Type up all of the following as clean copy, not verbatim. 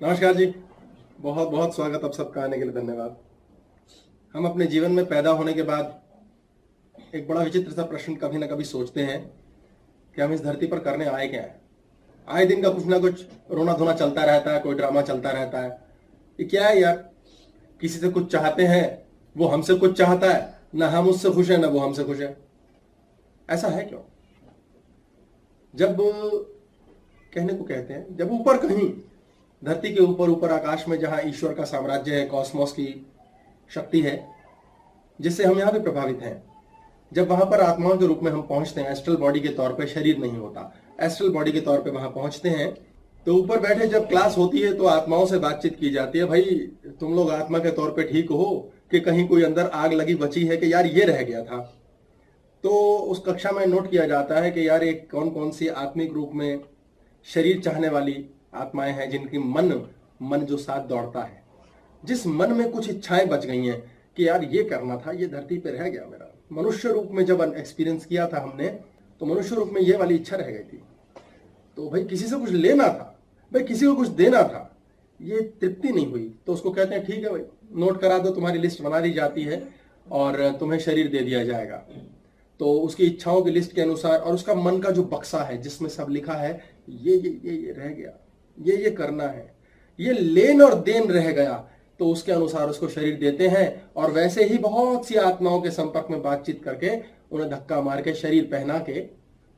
नमस्कार जी। बहुत बहुत स्वागत आप सबका, आने के लिए धन्यवाद। हम अपने जीवन में पैदा होने के बाद एक बड़ा विचित्र सा प्रश्न कभी ना कभी सोचते हैं कि हम इस धरती पर करने आए क्या है। आए दिन का कुछ ना कुछ रोना धोना चलता रहता है, कोई ड्रामा चलता रहता है। ये क्या है यार? किसी से कुछ चाहते हैं, वो हमसे कुछ चाहता है, ना हम उससे खुश है ना वो हमसे खुश है। ऐसा है क्यों? जब कहने को कहते हैं, जब ऊपर कहीं धरती के ऊपर ऊपर आकाश में जहां ईश्वर का साम्राज्य है, कॉस्मोस की शक्ति है जिससे हम यहां भी प्रभावित हैं, जब वहां पर आत्माओं के रूप में हम पहुंचते हैं, एस्ट्रल बॉडी के तौर पे, शरीर नहीं होता, एस्ट्रल बॉडी के तौर पे वहां पहुंचते हैं, तो ऊपर बैठे जब क्लास होती है तो आत्माओं से बातचीत की जाती है। भाई तुम लोग आत्मा के तौर पे ठीक हो कि कहीं कोई अंदर आग लगी बची है कि यार ये रह गया था। तो उस कक्षा में नोट किया जाता है कि यार एक कौन कौन सी आत्मिक रूप में शरीर चाहने वाली आत्माएं हैं जिनकी मन जो साथ दौड़ता है, जिस मन में कुछ इच्छाएं बच गई हैं कि यार ये करना था, ये धरती पे रह गया मेरा। मनुष्य रूप में जब एक्सपीरियंस किया था हमने, तो मनुष्य रूप में ये वाली इच्छा रह गई थी। तो भाई किसी से कुछ लेना था, भाई किसी को कुछ देना था, ये तृप्ति नहीं हुई, तो उसको कहते हैं ठीक है भाई नोट करा दो, तुम्हारी लिस्ट बना दी जाती है और तुम्हें शरीर दे दिया जाएगा। तो उसकी इच्छाओं की लिस्ट के अनुसार, और उसका मन का जो बक्सा है जिसमें सब लिखा है, ये रह गया, ये करना है, ये लेन और देन रह गया, तो उसके अनुसार उसको शरीर देते हैं। और वैसे ही बहुत सी आत्माओं के संपर्क में बातचीत करके उन्हें धक्का मार के शरीर पहना के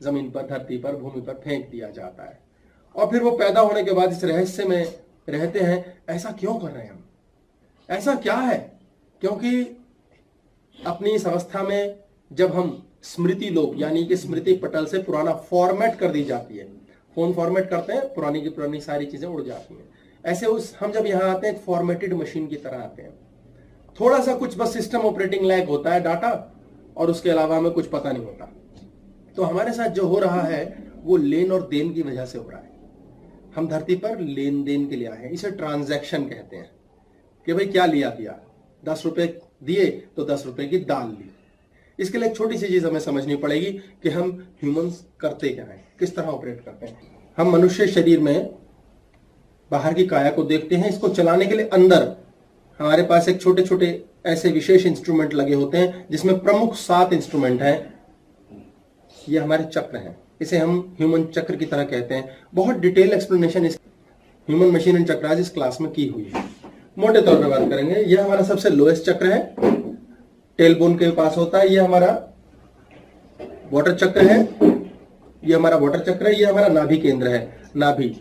जमीन पर, धरती पर, भूमि पर फेंक दिया जाता है। और फिर वो पैदा होने के बाद इस रहस्य में रहते हैं, ऐसा क्यों कर रहे हैं हम, ऐसा क्या है? क्योंकि अपनी इस अवस्था में जब हम स्मृति लोक यानी कि स्मृति पटल से पुराना फॉर्मेट कर दी जाती है, फोन फॉर्मेट करते हैं, पुरानी की पुरानी सारी चीजें उड़ जाती हैं। ऐसे हम जब यहां आते हैं एक फॉर्मेटेड मशीन की तरह आते हैं, थोड़ा सा कुछ बस सिस्टम ऑपरेटिंग लैग होता है, डाटा, और उसके अलावा हमें कुछ पता नहीं होता। तो हमारे साथ जो हो रहा है वो लेन और देन की वजह से हो रहा है। हम धरती पर लेन देन के लिए आए हैं, इसे ट्रांजैक्शन कहते हैं कि भाई क्या लिया दिया, 10 रुपए दिए तो 10 रुपए की दाल ली। इसके लिए एक छोटी सी चीज हमें समझनी पड़ेगी कि हम ह्यूमंस करते क्या हैं, किस तरह ऑपरेट करते हैं। हम मनुष्य शरीर में बाहर की काया को देखते हैं, इसको चलाने के लिए अंदर हमारे पास एक छोटे छोटे ऐसे विशेष इंस्ट्रूमेंट लगे होते हैं, जिसमें प्रमुख 7 इंस्ट्रूमेंट हैं। ये हमारे चक्र हैं, इसे हम ह्यूमन चक्र की तरह कहते हैं। बहुत डिटेल एक्सप्लेनेशन इस ह्यूमन मशीन एंड चक्रास इस क्लास में की हुई है। मोटे तौर पर बात करेंगे, यह हमारा सबसे लोएस्ट चक्र है, टेलबोन के पास होता है। ये हमारा वाटर चक्र है, ये हमारा वाटर चक्र है। ये हमारा नाभि केंद्र है, नाभि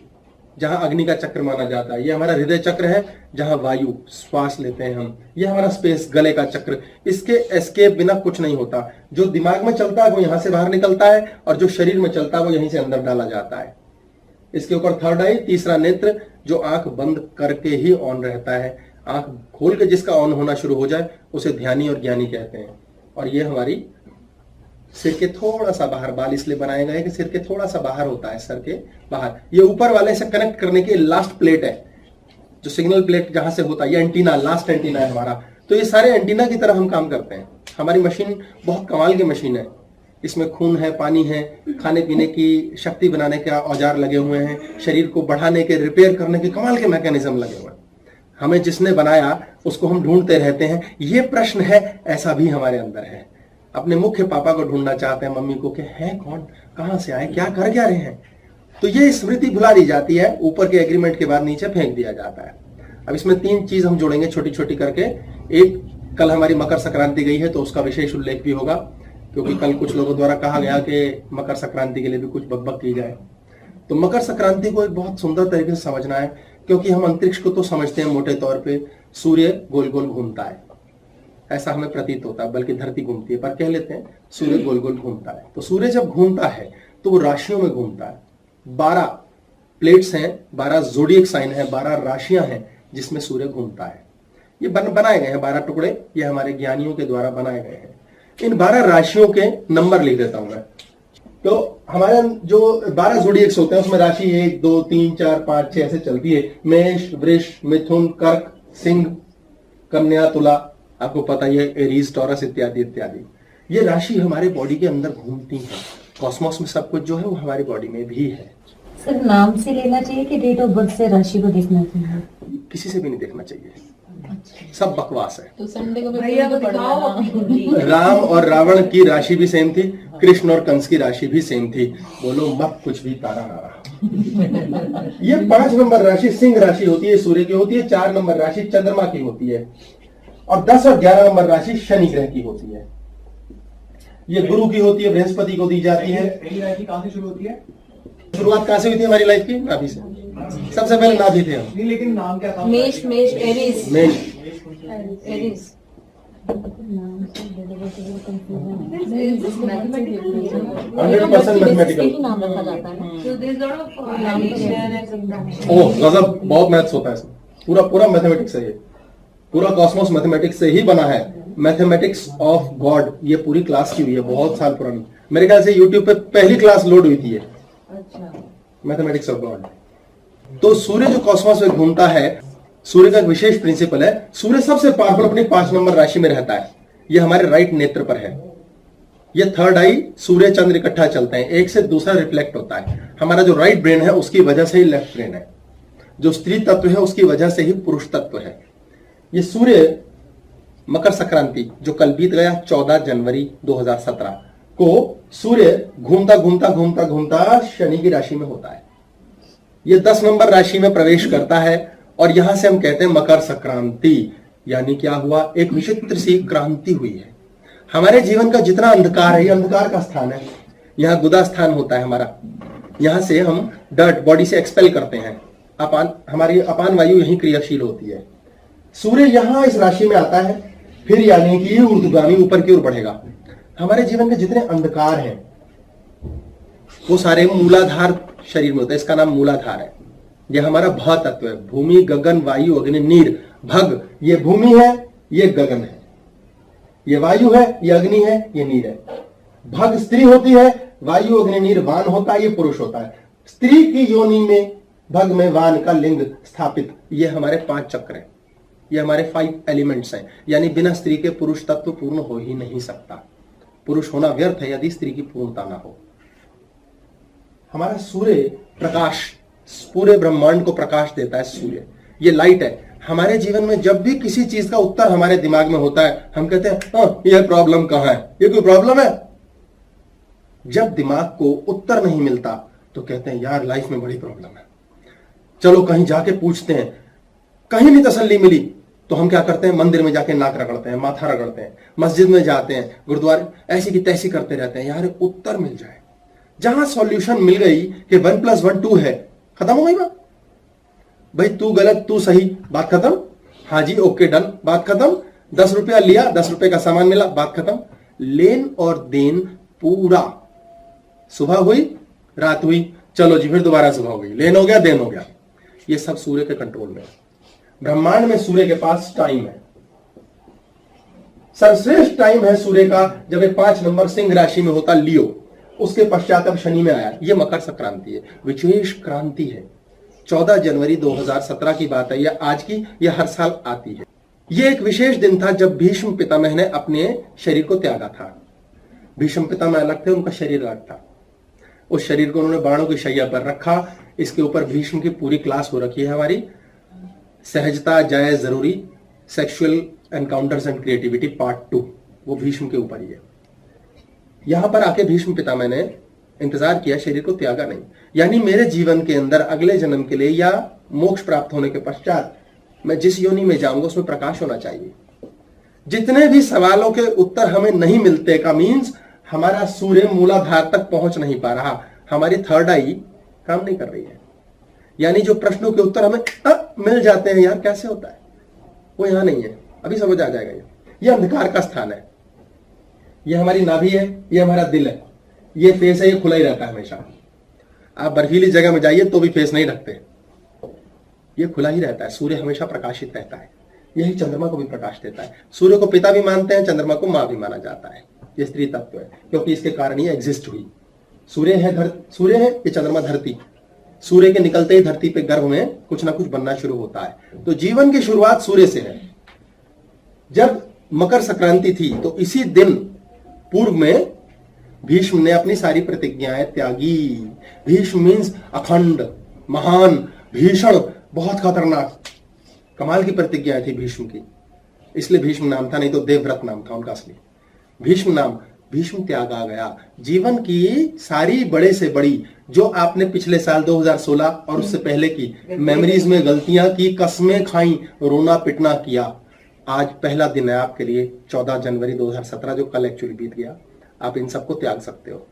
जहां अग्नि का चक्र माना जाता है। ये हमारा हृदय चक्र है, जहां वायु श्वास लेते हैं हम। ये हमारा स्पेस, गले का चक्र। इसके एस्केप बिना कुछ नहीं होता। जो दिमाग में चलता है वो यहां से बाहर निकलता है, और जो शरीर में चलता है वो यहीं से अंदर डाला जाता है। इसके ऊपर थर्ड आई, तीसरा नेत्र, जो आंख बंद करके ही ऑन रहता है। आंख खोल के जिसका ऑन होना शुरू हो जाए उसे ध्यानी और ज्ञानी कहते हैं। और ये हमारी सिर के थोड़ा सा बाहर, बाल इसलिए बनाए गए कि सिर के थोड़ा सा बाहर होता है, सर के बाहर। ये ऊपर वाले से कनेक्ट करने की लास्ट प्लेट है, जो सिग्नल प्लेट जहां से होता है, ये एंटीना, लास्ट एंटीना है हमारा। तो ये सारे एंटीना की तरह हम काम करते हैं। हमारी मशीन बहुत कमाल की मशीन है। इसमें खून है, पानी है, खाने पीने की शक्ति बनाने के औजार लगे हुए हैं, शरीर को बढ़ाने के, रिपेयर करने के कमाल के मैकेनिज्म लगे हुए हैं। हमें जिसने बनाया उसको हम ढूंढते रहते हैं। ये प्रश्न है, ऐसा भी हमारे अंदर है। अपने मुख्य पापा को ढूंढना चाहते हैं, मम्मी को, कि है कौन, कहां से आए, क्या कर क्या रहे हैं। तो ये स्मृति भुला दी जाती है, ऊपर के एग्रीमेंट के बाद नीचे फेंक दिया जाता है। अब इसमें 3 चीज हम जोड़ेंगे छोटी छोटी करके। एक, कल हमारी मकर संक्रांति गई है तो उसका विशेष उल्लेख भी होगा, क्योंकि कल कुछ लोगों द्वारा कहा गया कि मकर संक्रांति के लिए भी कुछ बकबक की जाए। तो मकर संक्रांति को एक बहुत सुंदर तरीके से समझना है, क्योंकि हम अंतरिक्ष को तो समझते हैं मोटे तौर पे, सूर्य गोल गोल घूमता है, ऐसा हमें प्रतीत होता है, बल्कि धरती घूमती है, पर कह लेते हैं सूर्य गोल गोल घूमता है। तो सूर्य जब घूमता है तो वो राशियों में घूमता है। 12 प्लेट्स हैं, 12 जोडिएक साइन है, 12 राशियां हैं जिसमें सूर्य घूमता है। ये बनाए गए हैं 12 टुकड़े, ये हमारे ज्ञानियों के द्वारा बनाए गए हैं। इन 12 राशियों के नंबर लिख देता हूं मैं। तो हमारे जो 12 जोडिएक्स होते हैं उसमें राशि 1 2 3 4 5 6 ऐसे चलती है। मेष, वृष, मिथुन, कर्क, सिंह, कन्या, तुला, आपको पता ही है, एरीज, टॉरस इत्यादि इत्यादि। ये राशि हमारे बॉडी के अंदर घूमती है। कॉस्मोस में सब कुछ जो है वो हमारी बॉडी में भी है। सिर्फ नाम से लेना चाहिए कि डेट ऑफ बर्थ से राशि को देखना चाहिए? किसी से भी नहीं देखना चाहिए, सब बकवास है। तो संडे को भैया को दिखाओ। राम और रावण की राशि भी सेम थी, कृष्ण और कंस की राशि भी सेम थी। बोलो मत कुछ भी, तारा नारा। ये 5 नंबर राशि सिंह राशि होती है, सूर्य की होती है। 4 नंबर राशि चंद्रमा की होती है, और 10 और 11 नंबर राशि शनि ग्रह की होती है। ये गुरु की होती है, बृहस्पति को दी जाती है। पहली राशि कहाँ से शुरू होती है? शुरुआत कहां से हुई थी हमारी लाइफ की? नाभि से। सबसे पहले नाभि थे हम। नहीं, लेकिन नाम क्या था? मेष मेष एरीज मेष। Aries 100% mathematical. नाम रखा जाता है ना। ओह गजब, बहुत मैथ्स होता है इसमें। पूरा पूरा मैथमेटिक्स है ये, पूरा कॉस्मोस मैथमेटिक्स से ही बना है। मैथमेटिक्स ऑफ गॉड, ये पूरी क्लास की हुई है, बहुत साल पुरानी। मेरे ख्याल से यूट्यूब पे पहली क्लास लोड हुई थी ये, मैथमेटिक्स ऑफ गॉड। तो सूर्य जो कॉस्मोस में घूमता है, सूर्य का एक विशेष प्रिंसिपल है। सूर्य सबसे पावरफुल अपनी 5 नंबर राशि में रहता है। ये हमारे राइट नेत्र पर है। ये थर्ड आई, सूर्य चंद्र इकट्ठा चलते हैं, एक से दूसरा रिफ्लेक्ट होता है। हमारा जो राइट ब्रेन है उसकी वजह से ही लेफ्ट ब्रेन है, जो स्त्री तत्व है उसकी वजह से ही पुरुष तत्व है। ये सूर्य मकर संक्रांति जो कल बीत गया 14 जनवरी 2017 को सूर्य घूमता घूमता घूमता घूमता शनि की राशि में होता है। ये 10 नंबर राशि में प्रवेश करता है, और यहां से हम कहते हैं मकर संक्रांति। यानी क्या हुआ? एक विचित्र सी क्रांति हुई है। हमारे जीवन का जितना अंधकार है, ये अंधकार का स्थान है। यहाँ गुदा स्थान होता है हमारा, यहां से हम डर्ट बॉडी से एक्सपेल करते हैं। हमारी अपान वायु यही क्रियाशील होती है। सूर्य यहां इस राशि में आता है, फिर यानी कि ऊर्ध्वगामी ऊपर की ओर बढ़ेगा। हमारे जीवन के जितने अंधकार हैं वो सारे मूलाधार शरीर में होता है। इसका नाम मूलाधार है। यह हमारा भ तत्व है, भूमि गगन वायु अग्नि नीर। भग ये भूमि है, ये गगन है, ये वायु है, ये अग्नि है, ये नीर है। भग स्त्री होती है, वायु अग्नि नीर वान होता है, ये पुरुष होता है। स्त्री की योनि में भग में वान का लिंग स्थापित। ये हमारे 5 चक्र हैं, ये हमारे 5 एलिमेंट्स हैं। यानी बिना स्त्री के पुरुष तत्व पूर्ण हो ही नहीं सकता। पुरुष होना व्यर्थ है यदि स्त्री की पूर्णता ना हो। हमारा सूर्य प्रकाश, पूरे ब्रह्मांड को प्रकाश देता है। सूर्य ये लाइट है। हमारे जीवन में जब भी किसी चीज का उत्तर हमारे दिमाग में होता है, हम कहते हैं हाँ यह प्रॉब्लम कहां है, ये कोई प्रॉब्लम है। जब दिमाग को उत्तर नहीं मिलता तो कहते हैं यार लाइफ में बड़ी प्रॉब्लम है, चलो कहीं जाके पूछते हैं। कहीं नहीं तसल्ली मिली तो हम क्या करते हैं? मंदिर में जाके नाक रगड़ते हैं, माथा रगड़ते हैं, मस्जिद में जाते हैं, गुरुद्वारे, ऐसी की तैसी करते रहते हैं यार उत्तर मिल जाए। जहां सॉल्यूशन मिल गई कि 1 + 1 2 है, खत्म हो गई बात। भाई तू गलत तू सही, बात खत्म। हाँ जी ओके डन, बात खत्म। 10 रुपया लिया, 10 रुपए का सामान मिला, बात खत्म। लेन और देन पूरा। सुबह हुई, रात हुई, चलो जी फिर दोबारा सुबह हो गई, लेन हो गया, देन हो गया। ये सब सूर्य के कंट्रोल में है। ब्रह्मांड में सूर्य के पास टाइम है, सर्वश्रेष्ठ टाइम है सूर्य का जब ये 5 नंबर सिंह राशि में होता लियो। उसके पश्चात अब शनि में आया। ये मकर संक्रांति है, विशेष क्रांति है। 14 जनवरी 2017 की बात है, यह आज की, यह हर साल आती है। यह एक विशेष दिन था जब भीष्म पितामह ने अपने शरीर को त्यागा था। भीष्म पितामह अलग थे, उनका शरीर अलग था। उस शरीर को उन्होंने बाणों की शैया पर रखा। इसके ऊपर भीष्म की पूरी क्लास हो रखी है हमारी। सहजता जायज जरूरी, sexual encounters and creativity part 2, वो भीष्म के ऊपर ही है। यहां पर आके भीष्म पितामह ने इंतजार किया, शरीर को त्यागा नहीं। यानी मेरे जीवन के अंदर अगले जन्म के लिए या मोक्ष प्राप्त होने के पश्चात मैं जिस योनि में जाऊंगा उसमें प्रकाश होना चाहिए। जितने भी सवालों के उत्तर हमें नहीं मिलते का मीन्स हमारा सूर्य मूलाधार तक पहुंच नहीं पा रहा, हमारी थर्ड आई काम नहीं कर रही है। यानी जो प्रश्नों के उत्तर हमें मिल जाते हैं, यार कैसे होता है, वो यहां नहीं है। अभी समझ आ जाएगा। ये अंधकार का स्थान है। ये हमारी नाभि है, ये हमारा दिल है, ये फेस है, ये खुला ही रहता है हमेशा। आप बर्फीली जगह में जाइए तो भी फेस नहीं रखते, ये खुला ही रहता है। सूर्य हमेशा प्रकाशित रहता है। यही चंद्रमा को भी प्रकाश देता है। सूर्य को पिता भी मानते हैं, चंद्रमा को मां भी माना जाता है। ये स्त्री तत्व है क्योंकि इसके कारण ये एग्जिस्ट हुई। सूर्य है, ये चंद्रमा धरती। सूर्य के निकलते ही धरती पे गर्भ में कुछ ना कुछ बनना शुरू होता है। तो जीवन की शुरुआत सूर्य से है। जब मकर संक्रांति थी तो इसी दिन पूर्व में भीष्म ने अपनी सारी प्रतिज्ञाएं त्यागी। भीष्म मीन्स अखंड, महान, भीषण, बहुत खतरनाक, कमाल की प्रतिज्ञाएं थी भीष्म की, इसलिए भीष्म नाम था, नहीं तो देवव्रत नाम था उनका असली। भीष्म नाम, भीष्म त्याग आ गया। जीवन की सारी बड़े से बड़ी जो आपने पिछले साल 2016 और उससे पहले की मेमोरीज में गलतियां की, कसमें खाई, रोना पिटना किया, आज पहला दिन है आपके लिए 14 जनवरी 2017 जो कल एक्चुअली बीत गया। आप इन सबको त्याग सकते हो।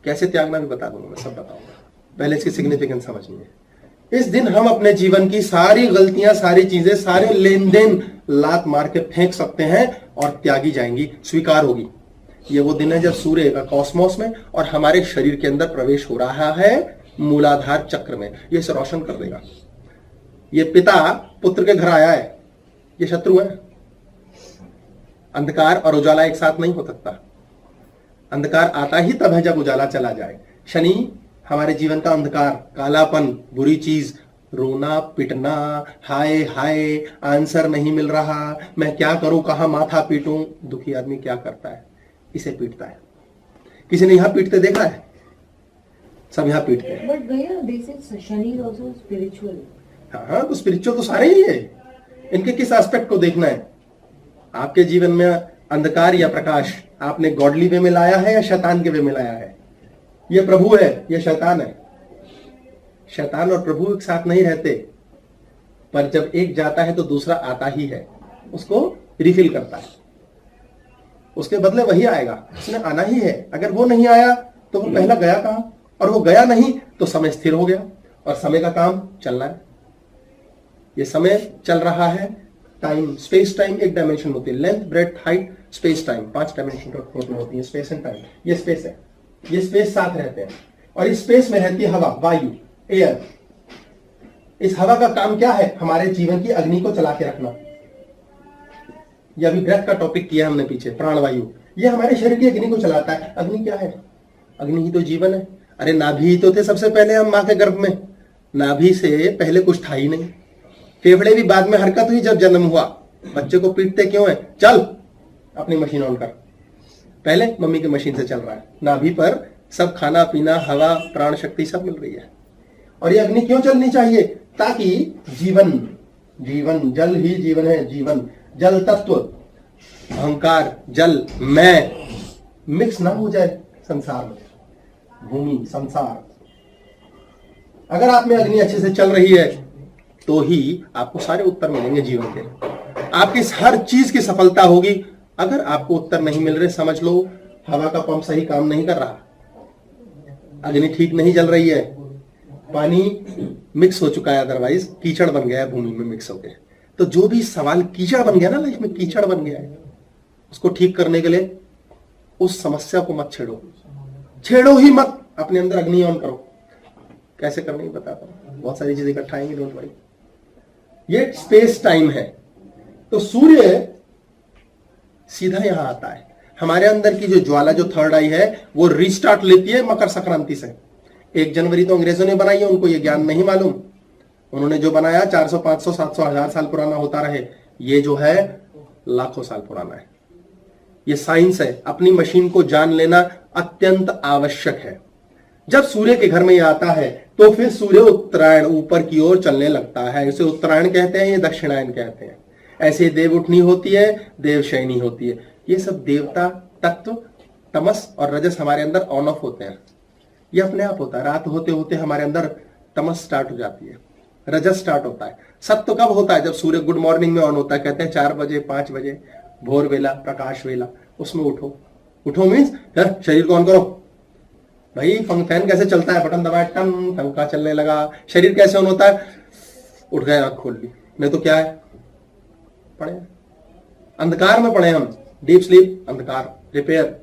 कैसे त्यागना भी बता दूंगा, मैं सब बताऊंगा, पहले इसकी सिग्निफिकेंस समझनी है। इस दिन हम अपने जीवन की सारी गलतियां, सारी चीजें, सारे लेन देन लात मार के फेंक सकते हैं और त्यागी जाएंगी, स्वीकार होगी। ये वो दिन है जब सूर्य का कॉस्मोस में और हमारे शरीर के अंदर प्रवेश हो रहा है मूलाधार चक्र में, ये इसे रोशन कर देगा। ये पिता पुत्र के घर आया है, ये शत्रु है। अंधकार और उजाला एक साथ नहीं हो सकता। अंधकार आता ही तब है जब उजाला चला जाए। शनि हमारे जीवन का अंधकार, कालापन, बुरी चीज, रोना पिटना, हाय हाय, आंसर नहीं मिल रहा, मैं क्या करूं, कहां माथा पीटूं। दुखी आदमी क्या करता है, इसे पीटता है। किसी ने यहां पीटते देखा है? सब यहां पीटते हैं। But Bhaiya, this is Shani is also spiritual. हाँ, तो स्पिरिचुअल तो सारे ही है। इनके किस एस्पेक्ट को देखना है? आपके जीवन में अंधकार या प्रकाश आपने गॉडली वे में लाया है या शैतान के वे में लाया है? ये प्रभु है, ये शैतान है। शैतान और प्रभु एक साथ नहीं रहते, पर जब एक जाता है तो दूसरा आता ही है, उसको रिफिल करता है, उसके बदले वही आएगा, उसने आना ही है। अगर वो नहीं आया तो वो पहला गया कहां, और वो गया नहीं तो समय स्थिर हो गया, और समय का काम चलना है। ये समय चल रहा है, टाइम, स्पेस टाइम एक डायमेंशन होती है, length breadth height space time, 5 dimension होती है स्पेस एंड टाइम। ये स्पेस है, ये स्पेस साथ रहते हैं, और इस स्पेस में रहती है हवा, वायु, एयर। इस हवा का काम क्या है? हमारे जीवन की अग्नि को चला के रखना। ये अभी ब्रेथ का टॉपिक किया हमने पीछे, प्राणवायु, ये हमारे शरीर की अग्नि को चलाता है। अग्नि क्या है? अग्नि ही तो जीवन है। अरे नाभि ही तो थे सबसे पहले हम मां के गर्भ में, नाभि से पहले कुछ था ही नहीं। फेफड़े भी बाद में हरकत हुई जब जन्म हुआ। बच्चे को पीटते क्यों है? चल अपनी मशीन ऑन कर, पहले मम्मी की मशीन से चल रहा है। नाभि पर सब खाना पीना, हवा, प्राण शक्ति सब मिल रही है। और ये अग्नि क्यों चलनी चाहिए? ताकि जीवन, जीवन, जल ही जीवन है। जीवन, जल तत्व, अहंकार, जल, मैं मिक्स ना हो जाए संसार में, भूमि, संसार। अगर आप में अग्नि अच्छे से चल रही है तो ही आपको सारे उत्तर मिलेंगे जीवन के, आपकी हर चीज की सफलता होगी। अगर आपको उत्तर नहीं मिल रहे, समझ लो हवा का पंप सही काम नहीं कर रहा, अग्नि ठीक नहीं जल रही है, पानी मिक्स हो चुका है, अदरवाइज कीचड़ बन गया है भूमि में मिक्स होकर। तो जो भी सवाल कीचड़ बन गया ना, लाइफ में कीचड़ बन गया है, उसको ठीक करने के लिए उस समस्या को मत छेड़ो, छेड़ो ही मत, अपने अंदर अग्नि ऑन करो। कैसे करना ही बताता हूं, बहुत सारी चीजें इकट्ठा आएंगी, डोंट वरी। ये स्पेस टाइम है। तो सूर्य सीधा यहां आता है। हमारे अंदर की जो ज्वाला, जो थर्ड आई है, वो रिस्टार्ट लेती है मकर संक्रांति से। 1 जनवरी तो अंग्रेजों ने बनाई है, उनको ये ज्ञान नहीं मालूम। उन्होंने जो बनाया 400, 500, 700, 1000 साल पुराना होता रहे, ये जो है लाखों साल पुराना है। ये साइंस है। अपनी मशीन को जान लेना अत्यंत आवश्यक है। जब सूर्य के घर में ये आता है तो फिर सूर्य उत्तरायण ऊपर की ओर चलने लगता है। इसे उत्तरायण कहते हैं, ये दक्षिणायन कहते हैं। ऐसे देव उठनी होती है, देव शयनी होती है। ये सब देवता तत्व, तमस और रजस हमारे अंदर ऑन ऑफ होते हैं। ये अपने आप होता है। रात होते होते हमारे अंदर तमस स्टार्ट हो जाती है, रजस स्टार्ट होता है। सत्य कब होता है? जब सूर्य गुड मॉर्निंग में ऑन होता है। कहते हैं 4 बजे, 5 बजे, भोर वेला, प्रकाश वेला, उसमें उठो। उठो मीन्स शरीर को ऑन करो। भाई फैन कैसे चलता है? बटन दबाया, टन, पंखा चलने लगा। शरीर कैसे ऑन होता है? उठ गए, आंख खोल ली। नहीं तो क्या है? पड़े अंधकार में, पड़े हम। डीप स्लीप, अंधकार, रिपेयर।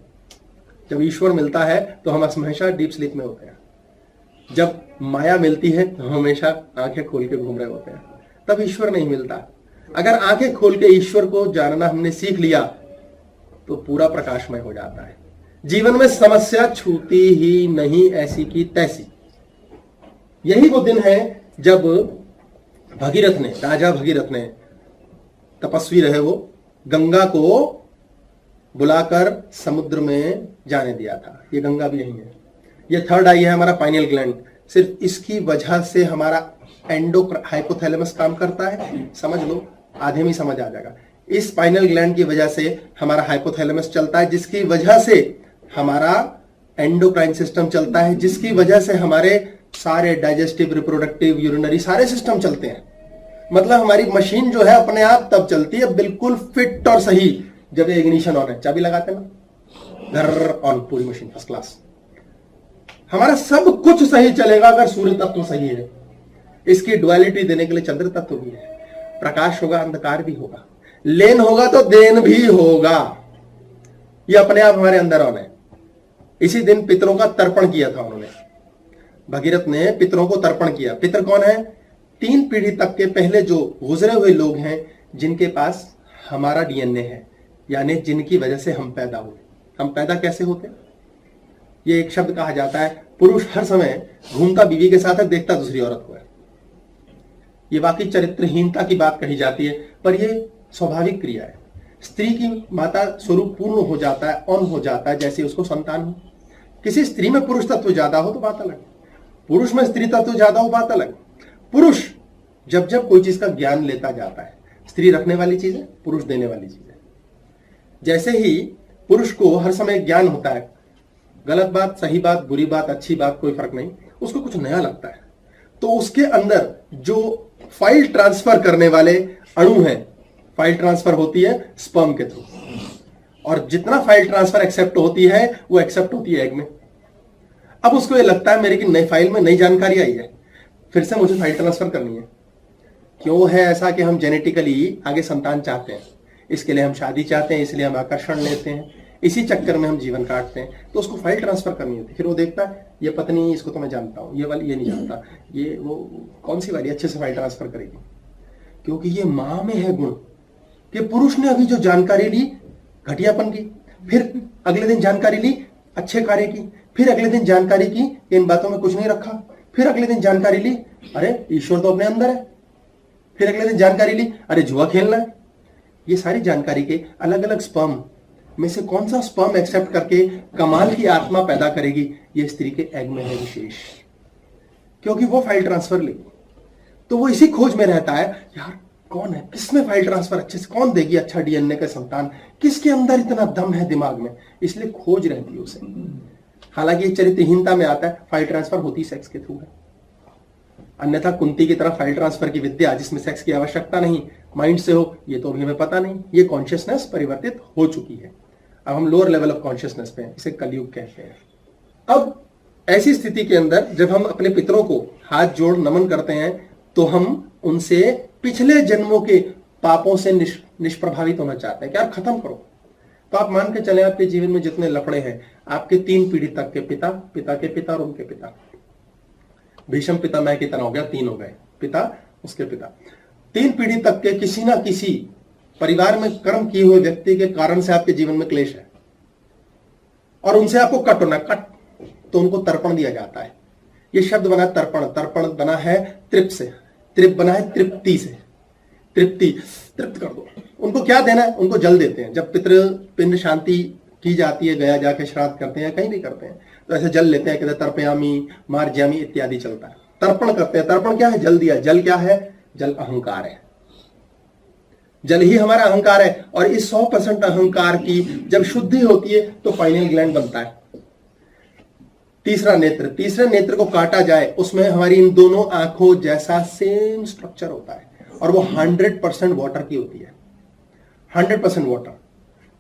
जब ईश्वर मिलता है तो हम हमेशा डीप स्लीप में होते हैं। जब माया मिलती है तो हमेशा आंखें खोल के घूम रहे होते हैं, तब ईश्वर नहीं मिलता। अगर आंखें खोल के ईश्वर को जानना हमने सीख लिया तो पूरा प्रकाशमय हो जाता है। जीवन में समस्या छूती ही नहीं, ऐसी की तैसी। यही वो दिन है जब भगीरथ ने, राजा भगीरथ ने, तपस्वी रहे वो, गंगा को बुलाकर समुद्र में जाने दिया था। ये गंगा भी यही है। ये थर्ड आई है हमारा पाइनियल ग्लैंड। सिर्फ इसकी वजह से हमारा हाइपोथैलेमस काम करता है। समझ लो, आधे में समझ आ जाएगा। इस पाइनियल ग्लैंड की वजह से हमारा हाइपोथैलेमस चलता है, जिसकी वजह से हमारा एंडोक्राइन सिस्टम चलता है, जिसकी वजह से हमारे सारे डाइजेस्टिव, रिप्रोडक्टिव, यूरिनरी सारे सिस्टम चलते हैं। मतलब हमारी मशीन जो है अपने आप तब चलती है बिल्कुल फिट और सही जब इग्निशन ऑन है। चाबी लगाते ना, घर ऑन, पूरी मशीन फर्स्ट क्लास। हमारा सब कुछ सही चलेगा अगर सूर्य तत्व सही है। इसकी डुअलिटी देने के लिए चंद्र तत्व भी है। प्रकाश होगा, अंधकार भी होगा, लेन होगा तो देन भी होगा। ये अपने आप हमारे अंदर ऑन है। इसी दिन पितरों का तर्पण किया था उन्होंने। भगीरथ ने पितरों को तर्पण किया। पितर कौन है? 3 पीढ़ी तक के पहले जो गुजरे हुए लोग हैं, जिनके पास हमारा डीएनए है, यानी जिनकी वजह से हम पैदा हुए। हम पैदा कैसे होते? ये एक शब्द कहा जाता है, पुरुष हर समय घूमता बीवी के साथ है, देखता दूसरी औरत को है। ये वाकई चरित्रहीनता की बात कही जाती है, पर यह स्वाभाविक क्रिया है। स्त्री की माता स्वरूप पूर्ण हो जाता है, ऑन हो जाता है जैसे उसको संतान हो। किसी स्त्री में पुरुष तत्व ज्यादा हो तो बात अलग, पुरुष में स्त्री तत्व ज्यादा हो बात अलग। पुरुष जब जब कोई चीज का ज्ञान लेता जाता है, स्त्री रखने वाली चीज है, पुरुष देने वाली चीज है। जैसे ही पुरुष को हर समय ज्ञान होता है, गलत बात, सही बात, बुरी बात, अच्छी बात, कोई फर्क नहीं, उसको कुछ नया लगता है, तो उसके अंदर जो फाइल ट्रांसफर करने वाले अणु हैं, फाइल ट्रांसफर होती है स्पर्म के थ्रू, और जितना फाइल ट्रांसफर एक्सेप्ट होती है वो एक्सेप्ट होती है एग में। अब उसको ये लगता है मेरे की नई फाइल में नई जानकारी आई है, फिर से मुझे फाइल ट्रांसफर करनी है। क्यों है ऐसा कि हम जेनेटिकली आगे संतान चाहते हैं, इसके लिए हम शादी चाहते हैं, इसलिए हम आकर्षण लेते हैं, इसी चक्कर में हम जीवन काटते हैं। तो उसको फाइल ट्रांसफर करनी होती है। फिर वो देखता है ये पत्नी, इसको तो मैं जानता हूं, ये वाली ये नहीं जानता, ये वो कौन सी वाली अच्छे से फाइल ट्रांसफर करेगी, क्योंकि ये मां में है गुण कि पुरुष ने अभी जो जानकारी ली घटियापन की, फिर अगले दिन जानकारी ली अच्छे कार्य की, फिर अगले दिन जानकारी की इन बातों में कुछ नहीं रखा, फिर अगले दिन जानकारी ली अरे ईश्वर तो अपने अंदर है, फिर अगले दिन जानकारी ली अरे जुआ खेलना है। ये सारी जानकारी के अलग अलग स्पर्म में से कौन सा स्पर्म एक्सेप्ट करके कमाल की आत्मा पैदा करेगी, ये स्त्री के एग में है विशेष, क्योंकि वो फाइल ट्रांसफर लेगी। तो वो इसी खोज में रहता है, यार कौन है, किसमें फाइल ट्रांसफर अच्छे से, कौन देगी अच्छा डीएनए का संतान, किसके अंदर इतना दम है दिमाग में, इसलिए खोज रहती है उसे। हालांकि ये चरित्रहीनता में आता है, फाइल ट्रांसफर होती सेक्स के थ्रू है। अन्यथा कुंती की तरफ फाइल ट्रांसफर की विद्या जिसमें सेक्स की आवश्यकता नहीं, माइंड से हो, ये तो अभी हमें पता नहीं। ये कॉन्शियसनेस परिवर्तित हो चुकी है, अब हम लोअर लेवल ऑफ कॉन्शियसनेस पे हैं, इसे कलयुग कहते हैं। अब ऐसी स्थिति के अंदर जब हम अपने पितरों को हाथ जोड़ नमन करते हैं, तो हम उनसे पिछले जन्मों के पापों से निष्प्रभावित होना चाहते हैं कि यार खत्म करो। तो आप मान के चले आपके जीवन में जितने लफड़े हैं, आपके 3 पीढ़ी तक के पिता, पिता के पिता और उनके पिता, भीष्म पिता मैं कितना हो गया, 3 हो गए, पिता उसके पिता, 3 पीढ़ी तक के किसी ना किसी परिवार में कर्म किए हुए व्यक्ति के कारण से आपके जीवन में क्लेश है और उनसे आपको कट होना, कट, तो उनको तर्पण दिया जाता है। ये शब्द बना तर्पण, तर्पण बना है तृप्त से, तृप्त बना है तृप्ति से, तृप्ति, तृप्त कर दो। उनको क्या देना है, उनको जल देते हैं। जब पितृ पिंड शांति की जाती है, गया जाके श्राद्ध करते हैं, कहीं भी करते हैं, तो ऐसे जल लेते हैं, कहते हैं तर्पयामी, मार्जयामी इत्यादि चलता है। तर्पण करते हैं। तर्पण क्या है, जल दिया। जल क्या है, जल अहंकार है, जल ही हमारा अहंकार है। और इस 100% अहंकार की जब शुद्धि होती है तो पाइनियल ग्लैंड बनता है। तीसरा नेत्र, तीसरे नेत्र को काटा जाए, उसमें हमारी इन दोनों आंखों जैसा सेम स्ट्रक्चर होता है और वो 100% वाटर की होती है, 100% वाटर।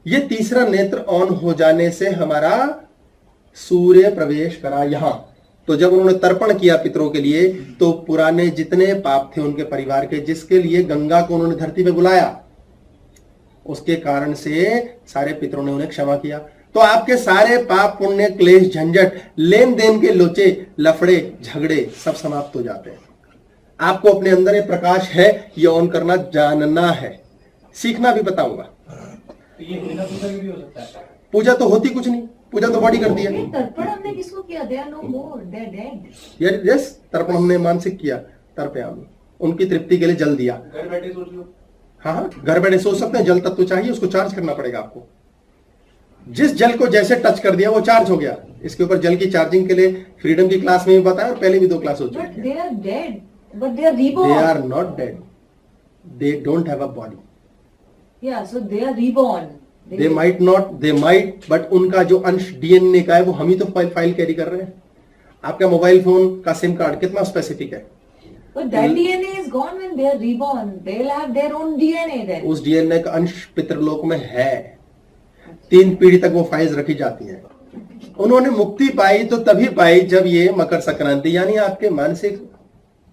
ये तीसरा नेत्र ऑन हो जाने से हमारा सूर्य प्रवेश करा यहां। तो जब उन्होंने तर्पण किया पितरों के लिए, तो पुराने जितने पाप थे उनके परिवार के, जिसके लिए गंगा को उन्होंने धरती पे बुलाया, उसके कारण से सारे पितरों ने उन्हें क्षमा किया। तो आपके सारे पाप, पुण्य, क्लेश, झंझट, लेन देन के लोचे, लफड़े, झगड़े सब समाप्त हो जाते हैं। आपको अपने अंदर ये प्रकाश है, ये ऑन करना जानना है, सीखना भी बताऊंगा। ये बिना पूजा के भी हो सकता है। पूजा तो होती कुछ नहीं, पूजा तो बॉडी करती है। तर्पण हमने किसको किया? They are no more, they are dead. यार यस, तर्पण हमने मानसिक किया, तर्पयामी, उनकी तृप्ति के लिए जल दिया। घर बैठे सोच लो। हाँ, घर बैठे सोच सकते हैं। जल तत्व चाहिए, उसको चार्ज करना पड़ेगा आपको। जिस जल को जैसे टच कर दिया वो चार्ज हो गया। इसके ऊपर जल की चार्जिंग के लिए फ्रीडम की क्लास में भी बताया और पहले भी 2 क्लास हो But चुकी they है। are dead. But they are they reborn. Are not dead, they don't have a body. Yeah, so they are reborn. They might not, they might, but उनका जो अंश डीएनए का है वो हम ही तो फाइल कैरी कर रहे हैं। आपका मोबाइल फोन का सिम कार्ड कितना स्पेसिफिक है? But that DNA is gone when they are reborn. They'll have their own DNA then. उस डीएनए का अंश पितृलोक में है, 3 पीढ़ी तक वो फाइल्स रखी जाती है। उन्होंने मुक्ति पाई तो तभी पाई जब ये मकर संक्रांति यानी आपके मानसिक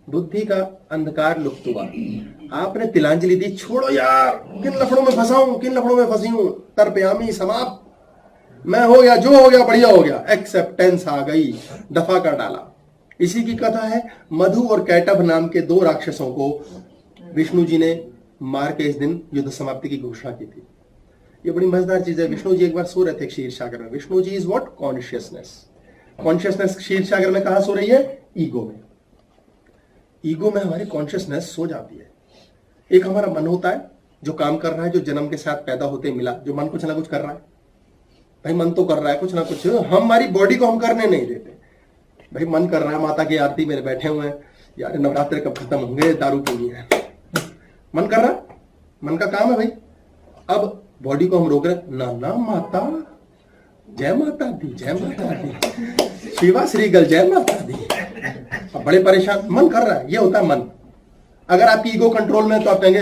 बुद्धि का अंधकार लुप्त हुआ। आपने तिलांजलि दी, छोड़ो यार, किन लफड़ों में फंसा हूं, किन लफड़ों में फंसी हूं, तर्पयामी समाप्त, मैं हो गया, जो हो गया बढ़िया हो गया, एक्सेप्टेंस आ गई, दफा कर डाला। इसी की कथा है। मधु और कैटभ नाम के 2 राक्षसों को विष्णु जी ने मार के इस दिन युद्ध समाप्ति की घोषणा की थी। ये बड़ी मजेदार चीज है। विष्णु जी एक बार सो रहे थे क्षीर सागर में। Vishnu ji is what? Consciousness. Consciousness क्षीर सागर में कहां सो रही है? ईगो में। ईगो में हमारी कॉन्शियसनेस सो जाती है। एक हमारा मन होता है जो काम कर रहा है, जो जन्म के साथ पैदा होते मिला, जो मन कुछ ना कुछ कर रहा है। भाई मन तो कर रहा है कुछ ना कुछ, हमारी बॉडी को हम करने नहीं देते। भाई मन कर रहा है, माता की आरती मेरे बैठे हुए हैं, यार नवरात्र कब खत्म होंगे, दारू पीनी है, मन कर रहा है, मन का काम है भाई। अब बॉडी को हम रोक रहे, ना ना माता, जय माता दी, जय माता दी, शिवा श्रीगल जय माता दी। अब बड़े परेशान, मन कर रहा है, ये होता है मन। अगर आपकी ईगो कंट्रोल में है तो आप कहेंगे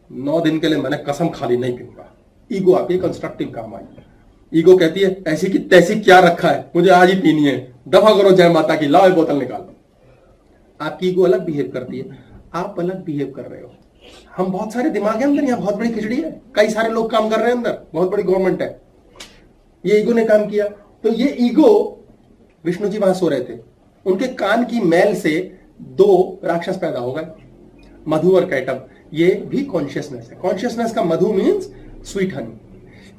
9 दिन के लिए मैंने कसम खाली नहीं पीऊंगा। ईगो आपकी कंस्ट्रक्टिव काम आई। ईगो कहती है ऐसी की तैसी क्या रखा है, मुझे आज ही पीनी है, दफा करो जय माता की, लाओ बोतल निकालो। आपकी ईगो अलग बिहेव करती है, आप अलग बिहेव कर रहे हो। हम बहुत सारे दिमाग है अंदर, यहाँ बहुत बड़ी खिचड़ी है, कई सारे लोग काम कर रहे हैं अंदर, बहुत बड़ी गवर्नमेंट है। ये ईगो ने काम किया। तो ये ईगो, विष्णु जी वहां सो रहे थे, उनके कान की मैल से 2 राक्षस पैदा हो गए, मधु और कैटभ। ये भी कॉन्शियसनेस है। कॉन्शियसनेस का मधु मीन्स स्वीट हनी,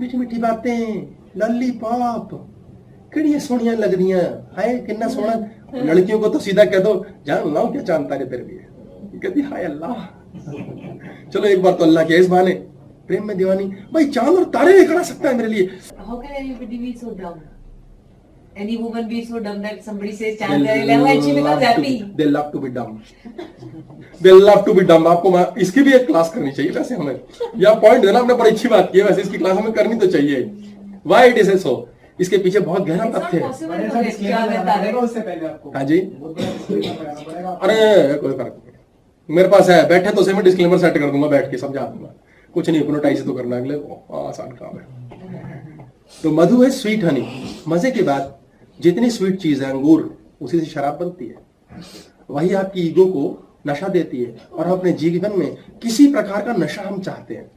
मीठी मीठी बातें, लॉलीपॉप, किड़ियां सोनिया लग रही हाय कितना सोना। लड़कियों को तो सीधा कह दो जान लाओ क्या चांद तारे तेरे लिए, कहती हाय अल्लाह। चलो एक बार तो अल्लाह के इस बहाने, प्रेम में दीवानी। भाई चांद और तारे नहीं करा सकता है मेरे लिए। How can anybody be so dumb? Any woman be so dumb that somebody says chand and she becomes happy? They love to be dumb. They love to be dumb. आपको इसकी भी एक क्लास करनी चाहिए वैसे हमें। यह पॉइंट है ना, आपने बड़ी अच्छी बात की है, वैसे इसकी क्लास हमें करनी तो चाहिए। Why it is so? इसके पीछे बहुत गहरा It's not तथ्य है। possible बड़े to सा get disclaimer क्या लगाना बता पड़ेगा रहे। उससे पहले आपको। हाँ जी। बहुत बड़ा disclaimer लगाना पड़ेगा। अरे कोई फर्क नहीं, मेरे पास है, बैठे तो से मैं डिस्क्लेमर सेट कर दूंगा, बैठ के समझा दूंगा, कुछ नहीं, हिप्नोटाइज तो करना अगले को, आसान काम है। तो मधु है स्वीट हनी। मजे की बात, जितनी स्वीट चीज है अंगूर, उसी से शराब बनती है। वही आपकी ईगो को नशा देती है। और हम अपने जीवन में किसी प्रकार का नशा हम चाहते हैं।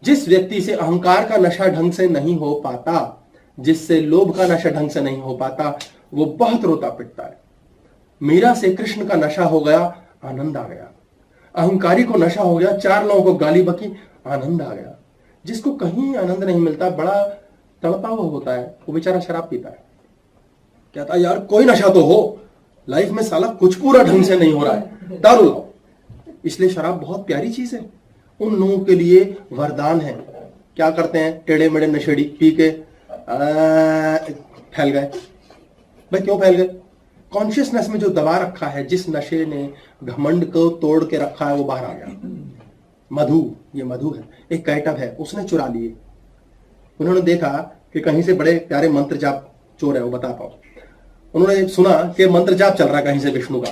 जिस व्यक्ति से अहंकार का नशा ढंग से नहीं हो पाता, जिससे लोभ का नशा ढंग से नहीं हो पाता, वो बहुत रोता पिटता है। मीरा से कृष्ण का नशा हो गया, आनंद आ गया। अहंकारी को नशा हो गया, 4 लोगों को गाली बकी, आनंद आ गया। जिसको कहीं आनंद नहीं मिलता, बड़ा तड़पा हुआ होता है, वो बेचारा शराब पीता है, कहता है यार कोई नशा तो हो, लाइफ में साला कुछ पूरा ढंग से नहीं हो रहा है, दारू लाओ। इसलिए शराब बहुत प्यारी चीज है, उन लोगों के लिए वरदान है। क्या करते हैं, टेढ़े मेढ़े नशेड़ी पी के फैल गए। भाई क्यों फैल गए? कॉन्शियसनेस में जो दबा रखा है, जिस नशे ने घमंड को तोड़ के रखा है, वो बाहर आ गया। मधु, ये मधु है। एक कैटभ है, उसने चुरा लिए। उन्होंने देखा कि कहीं से बड़े प्यारे मंत्र जाप चोर है, वो बता पाओ। उन्होंने सुना कि मंत्र जाप चल रहा है कहीं से विष्णु का,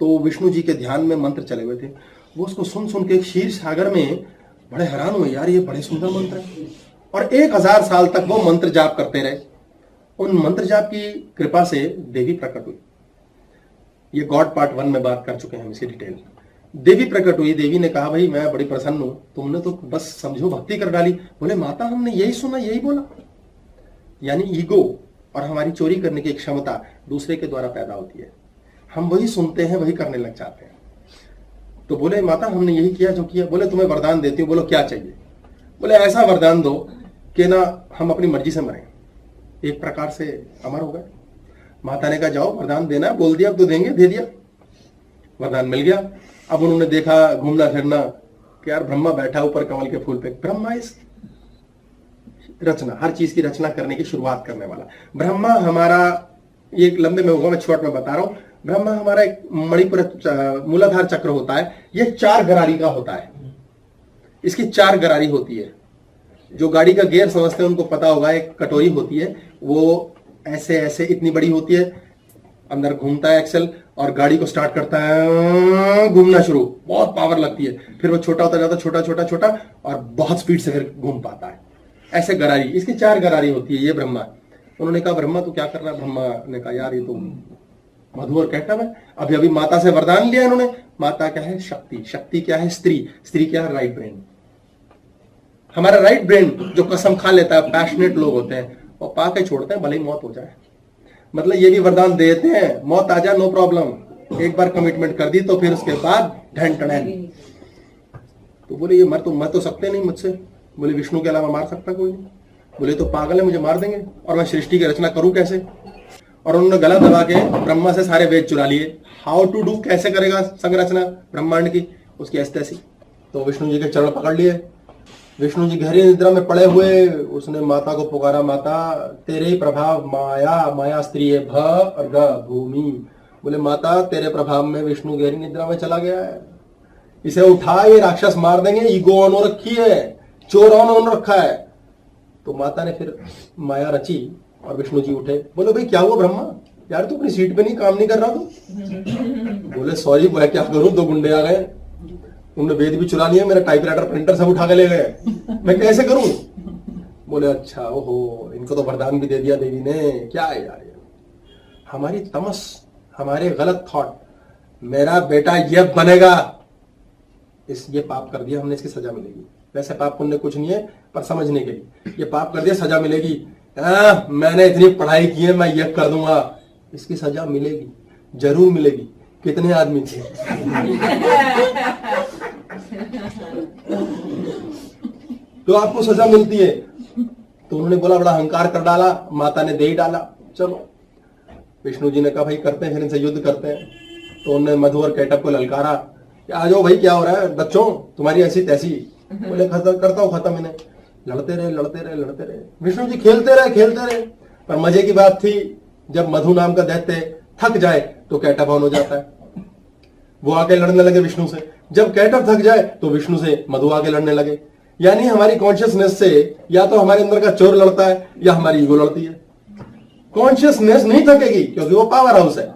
तो विष्णु जी के ध्यान में मंत्र चले हुए थे। वो उसको सुन सुन के क्षीर सागर में बड़े हैरान हुए, यार ये बड़े सुंदर मंत्र है। और 1000 साल तक वो मंत्र जाप करते रहे। उन मंत्र जाप की कृपा से देवी प्रकट हुई। ये गॉड पार्ट 1 में बात कर चुके हैं हम इसकी डिटेल। देवी प्रकट हुई। देवी ने कहा भाई मैं बड़ी प्रसन्न हूं, तुमने तो बस समझो भक्ति कर डाली। बोले माता हमने यही सुना, यही बोला। यानी ईगो और हमारी चोरी करने की क्षमता दूसरे के द्वारा पैदा होती है। हम वही सुनते हैं, वही करने लग जाते हैं। तो बोले माता हमने यही किया जो किया। बोले तुम्हें वरदान देती हूँ, बोलो क्या चाहिए। बोले ऐसा वरदान दो कि ना हम अपनी मर्जी से मरें। एक प्रकार से अमर हो गए। माता ने कहा जाओ वरदान देना, बोल दिया अब तो देंगे, दे दिया, वरदान मिल गया। अब उन्होंने देखा घूमना फिरना कि यार ब्रह्मा बैठा ऊपर कमल के फूल पे। ब्रह्मा इज रचना, हर चीज की रचना करने की शुरुआत करने वाला। ब्रह्मा हमारा, ये एक लंबे में होगा, मैं शॉर्ट में बता रहा हूं। ब्रह्मा हमारा एक मणिपुर मूलाधार चक्र होता है, ये 4 गरारी का होता है। इसकी 4 गरारी होती है। जो गाड़ी का गियर समझते हैं उनको पता होगा, एक कटोरी होती है, वो ऐसे ऐसे इतनी बड़ी होती है, अंदर घूमता है एक्सेल और गाड़ी को स्टार्ट करता है, घूमना शुरू, बहुत पावर लगती है, फिर वो छोटा होता जाता, छोटा छोटा छोटा, और बहुत स्पीड से फिर घूम पाता है। ऐसे गरारी, इसकी 4 गरारी होती है। ये ब्रह्मा, उन्होंने कहा ब्रह्मा तो क्या कर रहा है? ब्रह्मा ने कहा यार ये तो मधु और कैटब है। अभी माता से वरदान लिया इन्होंने। माता क्या है? शक्ति। शक्ति क्या है? स्त्री। स्त्री क्या है? Right brain. हमारा राइट ब्रेन जो कसम खा लेता है, पैशनेट लोग होते हैं, वो पा के छोड़ते हैं भले ही मौत हो जाए। मतलब ये भी वरदान देते हैं, मौत आ जाए नो प्रॉब्लम, एक बार कमिटमेंट कर दी तो फिर उसके बाद ढन टन। तो बोले ये मर तो सकते नहीं मुझसे। बोले विष्णु के अलावा मार सकता कोई नहीं। बोले तो पागल है, मुझे मार देंगे, और मैं सृष्टि की रचना करूं कैसे? और उन्होंने गला दबा के ब्रह्मा से सारे वेद चुरा लिए। हाउ टू डू, कैसे करेगा संरचना ब्रह्मांड की, उसकी ऐसी। तो विष्णु जी के चरण पकड़ लिए। विष्णु जी गहरी निद्रा में पड़े हुए, उसने माता को पुकारा, माता तेरे ही प्रभाव माया, माया स्त्री है, भ और ग भूमि। बोले माता तेरे प्रभाव में विष्णु गहरी निद्रा में चला गया है, इसे उठा, ये राक्षस मार देंगे, ईगो ऑन हो रखी है, चोर ऑन रखा है। तो माता ने फिर माया रची और विष्णु जी उठे। बोले भाई क्या हुआ ब्रह्मा, यार तू अपनी सीट पे नहीं, काम नहीं कर रहा तू? बोले सॉरी, मैं क्या करूं, 2 गुंडे आ गए, उन्होंने वेद भी चुरा लिया, मेरा टाइपराइटर प्रिंटर सब उठा के ले गए, मैं कैसे करूं? बोले अच्छा, ओहो, इनको तो वरदान भी दे दिया देवी ने। क्या है यार, हमारी तमस, हमारे गलत थॉट, मेरा बेटा ये बनेगा, ये पाप कर दिया हमने, इसकी सजा मिलेगी। वैसे पाप पुण्य कुछ नहीं है, पर समझने के लिए ये पाप कर दिया, सजा मिलेगी। मैंने इतनी पढ़ाई की है, मैं ये कर दूंगा, इसकी सजा मिलेगी, जरूर मिलेगी। कितने आदमी थे? तो आपको सजा मिलती है। तो उन्होंने बोला, बड़ा अहंकार कर डाला, माता ने दे ही डाला। चलो, विष्णु जी ने कहा भाई करते हैं, फिर इनसे युद्ध करते हैं। तो उन्होंने मधु और कैटब को ललकारा, आ जाओ भाई, क्या हो रहा है बच्चों, तुम्हारी ऐसी तैसी। बोले करता हूं खत्म इन्हें। लड़ते रहे। विष्णु जी खेलते रहे। पर मजे की बात थी, जब मधु नाम का दैत्य थक जाए तो कैटब ऑन हो जाता है, वो आके लड़ने लगे विष्णु से। जब कैटब थक जाए तो विष्णु से मधु आके लड़ने लगे। यानी हमारी कॉन्शियसनेस से या तो हमारे अंदर का चोर लड़ता है या हमारी ईगो लड़ती है। कॉन्शियसनेस नहीं थकेगी क्योंकि वो पावर हाउस है,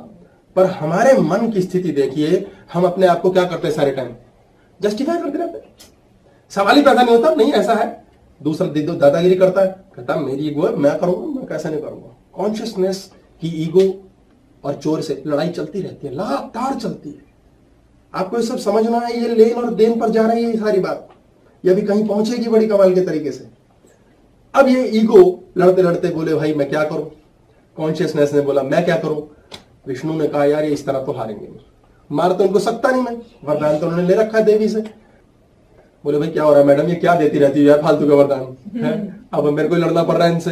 पर हमारे मन की स्थिति देखिए, हम अपने आप को क्या करते हैं सारे टाइम? जस्टिफाई करते रहते हैं। सवाल ही पैदा नहीं होता, नहीं ऐसा है, दूसरा दादागिरी करता है, कहता मेरी ईगो है, मैं करूंगा, मैं कैसे नहीं करूंगा। कॉन्शियसनेस की ईगो और चोर से लड़ाई चलती रहती है, लगातार चलती है। आपको ये सब समझना है, ये लेन और देन पर जा रही है ये सारी बात, ये भी कहीं पहुंचेगी बड़ी कमाल के तरीके से। अब ये ईगो लड़ते लड़ते बोले भाई मैं क्या करूं, कॉन्शियसनेस ने बोला मैं क्या करूं। विष्णु ने कहा यार ये इस तरह तो हारेंगे, मार तो उनको सकता नहीं मैं, वरदान तो उन्होंने ले रखा है देवी से। बोले भाई क्या हो रहा है मैडम, ये क्या देती रहती है यार फालतू का वरदान है, अब मेरे को लड़ना पड़ रहा है इनसे।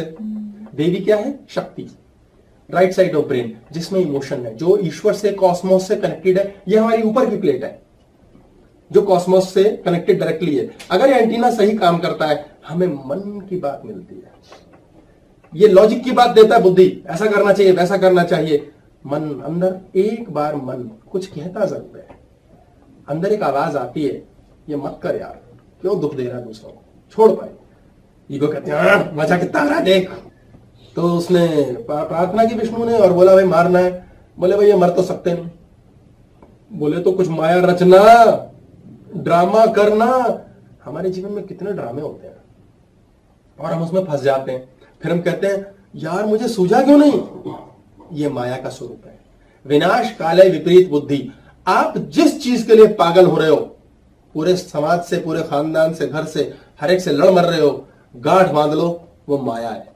देवी क्या है? शक्ति, राइट साइड ऑफ ब्रेन, जिसमें इमोशन है, जो ईश्वर से, कॉस्मोस से कनेक्टेड है। ये हमारी ऊपर की प्लेट है जो कॉस्मोस से कनेक्टेड डायरेक्टली है। अगर ये एंटीना सही काम करता है, हमें मन की बात मिलती है, ये लॉजिक की बात देता है बुद्धि, ऐसा करना चाहिए, वैसा करना चाहिए। मन अंदर एक बार मन कुछ कहता जरूर है, अंदर एक आवाज आती है, ये मत कर यार, क्यों दुख दे रहा है दूसरों को, छोड़ पाए। ईगो कहते हैं मजा कितना आ रहा है देख। तो उसने प्रार्थना की विष्णु ने और बोला भाई मारना है। बोले भाई ये मर तो सकते नहीं। बोले तो कुछ माया रचना, ड्रामा करना। हमारे जीवन में कितने ड्रामे होते हैं और हम उसमें फंस जाते हैं। फिर हम कहते हैं यार मुझे सूझा क्यों नहीं। ये माया का स्वरूप है, विनाश काले विपरीत बुद्धि। आप जिस चीज के लिए पागल हो रहे हो, पूरे समाज से, पूरे खानदान से, घर से, हर एक से लड़ मर रहे हो, गांठ बांध लो, वो माया है।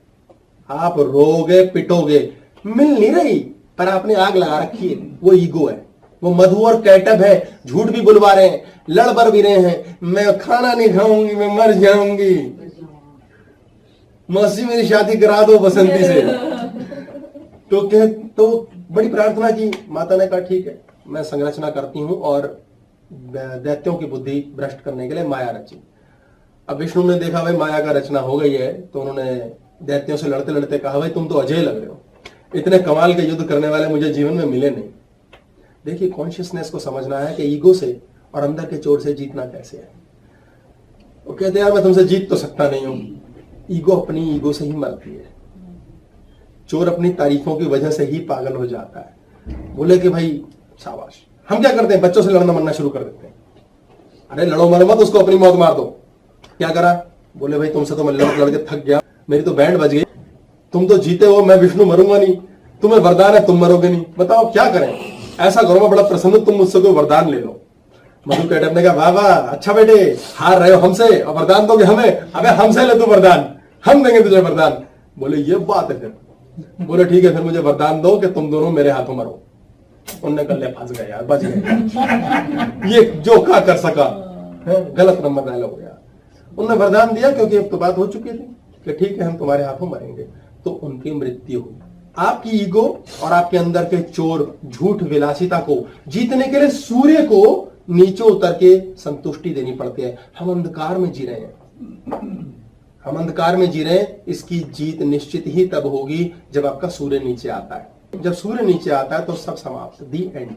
आप रोगे पिटोगे, मिल नहीं रही, पर आपने आग लगा रखी है, वो ईगो है, वो मधु और कैटब है। झूठ भी बुलवा रहे हैं, लड़ बर भी रहे हैं, मैं खाना नहीं खाऊंगी, मैं मर जाऊंगी, मौसी मेरी शादी करा दो बसंती से। तो बड़ी प्रार्थना की, माता ने कहा ठीक है मैं संरचना करती हूं, और दैत्यों की बुद्धि भ्रष्ट करने के लिए माया रची। अब विष्णु ने देखा भाई माया का रचना हो गई है, तो उन्होंने दैत्यों से लड़ते लड़ते कहा भाई तुम तो अजय लग रहे हो, इतने कमाल के युद्ध करने वाले मुझे जीवन में मिले नहीं। देखिए कॉन्शियसनेस को समझना है कि ईगो से और अंदर के चोर से जीतना कैसे है। वो कहते हैं यार मैं तुमसे जीत तो सकता नहीं हूं। ईगो अपनी ईगो से ही मरती है। चोर अपनी तारीफों की वजह से ही पागल हो जाता है। बोले कि भाई शाबाश। हम क्या करते हैं, बच्चों से लड़ना मरना शुरू कर देते हैं। अरे लड़ो मरो मत, उसको अपनी मौत मार दो। क्या करा, बोले भाई तुमसे तो मैं लड़ के थक गया, मेरी तो बैंड बज गई, तुम तो जीते हो, मैं विष्णु मरूंगा नहीं, तुम्हें वरदान है तुम मरोगे नहीं, बताओ क्या करें। ऐसा करो मैं बड़ा प्रसन्न, तुम मुझसे कोई वरदान ले लो। मधु कैटअप ने कहा वाह वाह अच्छा बेटे, हार रहे हो हमसे और वरदान दोगे हमें, अबे हमसे ले तू वरदान, हम देंगे तुझे वरदान। बोले ये बात है फिर। बोले ठीक है फिर मुझे वरदान दो कि तुम दोनों मेरे हाथों मरो। उनने कल फंस गए यार, बच गए। ये जो क्या कर सका है, गलत नंबर डायल हो गया। उन्होंने वरदान दिया क्योंकि अब तो बात हो चुकी थी कि ठीक है हम तुम्हारे हाथों मरेंगे, तो उनकी मृत्यु हुई। आपकी ईगो और आपके अंदर के चोर झूठ विलासिता को जीतने के लिए सूर्य को नीचे उतर के संतुष्टि देनी पड़ती है। हम अंधकार में जी रहे हैं, हम अंधकार में जी रहे हैं। इसकी जीत निश्चित ही तब होगी जब आपका सूर्य नीचे आता है। जब सूर्य नीचे आता है तो सब समाप्त, दी एंड।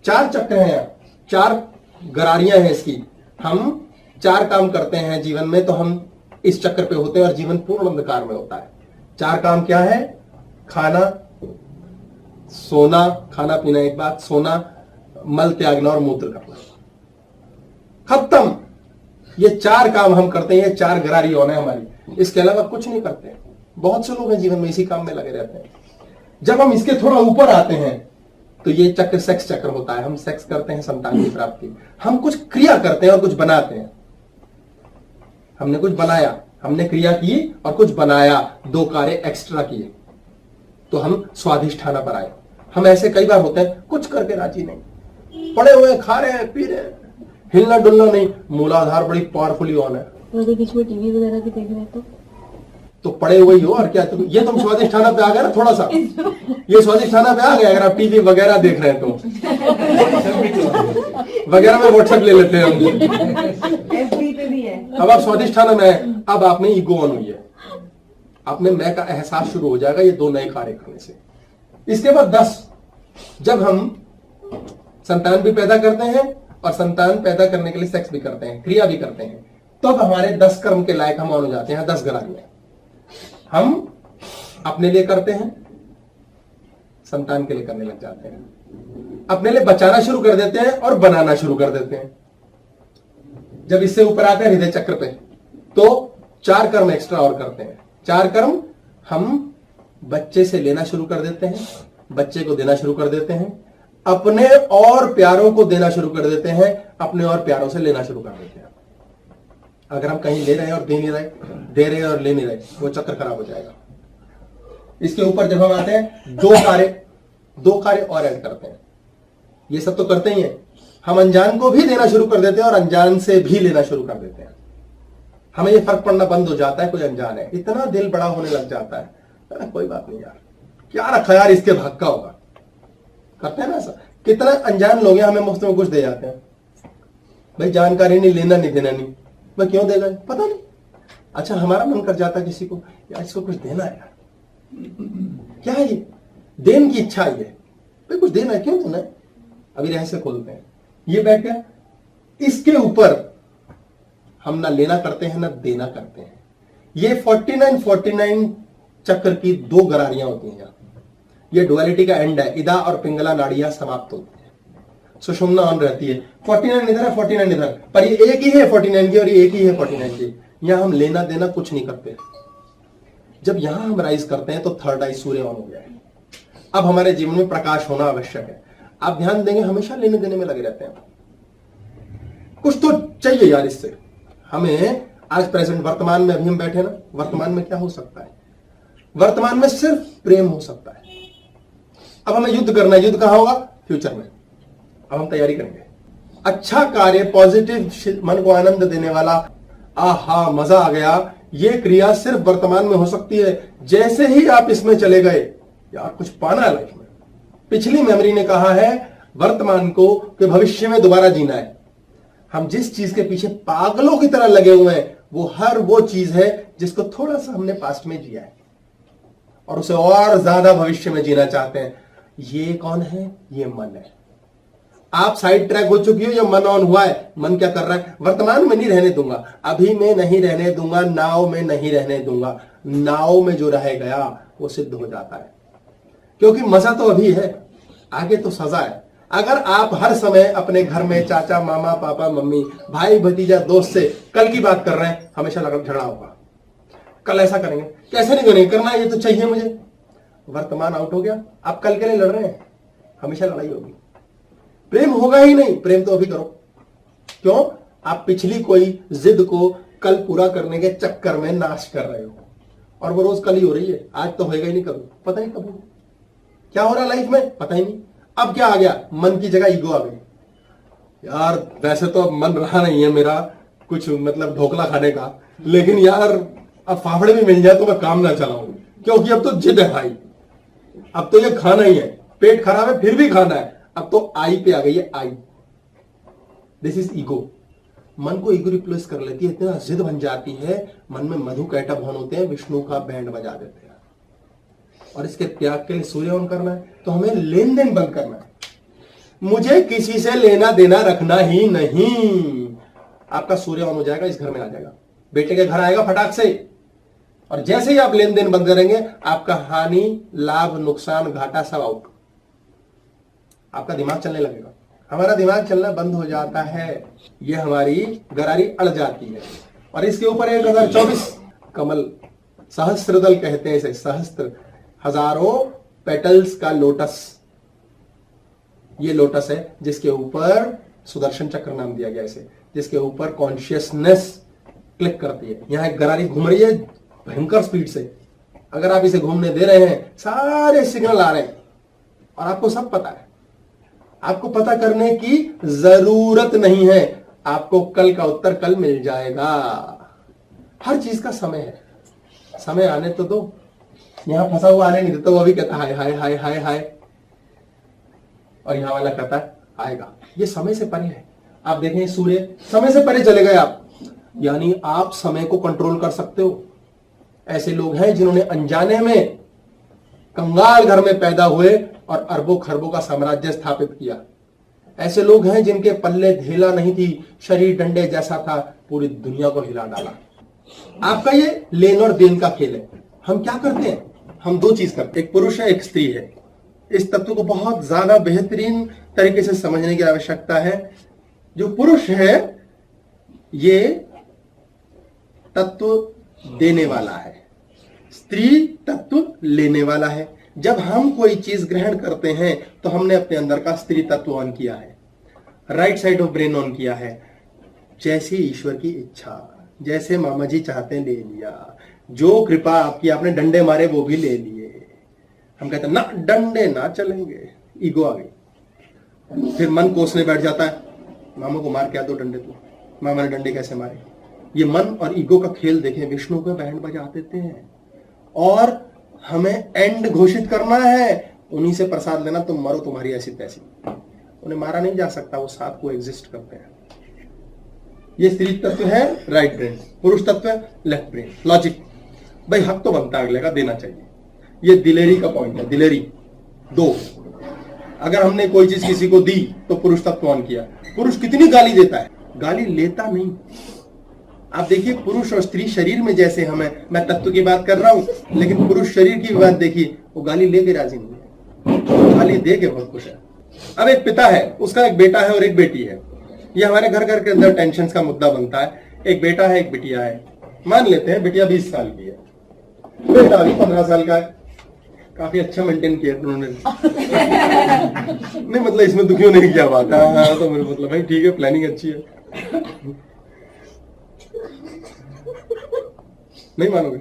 4 चक्र हैं, 4 गरारियां हैं इसकी। हम 4 काम करते हैं जीवन में तो हम इस चक्र पे होते हैं और जीवन पूर्ण अंधकार में होता है। 4 काम क्या है, खाना, सोना, खाना पीना एक बात, सोना, मल त्यागना और मूत्र करना, खत्म। ये 4 काम हम करते हैं, ये 4 गरारी होना है हमारी, इसके अलावा कुछ नहीं करते। बहुत से लोग हैं जीवन में इसी काम में लगे रहते हैं। जब हम इसके थोड़ा ऊपर आते हैं तो ये चक्र सेक्स चक्र होता है। हम सेक्स करते हैं संतान की प्राप्ति, हम कुछ क्रिया करते हैं और कुछ बनाते हैं। हमने कुछ बनाया, हमने क्रिया की और कुछ बनाया, 2 कार्य एक्स्ट्रा किए तो हम स्वाधिष्ठाना पर आए। हम ऐसे कई बार होते हैं कुछ करके राजी नहीं, पड़े हुए खा रहे हैं पी रहे हैं, हिलना डुलना नहीं, मूलाधार बड़ी पावरफुली ऑन है। तो बीच में टीवी वगैरह भी देख रहे तो पड़े हुए ही हो और क्या। ये तुम स्वादिष्ठाना पे आ गए ना थोड़ा सा, ये स्वादिष्ठाना पे आ गए। अगर आप टीवी वगैरह देख रहे हैं तो वगैरह में व्हाट्सएप ले लेते हैं हम। एफबी पे भी है। अब आप स्वादिष्ठाना में हैं, अब आप में ईगो ऑन हुई है, आप में मैं का एहसास शुरू हो जाएगा ये 2 नए कार्य करने से। इसके बाद 10, जब हम संतान भी पैदा करते हैं और संतान पैदा करने के लिए सेक्स भी करते हैं, क्रिया भी करते हैं, तब हमारे 10 कर्म के लायक हम हो जाते हैं। 10 गरारियां हम अपने लिए करते हैं, संतान के लिए करने लग जाते हैं, अपने लिए बचाना शुरू कर देते हैं और बनाना शुरू कर देते हैं। जब इससे ऊपर आते हैं हृदय चक्र पे तो 4 कर्म एक्स्ट्रा और करते हैं। 4 कर्म हम बच्चे से लेना शुरू कर देते हैं, बच्चे को देना शुरू कर देते हैं, अपने और प्यारों को देना शुरू कर देते हैं, अपने और प्यारों से लेना शुरू कर देते हैं। अगर हम कहीं ले रहे हैं और दे नहीं रहे, दे रहे हैं और ले नहीं रहे, वो चक्र खराब हो जाएगा। इसके ऊपर जब हम आते हैं 2 कार्य और ऐड करते हैं। ये सब तो करते ही हैं, हम अनजान को भी देना शुरू कर देते हैं और अनजान से भी लेना शुरू कर देते हैं। हमें ये फर्क पड़ना बंद हो जाता है कोई अनजान है, इतना दिल बड़ा होने लग जाता है, कोई बात नहीं यार, क्या रखा यार इसके भाग का होगा, करते हैं ना ऐसा। कितना अनजान लोग हैं हमें मुफ्त में कुछ दे जाते हैं, भाई जानकारी नहीं, लेना नहीं देना नहीं, मैं क्यों देगा पता नहीं। अच्छा हमारा मन कर जाता है किसी को यार इसको कुछ देना है यार, क्या है ये, देने की इच्छा है, भाई कुछ देना है, क्यों देना है। अभी रहस्य खोलते हैं, ये बैठ गया, इसके ऊपर हम ना लेना करते हैं ना देना करते हैं। ये 49 चक्र की 2 गरारियां होती हैं। ये डुअलिटी का एंड है, इदा और पिंगला नाड़ियां समाप्त होती है, सुषुम्ना ऑन रहती है। 49 इधर है 49 इधर, पर ये एक ही है 49 की और ये एक ही है 49 की। यहां हम लेना देना कुछ नहीं करते। जब यहां हम राइज करते हैं तो थर्ड आई सूर्य ऑन हो गया है। अब हमारे जीवन में प्रकाश होना आवश्यक है। आप ध्यान देंगे हमेशा लेने देने में लगे रहते हैं, कुछ तो चाहिए यार इससे हमें। आज प्रेजेंट वर्तमान में अभी हम बैठे ना, वर्तमान में क्या हो सकता है, वर्तमान में सिर्फ प्रेम हो सकता है। अब हमें युद्ध करना है, युद्ध कहां होगा, फ्यूचर में। अब हम तैयारी करेंगे, अच्छा कार्य, पॉजिटिव, मन को आनंद देने वाला, आहा मजा आ गया, ये क्रिया सिर्फ वर्तमान में हो सकती है। जैसे ही आप इसमें चले गए यार कुछ पाना है लाइफ में। पिछली मेमोरी ने कहा है वर्तमान को कि भविष्य में दोबारा जीना है। हम जिस चीज के पीछे पागलों की तरह लगे हुए हैं वो हर वो चीज है जिसको थोड़ा सा हमने पास्ट में जिया है और उसे और ज्यादा भविष्य में जीना चाहते हैं। ये कौन है? ये मन है। आप साइड ट्रैक हो चुकी हो या मन ऑन हुआ है? मन क्या कर रहा है? वर्तमान में नहीं रहने दूंगा, अभी में नहीं रहने दूंगा, नाव में नहीं रहने दूंगा। नाव में जो रह गया वो सिद्ध हो जाता है, क्योंकि मजा तो अभी है, आगे तो सजा है। अगर आप हर समय अपने घर में चाचा, मामा, पापा, मम्मी, भाई, भतीजा, दोस्त से कल की बात कर रहे हैं, हमेशा झगड़ा होगा। कल ऐसा करेंगे, कैसे नहीं करेंगे, करना ये तो चाहिए मुझे। वर्तमान आउट हो गया, आप कल के लिए लड़ रहे हैं, हमेशा लड़ाई होगी, प्रेम होगा ही नहीं। प्रेम तो अभी करो। क्यों? आप पिछली कोई जिद को कल पूरा करने के चक्कर में नाश कर रहे हो और वो रोज कल ही हो रही है, आज तो होएगा ही नहीं, कभी पता नहीं कभी क्या हो रहा है लाइफ में, पता ही नहीं। अब क्या आ गया? मन की जगह ईगो आ गई। यार वैसे तो अब मन रहा नहीं है मेरा कुछ मतलब ढोकला खाने का, लेकिन यार अब फाफड़े भी मिल जाए तो मैं काम ना चलाऊं, क्योंकि अब तो जिद है भाई, अब तो ये खाना ही है, पेट खराब है फिर भी खाना है। अब तो आई पे आ गई है, आई। This is ego. मन को ईगो रिप्लेस कर लेती है, इतना जिद बन जाती है, मन में मधु कैटभान होते हैं, विष्णु का बैंड बजा देते हैं। और इसके त्याग के लिए सूर्य ऑन करना है, तो हमें लेन देन बंद करना है। मुझे किसी से लेना देना रखना ही नहीं। आपका सूर्य ऑन हो जाएगा, इस घर में आ जाएगा, बेटे के घर आएगा फटाक से, और जैसे ही आप लेन देन बंद करेंगे, आपका हानि, लाभ, नुकसान, घाटा सब आउट। आपका दिमाग चलने लगेगा। हमारा दिमाग चलना बंद हो जाता है, ये हमारी गरारी अड़ जाती है। और इसके ऊपर 1024 कमल, सहस्त्रदल कहते हैं इसे, सहस्त्र, हजारों पेटल्स का लोटस। ये लोटस है जिसके ऊपर सुदर्शन चक्र नाम दिया गया इसे, जिसके ऊपर कॉन्शियसनेस क्लिक करती है। यहां एक गरारी घूम रही है भयंकर स्पीड से, अगर आप इसे घूमने दे रहे हैं, सारे सिग्नल आ रहे हैं और आपको सब पता है। आपको पता करने की जरूरत नहीं है, आपको कल का उत्तर कल मिल जाएगा। हर चीज का समय है, समय आने तो दो। यहां फंसा हुआ आने नहीं देता, वो अभी कहता हाय हाय हाय हाय हाय, और यहां वाला कहता है आएगा। ये समय से परे है। आप देखें सूर्य, समय से परे चले गए आप, यानी आप समय को कंट्रोल कर सकते हो। ऐसे लोग हैं जिन्होंने अनजाने में कंगाल घर में पैदा हुए और अरबों खरबों का साम्राज्य स्थापित किया। ऐसे लोग हैं जिनके पल्ले ढेला नहीं थी, शरीर डंडे जैसा था, पूरी दुनिया को हिला डाला। आपका ये लेन और देन का खेल है। हम क्या करते हैं? हम दो चीज करते हैं, एक पुरुष है, एक स्त्री है। इस तत्व को बहुत ज्यादा बेहतरीन तरीके से समझने की आवश्यकता है। जो पुरुष है ये तत्व देने वाला है, स्त्री तत्व लेने वाला है। जब हम कोई चीज ग्रहण करते हैं तो हमने अपने अंदर का स्त्री तत्व ऑन किया है, right side of brain on किया है। जैसी ईश्वर की इच्छा, जैसे मामा जी चाहते हैं ले लिया, जो कृपा आपकी, आपने डंडे मारे वो भी ले लिए। हम कहते हैं ना डंडे ना चलेंगे, ईगो आ गई। फिर मन कोसने बैठ जाता है, मामा को मार क्या दो डंडे, तो मामा ने डंडे कैसे मारे। ये मन और ईगो का खेल देखें, विष्णु को बैंड बजा देते हैं और हमें एंड घोषित करना है, उन्हीं से प्रसाद लेना, तुम मरो तुम्हारी ऐसी तैसी। उन्हें मारा नहीं जा सकता, वो साथ को एग्जिस्ट करते हैं। ये स्त्री तत्व है राइट ब्रेन, पुरुष तत्व है लेफ्ट ब्रेन, लॉजिक। भाई हक तो बनता है अगले का, देना चाहिए। ये दिलेरी का पॉइंट है, दिलेरी। दो, अगर हमने कोई चीज किसी को दी तो पुरुष तत्व ऑन किया। पुरुष कितनी गाली देता है, गाली लेता नहीं। आप देखिए पुरुष और स्त्री शरीर में जैसे हमें, मैं तत्व की बात कर रहा हूं, लेकिन पुरुष शरीर की बात देखिए, वो गाली लेके राजी नहीं है, गाली दे के बहुत खुश है। अब एक पिता है, उसका एक बेटा है और एक बेटी है। ये हमारे घर घर के अंदर टेंशन का मुद्दा बनता है। एक बेटा है, एक बिटिया है। मान लेते हैं बिटिया 20 साल की है, बेटा अभी 15 साल का है। काफी अच्छा मेंटेन किया उन्होंने। नहीं मतलब इसमें दुखी होने की क्या बात है। हाँ, तो मेरा मतलब भाई ठीक है, प्लानिंग अच्छी है। नहीं मानोगे?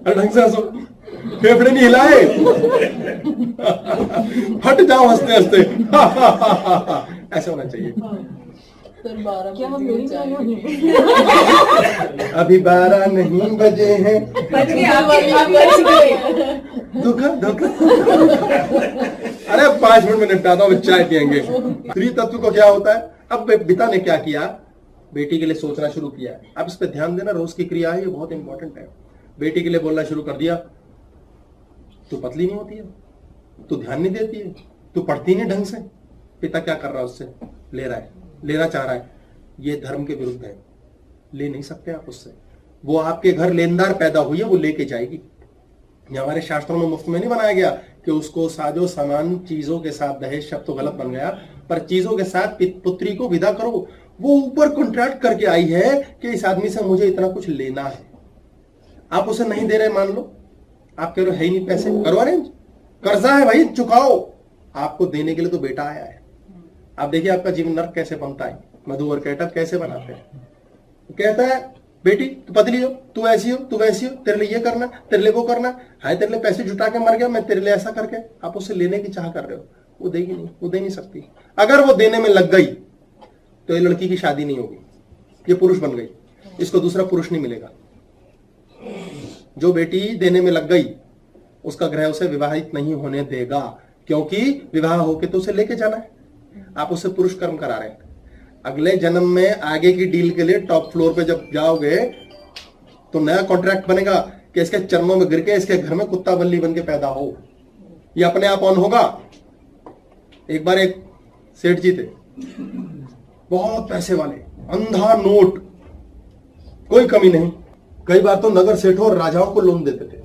अरे ढंग से हंसो, फेफड़े नहीं हिलाए। हट जाओ हंसते हंसते। ऐसा होना चाहिए। क्या हम मेरी अभी 12 नहीं बजे हैं, धोखा धोखा। अरे 5 मिनट में निपटाता हूँ, चाय पियेंगे। स्त्री तत्व को क्या होता है? अब पिता ने क्या किया, बेटी के लिए सोचना शुरू किया है, आप इस पर ध्यान देना, रोज की क्रिया है, ये बहुत इंपॉर्टेंट है। बेटी के लिए बोलना शुरू कर दिया, तू पतली नहीं होती है, तू ध्यान नहीं देती है, तू पढ़ती नहीं ढंग से। पिता क्या कर रहा है उससे? ले रहा है, लेना चाह रहा है। ये धर्म के विरुद्ध है, ले नहीं सकते आप उससे। वो आपके घर लेनदार पैदा हुई है, वो लेके जाएगी। ये हमारे शास्त्रों में मुफ्त में नहीं बनाया गया कि उसको साजो सामान चीजों के साथ, दहेज शब्द तो गलत बन गया, पर चीजों के साथ पुत्री को विदा करो। वो ऊपर कॉन्ट्रैक्ट करके आई है कि इस आदमी से मुझे इतना कुछ लेना है। आप उसे नहीं दे रहे, मान लो, आप कह रहे हो है ही नहीं पैसे, करो अरेंज, कर्जा है भाई, चुकाओ। आपको देने के लिए तो बेटा आया है। आप देखिए आपका जीवन नर्क कैसे बनता है, मधु और कैटअप कैसे बनाते हैं। कहता है बेटी तू पतली हो, तू ऐसी हो, तू वैसी हो, तेरे लिए ये करना, तेरे लिए वो करना है, तेरे लिए पैसे जुटा के मर गया मैं तेरे लिए ऐसा करके। आप उससे लेने की चाह कर रहे हो, वो देगी नहीं, वो दे नहीं सकती। अगर वो देने में लग गई तो ये लड़की की शादी नहीं होगी, ये पुरुष बन गई, इसको दूसरा पुरुष नहीं मिलेगा। जो बेटी देने में लग गई उसका ग्रह उसे विवाहित नहीं होने देगा, क्योंकि विवाह होके तो उसे लेके जाना है। आप उससे पुरुष कर्म करा रहे हैं। अगले जन्म में आगे की डील के लिए टॉप फ्लोर पे जब जाओगे तो नया कॉन्ट्रैक्ट बनेगा कि इसके चरणों में गिर के इसके घर में कुत्ता बल्ली बन के पैदा हो। ये अपने आप ऑन होगा। एक बार एक सेठ जी थे, बहुत पैसे वाले, अंधा नोट, कोई कमी नहीं। कई बार तो नगर सेठों और राजाओं को लोन देते थे।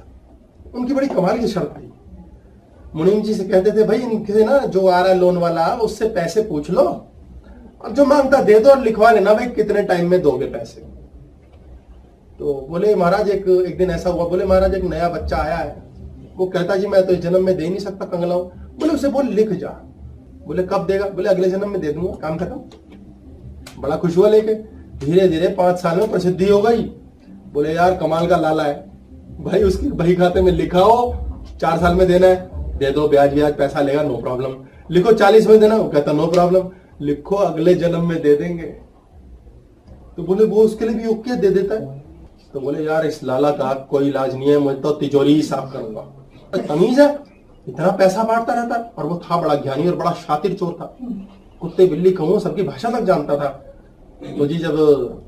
उनकी बड़ी कमाल की शर्त थी। मुनीम जी से कहते थे भाई इनके ना जो आ रहा है लोन वाला उससे पैसे पूछ लो और जो मांगता दे दो और लिखवा लेना भाई कितने टाइम में दोगे पैसे। तो बोले महाराज एक दिन ऐसा हुआ, बोले महाराज एक नया बच्चा आया है, वो कहता जी मैं तो इस जन्म में दे नहीं सकता, कंगला हूं। बोले उसे बोल लिख जा। बोले कब देगा? बोले अगले जन्म में दे दूंगा, काम खत्म। बड़ा खुश हुआ लेके। धीरे धीरे 5 साल में प्रसिद्धि हो गई। बोले यार कमाल का लाला है भाई, उसकी बही खाते में लिखा हो 4 साल में देना है, दे दो, ब्याज ब्याज पैसा लेगा, नो प्रॉब्लम। लिखो 40 में देना, वो कहता नो प्रॉब्लम, लिखो अगले जन्म में दे देंगे। तो बोले वो उसके लिए भी ओके दे देता है। तो बोले यार इस लाला का कोई इलाज नहीं है, मैं तो तिजोरी ही साफ करूंगा। तमीज है, इतना पैसा बांटता रहता। और वो था बड़ा ज्ञानी और बड़ा शातिर चोर था, कुत्ते बिल्ली कौओं सबकी भाषा तक जानता था। तो जी जब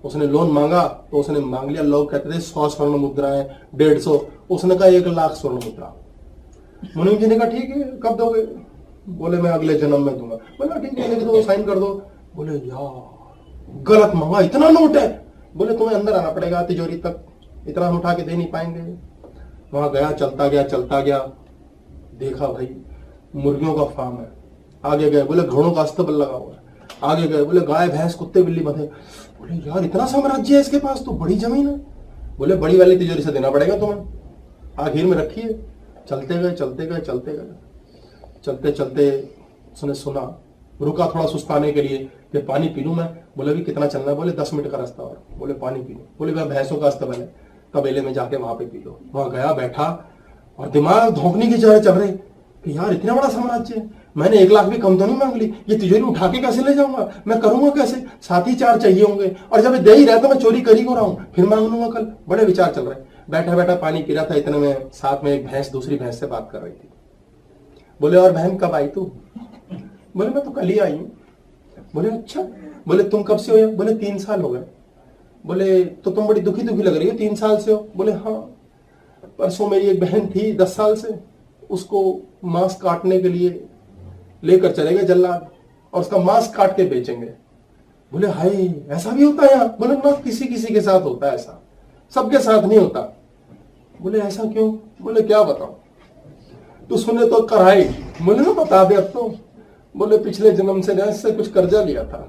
उसने लोन मांगा तो उसने मांग लिया। लोग कहते थे 100 स्वर्ण मुद्राएं, 150, उसने कहा 1 लाख स्वर्ण मुद्रा। मुनीम जी ने कहा ठीक है कब दोगे? बोले मैं अगले जन्म में दूंगा। बोला ठीक है लिख दो, साइन कर दो। बोले यार गलत मांगा, इतना नोट है। बोले तुम्हें अंदर आना पड़ेगा तिजोरी तक, इतना उठा के दे नहीं पाएंगे। वहां गया, चलता गया, देखा भाई मुर्गियों का फार्म है। आगे गए, बोले घोड़ों का अस्तबल लगा हुआ है। आगे गए, बोले गाय भैंस कुत्ते बिल्ली बंधे। बोले यार इतना साम्राज्य है इसके पास, तो बड़ी जमीन है। बोले बड़ी वाली तिजोरी से देना पड़ेगा तुम्हें, आखिर में रखिए। चलते गए, चलते उसने सुना, रुका थोड़ा सुस्ताने के लिए कि पानी पी लूं मैं। बोले भी कितना चलना है? बोले 10 मिनट का रास्ता और। बोले पानी पी लो। बोले वह भैंसों का अस्तबल है, तबेले में जाके वहां पे पी लो। वहां गया, बैठा और दिमाग धोखने की जगह चल रही कि यार इतना बड़ा साम्राज्य है, मैंने 1 लाख भी कम तो नहीं मांग ली, ये तिजोरी उठा के कैसे ले जाऊंगा, मैं करूंगा कैसे, साथ ही 4 चाहिए होंगे, और जब दे ही रहा तो मैं चोरी कर ही हो रहा हूं, फिर मांग लूंगा कल। बड़े विचार चल रहे। बैठा पानी पी रहा था, इतने में साथ में एक भैंस दूसरी भैंस से बात कर रही थी। बोले और बहन कब आई तू? बोले मैं तो कल ही आई हूं। बोले अच्छा। बोले तुम कब से हो? बोले 3 साल हो गए। बोले तो तुम बड़ी दुखी लग रही हो, 3 साल से हो? बोले हाँ, परसों मेरी एक बहन थी 10 साल से, उसको मांस काटने के लिए लेकर चले गए जल्लाद, और उसका मांस काट के बेचेंगे। बोले हाय ऐसा भी होता है यहाँ? बोले ना, किसी के साथ होता है ऐसा, सबके साथ नहीं होता। बोले ऐसा क्यों? बोले क्या बताऊं, तो सुने तो कराई। बोले ना बता दे अब तो। बोले पिछले जन्म से ना इससे कुछ कर्जा लिया था,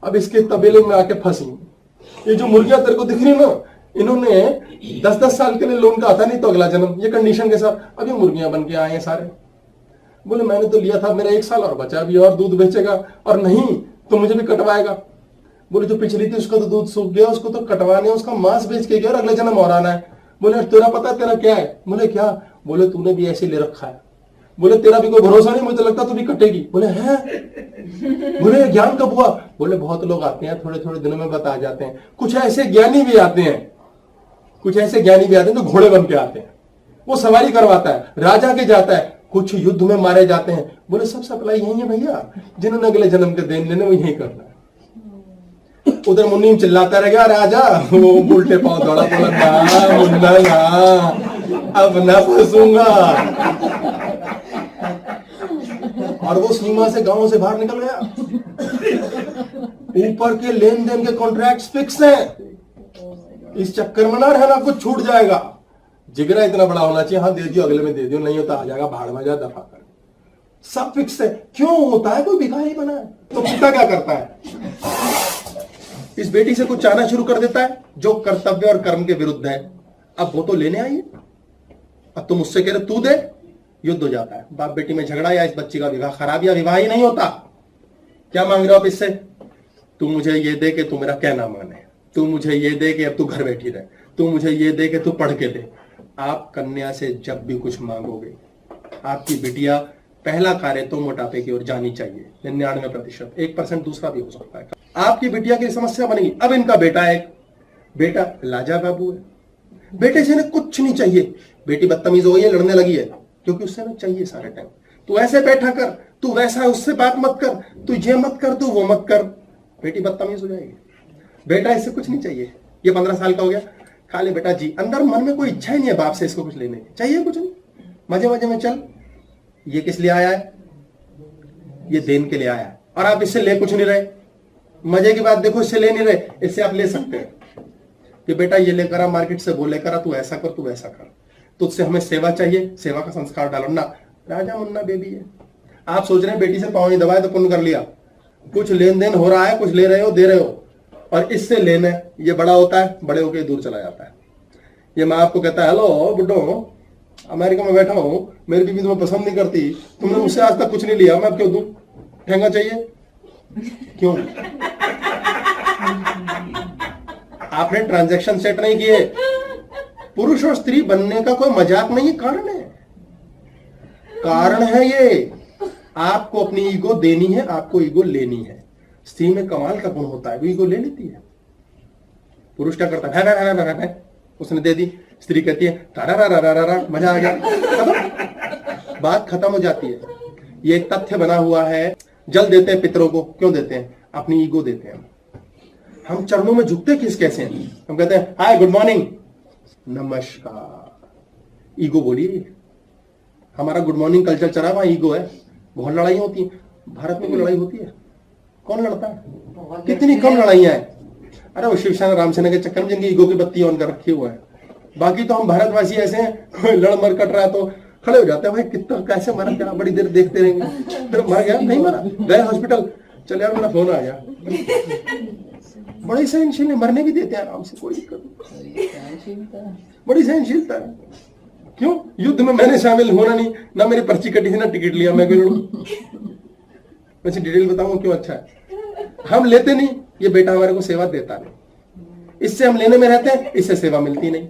अब इसके तबेले में आके फंसी। ये जो मुर्गियां तेरे को दिख रही ना, इन्होंने 10-10 साल के लिए लोन का आता, नहीं तो अगला जन्म, ये कंडीशन के साथ अब ये मुर्गियां बन के आए हैं सारे। बोले मैंने तो लिया था, मेरा 1 साल और बचा भी, और दूध बेचेगा, और नहीं तो मुझे भी कटवाएगा। बोले जो पिछली थी उसका तो दूध सूख गया, उसको तो कटवाने, उसका मांस बेच के गया, और अगले जन्म और आना है। बोले तेरा पता है तेरा क्या है? बोले क्या? बोले तूने भी ऐसे ले रखा है। बोले तेरा भी कोई भरोसा नहीं, मुझे लगता तू भी कटेगी। बोले हैं? बोले ज्ञान कब हुआ? बोले बहुत लोग आते हैं, थोड़े दिनों में बता जाते हैं। कुछ ऐसे ज्ञानी भी आते हैं तो घोड़े बन के आते हैं, वो सवारी करवाता है, राजा के जाता है, कुछ युद्ध में मारे जाते हैं। बोले सब सप्लाई यही है भैया, जिन्होंने अगले जन्म के देन लेने वो यही करना है। उधर मुन्नी चिल्लाता रह गया, राजा वो उल्टे पांव दौड़ा, बोला ना मुन्ना ना, अब ना फंसूंगा। और वो सीमा से गांव से बाहर निकल गया। ऊपर के लेन देन के कॉन्ट्रैक्ट्स फिक्स हैं, इस चक्कर में ना रहना, कुछ छूट जाएगा। जिगरा इतना बड़ा होना चाहिए, हाँ दे दियो, अगले में दे दियो, नहीं होता आ जाएगा भाड़ में, जा दफा कर। सब फिक्स है। क्यों होता है? कोई भिखारी बना है। तो पिता क्या करता है? इस बेटी से कुछ चाहना शुरू कर देता है जो कर्तव्य और कर्म के विरुद्ध है। अब वो तो लेने आई है, अब तुम उससे कह रहे तू दे, युद्ध हो जाता है। बाप बेटी में झगड़ा, या इस बच्ची का विवाह खराब, या विवाह ही नहीं होता। क्या मांग रहे हो आप इससे? तू मुझे ये दे कि तू मेरा कहना माने, तू मुझे ये दे कि अब तू घर बैठी रहे, तू मुझे ये दे कि तू पढ़ के दे। आप कन्या से जब भी कुछ मांगोगे, आपकी बिटिया पहला कार्य तो मोटापे की ओर जानी चाहिए, 99%, 1% दूसरा भी हो सकता है। आपकी बिटिया की समस्या बनेगी। अब इनका बेटा, एक बेटा लाजा बाबू है, बेटे से इन्हें कुछ नहीं चाहिए। बेटी बदतमीज हो गई है, लड़ने लगी है, क्योंकि उससे ना चाहिए सारे टाइम। तू ऐसे बैठा कर, तू वैसा उससे बात मत कर, तू ये मत कर, तू वो मत कर। बेटी बदतमीज हो जाएगी। बेटा इससे कुछ नहीं चाहिए, ये 15 साल का हो गया, खा ले बेटा जी। अंदर मन में कोई इच्छा ही नहीं है बाप से इसको कुछ लेने की, चाहिए कुछ नहीं, मजे मजे में चल। ये किस लिए आया है? ये देन के लिए आया है। और आप इससे ले कुछ नहीं रहे। मजे की बात देखो, इससे ले नहीं रहे, इससे आप ले सकते हैं कि बेटा ये लेकर आ मार्केट से, वो लेकर आ, तू ऐसा कर, तू वैसा कर। तुझसे हमें सेवा चाहिए, सेवा का संस्कार डालो ना। राजा मुन्ना बेबी है। आप सोच रहे हैं बेटी से पाँव नहीं दबाए तो पुण्य कर लिया। कुछ लेन देन हो रहा है, कुछ ले रहे हो, दे रहे हो, और इससे लेना है। ये बड़ा होता है, बड़े होकर दूर चला जाता है। ये माँ आपको कहता है, हेलो बुड्ढो, अमेरिका में बैठा हूं, मेरी बीवी तुम्हें पसंद नहीं करती, तुमने मुझसे आज तक कुछ नहीं लिया, मैं अब क्यों दूं? ठेंगा चाहिए? क्यों? आपने ट्रांजैक्शन सेट नहीं किए। पुरुष और स्त्री बनने का कोई मजाक नहीं है, कारण है, कारण है ये। आपको अपनी ईगो देनी है, आपको ईगो लेनी है। स्त्री में कमाल का गुण होता है, वो ईगो ले लेती है। पुरुष क्या करता है? उसने दे दी, स्त्री कहती है तारा, मजा आ गया, खत्म, बात खत्म हो जाती है। ये एक तथ्य बना हुआ है। जल देते हैं पितरों को, क्यों देते हैं? अपनी ईगो देते हैं। हम चरणों में झुकते किस कैसे हैं? हम कहते हैं हाय गुड मॉर्निंग, नमस्कार। ईगो बोलिए। हमारा गुड मॉर्निंग कल्चर चला, वहां ईगो है। बहुत लड़ाई होती है। भारत में कोई लड़ाई होती है? कौन लड़ता है? कितनी कम लड़ाइयां हैं। अरे वो शिवसेना रामसेना के चक्कर में जिनकी ईगो की बत्ती ऑन कर रखी हुआ है। बाकी तो हम भारतवासी ऐसे हैं, कोई लड़ मर कट रहा है तो खड़े हो जाते हैं, भाई कितना कैसे मरा, क्या बड़ी देर देखते रहेंगे, फिर मर गया, नहीं मरा, गए हॉस्पिटल, चल यार मेरा फोन आ गया। बड़ी सहनशील है, मरने भी देते हैं आराम से, कोई दिक्कत नहीं, बड़ी सहनशीलता है। क्यों? युद्ध में मैंने शामिल होना नहीं, ना मेरी पर्ची कटी थी, ना टिकट लिया, मैं क्यों लड़ूं? वैसे डिटेल बताऊंगा क्यों अच्छा है। हम लेते नहीं, ये बेटा हमारे को सेवा देता नहीं, इससे हम लेने में रहते हैं, इससे सेवा मिलती नहीं।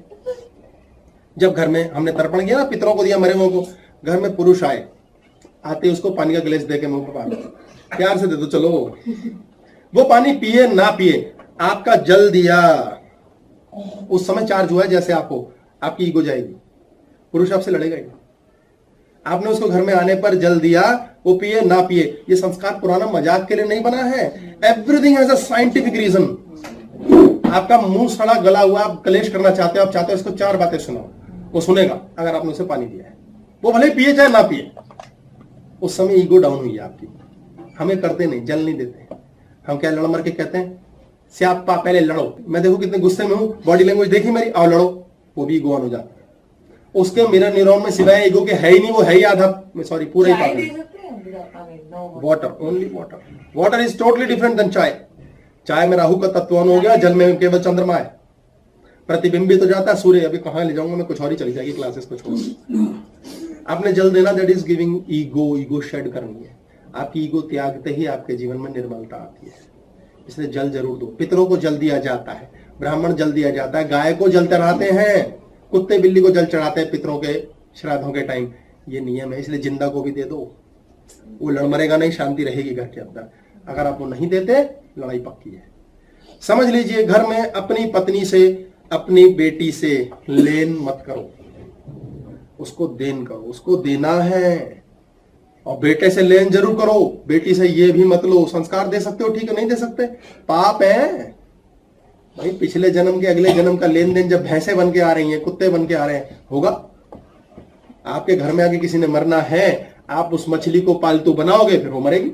जब घर में हमने तर्पण किया ना, पितरों को दिया, मरे हुओं को, घर में पुरुष आए, आते उसको पानी का गिलास देके मुंह पे पानी, प्यार से दे दो, चलो। वो पानी पिए ना पिए, आपका जल दिया, उस समय चार्ज हुआ है जैसे आपको, आपकी ईगो जाएगी, पुरुष आपसे लड़ेगा ही। आपने उसको घर में आने पर जल दिया, वो पिए ना पिए, ये संस्कार पुराना मजाक के लिए नहीं बना है। Everything has a scientific reason. आपका मुंह सड़ा गला हुआ, आप कलेश करना चाहते हो, आप चाहते हो इसको 4 बातें सुनाओ, वो सुनेगा अगर आपने उसे पानी दिया है। वो भले पिए चाहे ना पिए, उस समय ईगो डाउन हुई है आपकी। हमें करते नहीं, जल नहीं देते। हम क्या लड़ मर के कहते हैं, स्यापा पहले लड़ो, मैं देखो कितने गुस्से में हूं, बॉडी लैंग्वेज देखी मेरी, आओ लड़ो, वो भी ईगो ऑन हो जाता है। उसके मिरर न्यूरॉन में सिवाय ईगो के है ही नहीं, वो है ही आधा, सॉरी पूरा ही पागल। Water, only water. Water is totally different than chai. चाय में राहु का तत्व ऑन हो गया, जल में केवल चंद्रमा है, प्रतिबिंबित हो जाता है सूर्य। अभी कहां ले जाऊंगा मैं, कुछ और ही चली जाएगी क्लासेस को छोड़। आपने जल देना, that is giving ego. Ego shed करनी है। आपकी ईगो त्यागते ही आपके जीवन में निर्मलता आती है, इसलिए जल जरूर दो। पितरों को जल दिया जाता है, ब्राह्मण जल दिया जाता है, गाय को जल चढ़ाते हैं, कुत्ते बिल्ली को जल चढ़ाते हैं पितरों के श्राद्धों के टाइम। ये नियम है, इसलिए जिंदा को भी दे दो, वो लड़ मरेगा नहीं, शांति रहेगी घर के अंदर। अगर आप वो नहीं देते, लड़ाई पक्की है। समझ लीजिए, घर में अपनी पत्नी से, अपनी बेटी से लेन मत करो, उसको देन करो, उसको देना है। और बेटे से लेन जरूर करो, बेटी से ये भी मत लो। संस्कार दे सकते हो ठीक है, नहीं दे सकते पाप है, भाई पिछले जन्म के अगले जन्म का लेन देन जब भैंसे बन के आ रही हैं, कुत्ते बन के आ रहे हैं, होगा। आपके घर में आके किसी ने मरना है, आप उस मछली को पालतू बनाओगे, फिर वो मरेगी।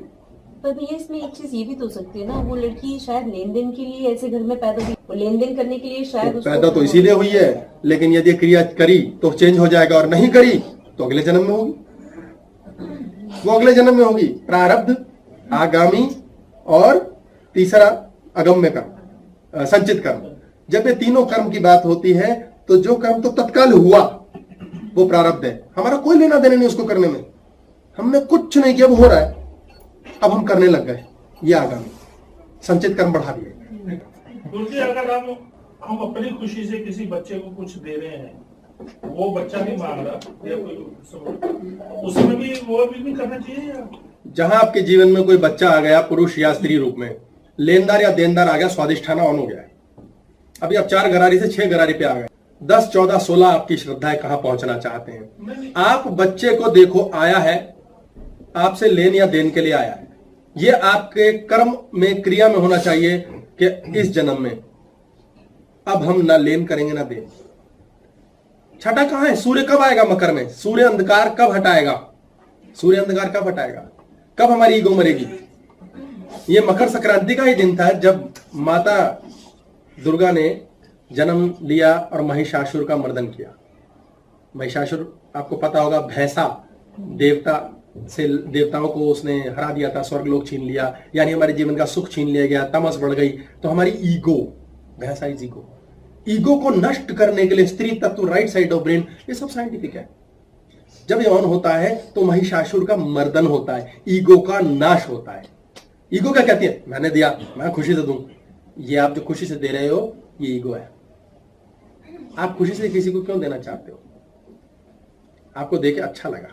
पर भैया इसमें एक चीज ये भी तो हो सकती है ना, वो लड़की शायद लेन देन के लिए ऐसे घर में पैदा हुई, वो लेन देन करने के लिए शायद उसको पैदा तो इसीलिए हुई है, लेकिन यदि क्रिया करी तो चेंज हो जाएगा, और नहीं करी तो अगले जन्म में होगी। वो अगले जन्म में होगी। प्रारब्ध, आगामी और तीसरा अगम्य कर्म, संचित कर्म। जब ये तीनों कर्म की बात होती है तो जो कर्म तो तत्काल हुआ वो प्रारब्ध है, हमारा कोई लेना देना नहीं उसको करने में, हमने कुछ नहीं किया, वो हो रहा है, अब हम करने लग गए, ये आगामी। संचित कर्म बढ़ा दिए। गुरुजी, अगर हम अपनी खुशी से किसी बच्चे को कुछ दे रहे हैं, वो बच्चा नहीं मांग रहा या कोई, उसमें भी वो भी नहीं करना चाहिए या? जहां आपके जीवन में कोई बच्चा आ गया पुरुष या स्त्री रूप में, लेनदार या देनदार आ गया, स्वादिष्ठाना ऑन हो गया है। अभी आप 4 गरारी से 6 गरारी पे आ गए, 10, 14, 16 आपकी श्रद्धाएं कहां पहुंचना चाहते हैं। आप बच्चे को देखो, आया है आपसे लेन या देन के लिए आया है, ये आपके कर्म में, क्रिया में होना चाहिए कि इस जन्म में अब हम ना लेन करेंगे ना देन। छठा कहां है? सूर्य कब आएगा मकर में? सूर्य अंधकार कब हटाएगा? सूर्य अंधकार कब हटाएगा? कब हमारी ईगो मरेगी? ये मकर संक्रांति का ही दिन था जब माता दुर्गा ने जन्म लिया और महिषासुर का मर्दन किया। महिषासुर आपको पता होगा, भैंसा देवताओं को उसने हरा दिया था, स्वर्गलोक छीन लिया, यानी हमारे जीवन का सुख छीन लिया गया, तमस बढ़ गई। तो हमारी ईगो, भैंसा इज ईगो, ईगो को नष्ट करने के लिए स्त्री तत्व, राइट साइड ऑफ ब्रेन, ये सब साइंटिफिक है। जब ये ऑन होता है तो महिषासुर का मर्दन होता है, ईगो का नाश होता है। ईगो क्या कहती है? मैंने दिया, मैं खुशी से दूं। ये आप जो खुशी से दे रहे हो, ये ईगो है। आप खुशी से किसी को क्यों देना चाहते हो? आपको देके अच्छा लगा,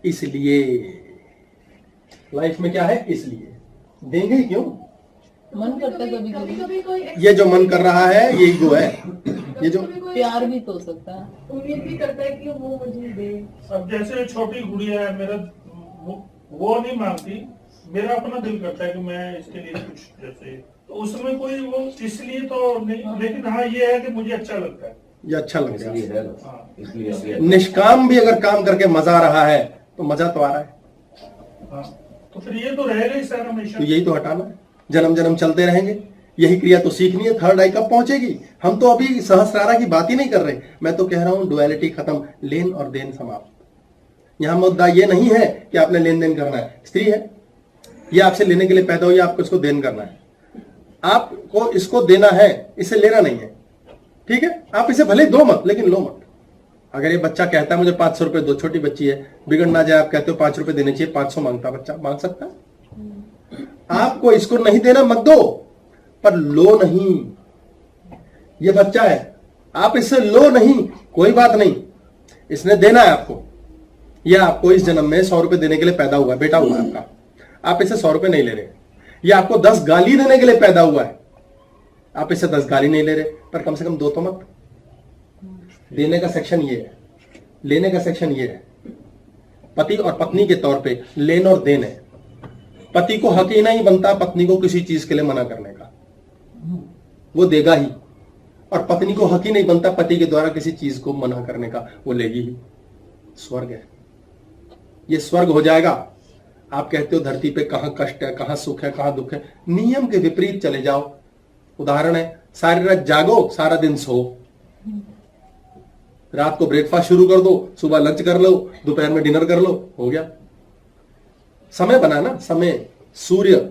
इसलिए लाइफ में क्या है, इसलिए देंगे ही क्यों? मन करता है कभी कभी, ये जो मन कर रहा है ये ईगो है। ये जो प्यार भी तो हो सकता है, उम्मीद भी करता है कि वो मुझे दे। अब जैसे छोटी गुड़िया है, मेरा वो नहीं मांगती, मेरा अपना दिल करता है कि मैं इसके लिए कुछ, जैसे तो उसमें कोई वो इसलिए तो नहीं, लेकिन हाँ ये है कि मुझे अच्छा लगता है, ये अच्छा लग रहा है। हाँ, इसलिए निष्काम भी अगर काम करके मजा आ रहा है तो मजा तो आ रहा है, हाँ, तो फिर ये तो रहेगा ही सर हमेशा। तो यही तो हटाना है। जन्म जन्म चलते रहेंगे, यही क्रिया तो सीखनी है। थर्ड आई कब पहुंचेगी? हम तो अभी सहस्रारा की बात ही नहीं कर रहे। मैं तो कह रहा हूं डुअलिटी खत्म, लेन और देन समाप्त। यहां मुद्दा ये नहीं है कि आपने लेन देन करना है। स्त्री है, ये आपसे लेने के लिए पैदा हुई, आपको इसको देन करना है, आपको इसको देना है, इसे लेना नहीं है। ठीक है, आप इसे भले दो मत, लेकिन लो मत। अगर ये बच्चा कहता है मुझे 500 रुपए दो, छोटी बच्ची है, बिगड़ ना जाए, आप कहते हो 5 रुपए देने चाहिए, 500 मांगता बच्चा, मांग सकता है? आपको इसको नहीं देना, मत दो, पर लो नहीं। ये बच्चा है, आप इससे लो नहीं, कोई बात नहीं, इसने देना है आपको। यह आपको इस जन्म में 100 रुपए देने के लिए पैदा हुआ है, बेटा हुआ है आपका, आप इसे 100 रुपए नहीं ले रहे। ये आपको 10 गाली देने के लिए पैदा हुआ है, आप इसे 10 गाली नहीं ले रहे, पर कम से कम दो तो मत। देने का सेक्शन ये है, लेने का सेक्शन ये है। पति और पत्नी के तौर पे लेन और देन है। पति को हक ही नहीं बनता पत्नी को किसी चीज के लिए मना करने का, वो देगा ही। और पत्नी को हक ही नहीं बनता पति के द्वारा किसी चीज को मना करने का, वो लेगी ही। स्वर्ग है, ये स्वर्ग हो जाएगा। आप कहते हो धरती पे कहां कष्ट है, कहां सुख है, कहां दुख है, नियम के विपरीत चले जाओ। उदाहरण है, सारी रात जागो, सारा दिन सो। रात को ब्रेकफास्ट शुरू कर दो, सुबह लंच कर लो, दोपहर में डिनर कर लो, हो गया। समय बनाना, समय, सूर्य,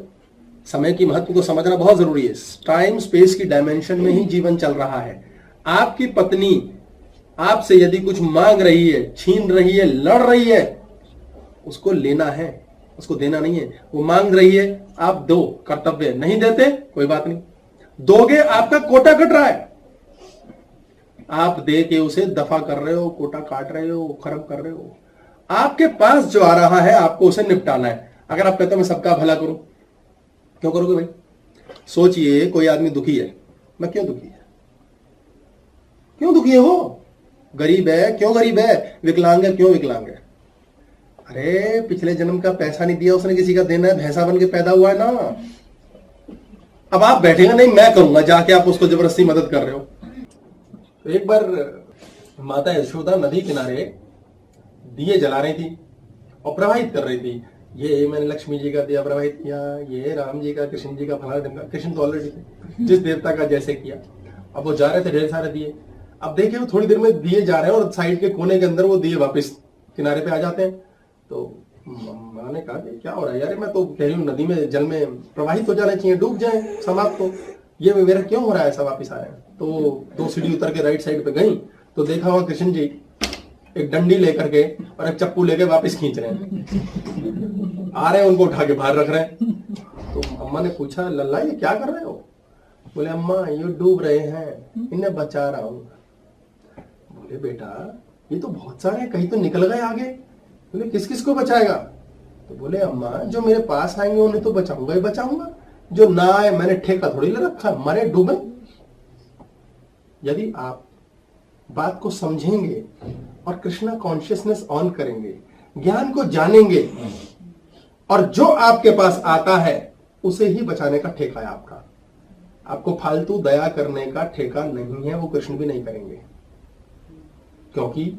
समय की महत्व को समझना बहुत जरूरी है। टाइम स्पेस की डायमेंशन में ही जीवन चल रहा है। आपकी पत्नी आपसे यदि कुछ मांग रही है, छीन रही है, लड़ रही है, उसको लेना है, उसको देना नहीं है। वो मांग रही है, आप दो, कर्तव्य। नहीं देते कोई बात नहीं, दोगे, आपका कोटा कट रहा है। आप दे के उसे दफा कर रहे हो, कोटा काट रहे हो, खत्म कर रहे हो। आपके पास जो आ रहा है आपको उसे निपटाना है। अगर आप कहते हो मैं सबका भला करूं, क्यों करोगे भाई? सोचिए, कोई आदमी दुखी है, मैं क्यों दुखी है? क्यों दुखी है वो? गरीब है, क्यों गरीब है? विकलांग है, क्यों विकलांग है? अरे पिछले जन्म का पैसा नहीं दिया उसने, किसी का देना है, भैंसा बन के पैदा हुआ है ना। अब आप बैठेंगे नहीं, मैं करूंगा, जाके आप उसको जबरदस्ती मदद कर रहे हो। तो एक बार माता यशोदा नदी किनारे दिए जला रही थी और प्रवाहित कर रही थी। ये मैंने लक्ष्मी जी का दिया प्रवाहित किया, ये राम जी का, कृष्ण जी का, फलाना ढिमका। कृष्ण तो ऑलरेडी थे, जिस देवता का जैसे किया। अब वो जा रहे थे ढेर सारे दिए। अब देखिए वो थोड़ी देर में दिए जा रहे हैं और साइड के कोने के अंदर वो दिए वापस किनारे पे आ जाते हैं। तो माँ ने कहा कि क्या हो रहा है यार, मैं तो कह रही हूँ नदी में जल में प्रवाहित हो जाना चाहिए, डूब जाए, समाप्त हो, ये मेरा क्यों हो रहा है, ऐसा वापस आया। तो 2 सीढ़ी उतर के राइट साइड पे गई तो देखा वहां कृष्ण जी एक डंडी लेकर के और एक चप्पू लेके वापस खींच रहे हैं, आ रहे हैं, उनको उठा के बाहर रख रहे हैं। तो अम्मा ने पूछा, लल्ला ये क्या कर रहे हो? बोले अम्मा ये डूब रहे हैं, इन्हें बचा रहा हूं। बोले बेटा ये तो बहुत सारे हैं, कहीं तो निकल गए आगे। बोले किस किस को बचाएगा? तो बोले अम्मा जो मेरे पास आएंगे उन्हें तो बचाऊंगा ही बचाऊंगा, जो ना आए मैंने ठेका थोड़ी ले रखा, मरे डूबे। यदि आप बात को समझेंगे और कृष्णा कॉन्शियसनेस ऑन करेंगे, ज्ञान को जानेंगे और जो आपके पास आता है उसे ही बचाने का ठेका है आपका। आपको फालतू दया करने का ठेका नहीं है, वो कृष्ण भी नहीं करेंगे। क्योंकि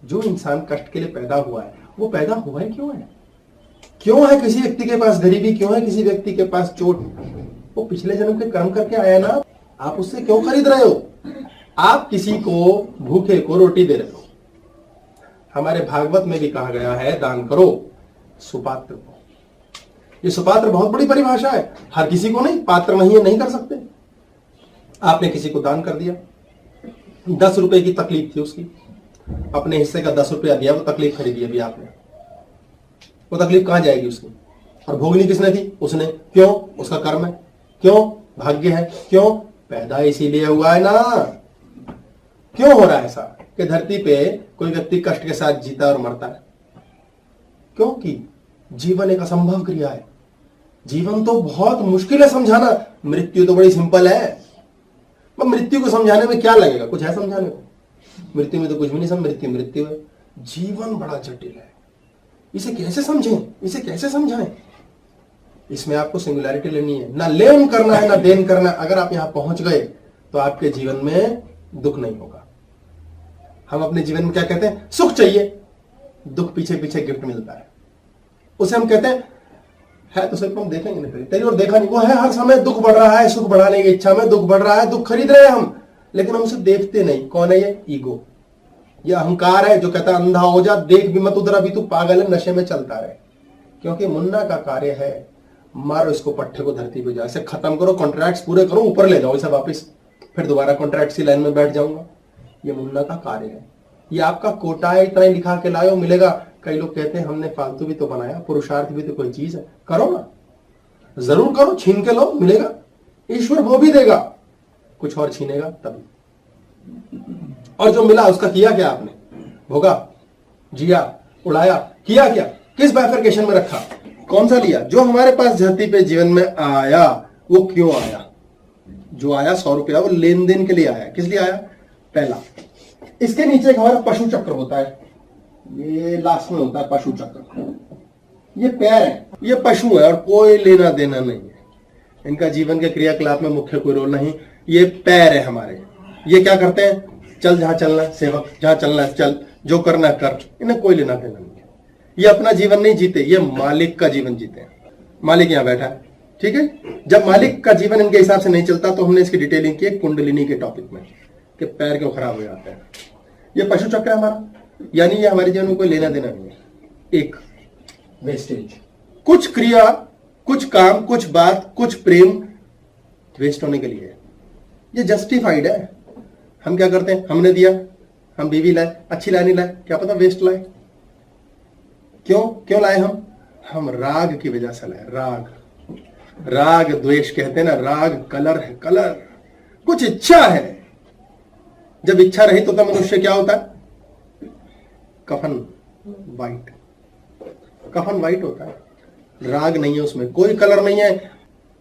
जो इंसान कष्ट के लिए पैदा हुआ है वो पैदा हुआ है क्यों है? क्यों है किसी व्यक्ति के पास गरीबी, क्यों है किसी व्यक्ति के पास चोट? वो पिछले जन्म के कर्म करके आया ना, आप उससे क्यों खरीद रहे हो? आप किसी को भूखे को रोटी दे रहे हो। हमारे भागवत में भी कहा गया है दान करो सुपात्र को। ये सुपात्र बहुत बड़ी परिभाषा है, हर किसी को नहीं, पात्र नहीं है नहीं कर सकते। आपने किसी को दान कर दिया, 10 रुपए की तकलीफ थी उसकी, अपने हिस्से का 10 रुपया दिया, वो तकलीफ खरीदी अभी आपने, वो तकलीफ कहां जाएगी उसकी? और भोगनी किसने थी? उसने। क्यों? उसका कर्म है। क्यों? भाग्य है। क्यों? पैदा इसीलिए हुआ है ना। क्यों हो रहा है ऐसा कि धरती पे कोई व्यक्ति कष्ट के साथ जीता और मरता है? क्योंकि जीवन एक असंभव क्रिया है। जीवन तो बहुत मुश्किल है समझाना, मृत्यु तो बड़ी सिंपल है। मृत्यु को समझाने में क्या लगेगा? कुछ है समझाने को? मृत्यु में तो कुछ भी नहीं, मृत्यु मृत्यु है। जीवन बड़ा जटिल है, इसे कैसे समझें, इसे कैसे समझाएं? इसमें आपको सिंगुलैरिटी लेनी है, ना लेन करना है ना देन करना है। अगर आप यहां पहुंच गए तो आपके जीवन में दुख नहीं होगा। हम अपने जीवन में क्या कहते हैं? सुख चाहिए, दुख पीछे पीछे गिफ्ट मिलता है, उसे हम कहते हैं है तो सिर्फ हम देखेंगे नहीं, तेरी और देखा नहीं। वो है हर समय दुख बढ़ रहा है, सुख बढ़ाने की इच्छा में दुख बढ़ रहा है, दुख खरीद रहे हैं हम, लेकिन हम उसे देखते नहीं। कौन है ये? ईगो, ये अहंकार है जो कहता है अंधा हो जा, देख भी मत उधर, अभी तू पागल है, नशे में चलता रहे। क्योंकि मुन्ना का कार्य है मारो इसको, पट्टे को धरती पे जाओ, इसे खत्म करो, कॉन्ट्रैक्ट्स पूरे करो, ऊपर ले जाओ इसे वापस, फिर दोबारा कॉन्ट्रैक्ट की लाइन में बैठ जाऊंगा। ये मुन्ना का कार्य है। ये आपका कोटा है, इतना ही लिखा के लाओ मिलेगा। कई लोग कहते हैं हमने फालतू भी तो बनाया, पुरुषार्थ भी तो कोई चीज है, करो ना, जरूर करो, छीन के लो, मिलेगा। ईश्वर वो भी देगा, कुछ और छीनेगा तभी। और जो मिला उसका किया क्या आपने? भोगा, जिया, उड़ाया, किया क्या? किस बाइफरकेशन में रखा? कौन सा लिया? जो हमारे पास धरती पे जीवन में आया वो क्यों आया? जो आया 100 रुपया, वो लेन देन के लिए आया। किस लिए आया? पहला, इसके नीचे एक हमारा पशु चक्र होता है, ये लास्ट में होता है पशु चक्र। ये पैर है, ये पशु है और कोई लेना देना नहीं है, इनका जीवन के क्रियाकलाप में मुख्य कोई रोल नहीं। ये पैर है हमारे, ये क्या करते हैं? चल जहां चलना है, सेवक जहां चलना है चल, जो करना है कर, इन्हें कोई लेना देना नहीं है। ये अपना जीवन नहीं जीते, ये मालिक का जीवन जीते हैं। मालिक यहां बैठा है, ठीक है। जब मालिक का जीवन इनके हिसाब से नहीं चलता तो हमने इसकी डिटेलिंग की कुंडलिनी के टॉपिक में कि पैर क्यों खराब हो जाते हैं। ये पशु चक्र है हमारा, यानी ये हमारे जीवन में कोई लेना देना नहीं है। एक वेस्टेज, कुछ क्रिया, कुछ काम, कुछ बात, कुछ प्रेम वेस्ट होने के लिए है। ये जस्टिफाइड है। हम क्या करते हैं? हमने दिया, हम बीवी लाए, अच्छी लाए नहीं लाए, क्या पता वेस्ट लाए। क्यों लाए? हम राग की वजह से लाए। राग द्वेष कहते हैं ना, राग कलर है, कलर कुछ इच्छा है। जब इच्छा रही तो मनुष्य क्या होता है? कफन वाइट, कफन वाइट होता है। राग नहीं है उसमें, कोई कलर नहीं है,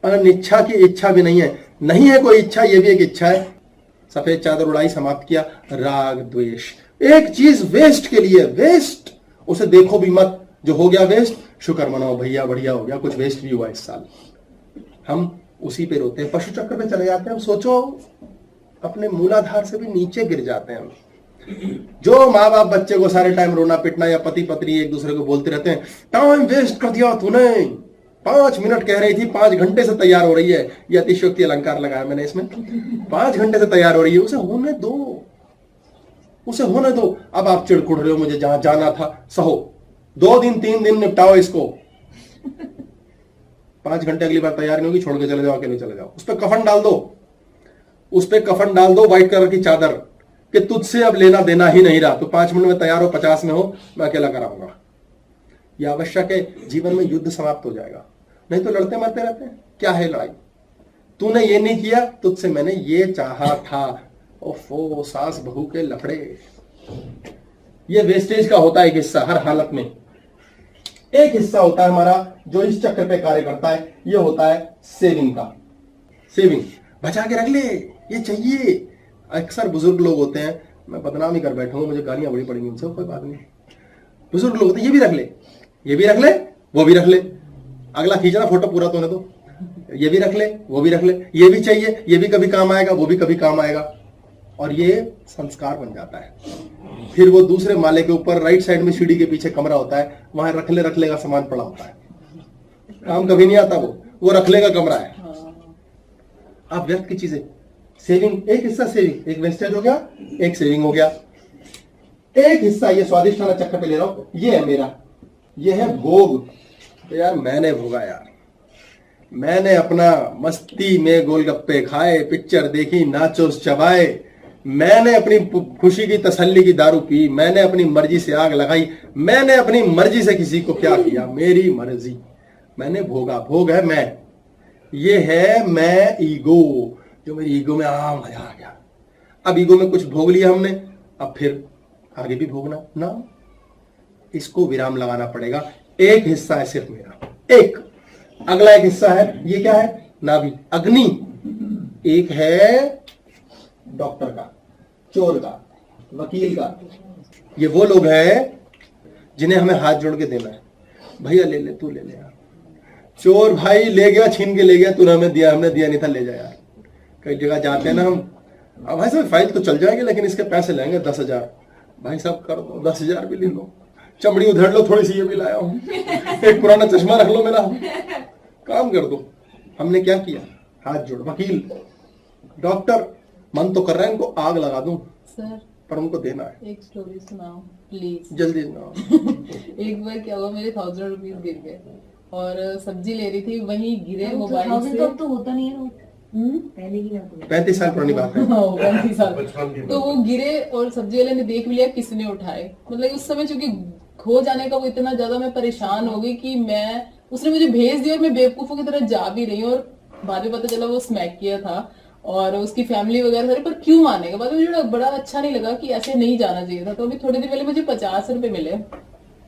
अनिच्छा की इच्छा भी नहीं है। नहीं है कोई इच्छा, ये भी एक इच्छा है। सफेद चादर उड़ाई, समाप्त किया। राग द्वेष, एक चीज वेस्ट के लिए, वेस्ट, उसे देखो भी मत, जो हो गया वेस्ट, शुक्र मनाओ भैया बढ़िया हो गया, कुछ वेस्ट भी हुआ इस साल। हम उसी पे रोते हैं, पशु चक्र पे चले जाते हैं। हम सोचो, अपने मूलाधार से भी नीचे गिर जाते हैं हम। जो माँ बाप बच्चे को सारे टाइम रोना पिटना, या पति पत्नी एक दूसरे को बोलते रहते हैं, टाइम वेस्ट कर दिया तूने, 5 मिनट कह रही थी, 5 घंटे से तैयार हो रही है। ये अतिशयोक्ति अलंकार लगाया मैंने इसमें। 5 घंटे से तैयार हो रही है, उसे होने दो, उसे होने दो। अब आप चिड़कुड़ रहे हो, मुझे जहां जाना था, सहो, 2 दिन 3 दिन निपटाओ इसको। 5 घंटे अगली बार तैयार नहीं होगी, छोड़ के चले जाओ, अकेले चले जाओ। उस पर कफन डाल दो, उस पर कफन डाल दो, व्हाइट कलर की चादर, कि तुझसे अब लेना देना ही नहीं रहा। तो 5 मिनट में तैयार हो, 50 में हो, मैं अकेला कराऊंगा। यह आवश्यक है, जीवन में युद्ध समाप्त हो जाएगा। नहीं तो लड़ते मरते रहते हैं। क्या है लड़ाई? तूने ये नहीं किया, तुझसे मैंने ये चाहा था। ओफो, सास बहू के लफड़े। ये वेस्टेज का होता है एक हिस्सा हर हालत में। एक हिस्सा होता है हमारा जो इस चक्र पे कार्य करता है, ये होता है सेविंग का। सेविंग बचा के रख ले, ये चाहिए। अक्सर बुजुर्ग लोग होते हैं, मैं बदनामी कर बैठूंगा, मुझे गालियां बड़ी पड़ेंगी उनसे, कोई बात नहीं। बुजुर्ग लोग होते हैं, ये भी रख ले, ये भी रख ले, वो भी रख ले, अगला खींचना फोटो पूरा तो, तो ये भी रख ले, वो भी रख ले, ये भी चाहिए, ये भी कभी काम आएगा, वो भी कभी काम आएगा। और ये संस्कार बन जाता है। फिर वो दूसरे माले के ऊपर राइट साइड में सीढ़ी के पीछे कमरा होता है, वहां रख ले का सामान पड़ा होता है, काम कभी नहीं आता, वो रख ले का कमरा है। आप व्यर्थ की चीजें, सेविंग एक हिस्सा, सेविंग एक वेस्टेज हो गया, एक सेविंग हो गया। एक हिस्सा ये स्वादिष्ठाना चक्कर पे ले रहा हूं, ये है मेरा, ये है भोग। तो यार मैंने भोगा, यार मैंने अपना मस्ती में गोलगप्पे खाए, पिक्चर देखी, नाचोस चबाए, मैंने अपनी खुशी की तसल्ली की दारू पी, मैंने अपनी मर्जी से आग लगाई, मैंने अपनी मर्जी से किसी को क्या किया, मेरी मर्जी, मैंने भोगा। भोग है मैं, ये है मैं ईगो, जो मेरी ईगो में मजा आ गया। अब ईगो में कुछ भोग लिया हमने, अब फिर आगे भी भोगना ना, इसको विराम लगाना पड़ेगा। एक हिस्सा है सिर्फ मेरा, एक। अगला एक हिस्सा है, ये क्या है? नाभि, अग्नि। एक है डॉक्टर का, चोर का, वकील का। ये वो लोग हैं जिन्हें हमें हाथ जोड़ के देना है, भैया ले ले, तू ले ले यार। चोर भाई ले गया, छीन के ले गया, तूने हमें दिया, हमने दिया नहीं था, ले जा यार। कई जगह जाते हैं ना हम, अब भाई साहब फाइल तो चल जाएगी, लेकिन इसके पैसे लेंगे 10,000। भाई साहब कर दो, 10,000 भी ले लो, चमड़ी उधेड़ लो थोड़ी सी, ये भी लाया हूं, एक पुराना चश्मा रख लो मेरा, काम कर दो। हमने क्या किया? हाथ जोड़। वकील, डॉक्टर, मन तो कर रहा है इनको आग लगा दूं सर, पर उनको देना है। एक स्टोरी सुनाओ प्लीज। जल्दी सुनाओ। एक बार क्या हुआ, मेरे 1000 रुपीज गिर गए और सब्जी ले रही थी, वहीं गिरे तो मोबाइल 2000 से। तो अब तो होता नहीं है, पहले की बात है। 35 साल पुरानी बात है। 35 साल। तो वो गिरे और सब्जी वाले ने देख भी लिया, किसने उठाए। मतलब उस समय चूंकि खो जाने का वो इतना ज्यादा मैं परेशान हो गई कि उसने मुझे भेज दिया और मैं बेवकूफों की तरह जा भी रही हूँ। और बाद में पता चला वो स्मैक किया था और उसकी फैमिली वगैरह सारी, पर क्यों मानेगा। बाद में मुझे बड़ा अच्छा नहीं लगा कि ऐसे नहीं जाना चाहिए था। तो अभी थोड़ी देर पहले मुझे 50 रुपए मिले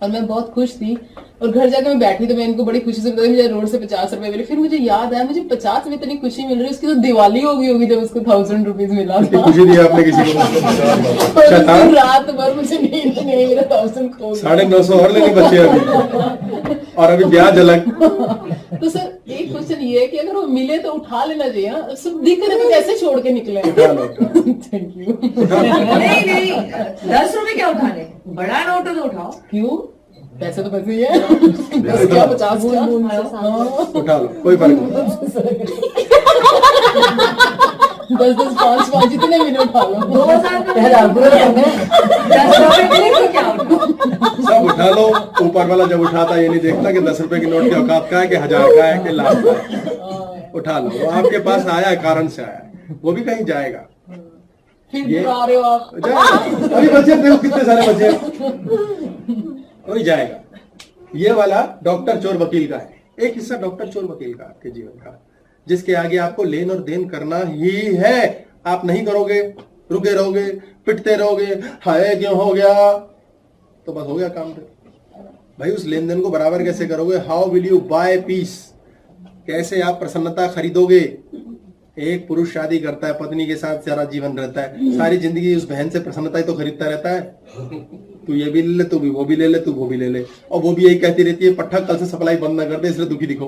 और मैं बहुत खुश थी। और घर जाकर मैं बैठी तो मैं इनको बड़ी खुशी से बताई मुझे रोड से 50 रुपए मिले। फिर मुझे याद आया मुझे 50 में इतनी खुशी मिल रही है, उसकी तो दिवाली हो गई होगी जब उसको 1000 रुपीज मिला था। खुशी दी आपने किसी को? और रात भर मुझे नींद नहीं आई, मेरा 1000 खो गया। 950 और लेने बचे अभी, और अभी ब्याज अलग। तो सर एक क्वेश्चन ये है कि अगर वो मिले तो उठा लेना चाहिए ना, सब दिख रहे तो कैसे छोड़ के निकले। Thank you. नहीं नहीं, 10 रुपए क्या उठाने, बड़ा नोट तो उठाओ। क्यों? पैसे तो पैसे ही है। 10 क्या 50 क्या? उठा लो, कोई फर्क नहीं। 10 5 जितने भी उठा लो। 2000 का 10 रुपए के लिए तो क्या उठाओ। सब उठा लो। ऊपर वाला जब उठाता ये नहीं देखता कि 10 रुपए की नोट के औकात का है कि 1000 का है कि लाख का है। उठा लो, वो आपके पास आया है, कारण से आया है, वो भी कहीं जाएगा। फिर आ रहे हो आप। अभी बचे देखो कितने सारे बचे, कोई जाएगा। ये वाला डॉक्टर चोर वकील का है। एक हिस्सा डॉक्टर चोर वकील का आपके जीवन का, जिसके आगे आपको लेन और देन करना ही है। आप नहीं करोगे, रुके रहोगे, पिटते रहोगे, हाय क्यों हो गया, तो बस हो गया काम। भाई उस लेन देन को बराबर कैसे करोगे? How will you buy peace? कैसे आप प्रसन्नता खरीदोगे? एक पुरुष शादी करता है, पत्नी के साथ सारा जीवन रहता है, सारी जिंदगी उस बहन से प्रसन्नता ही तो खरीदता रहता है। तू ये भी ले ले, तू भी वो भी ले ले, तू वो भी ले ले, और वो भी यही कहती रहती है पट्टा कल से सप्लाई बंद ना कर दे इसलिए दुखी दिखो।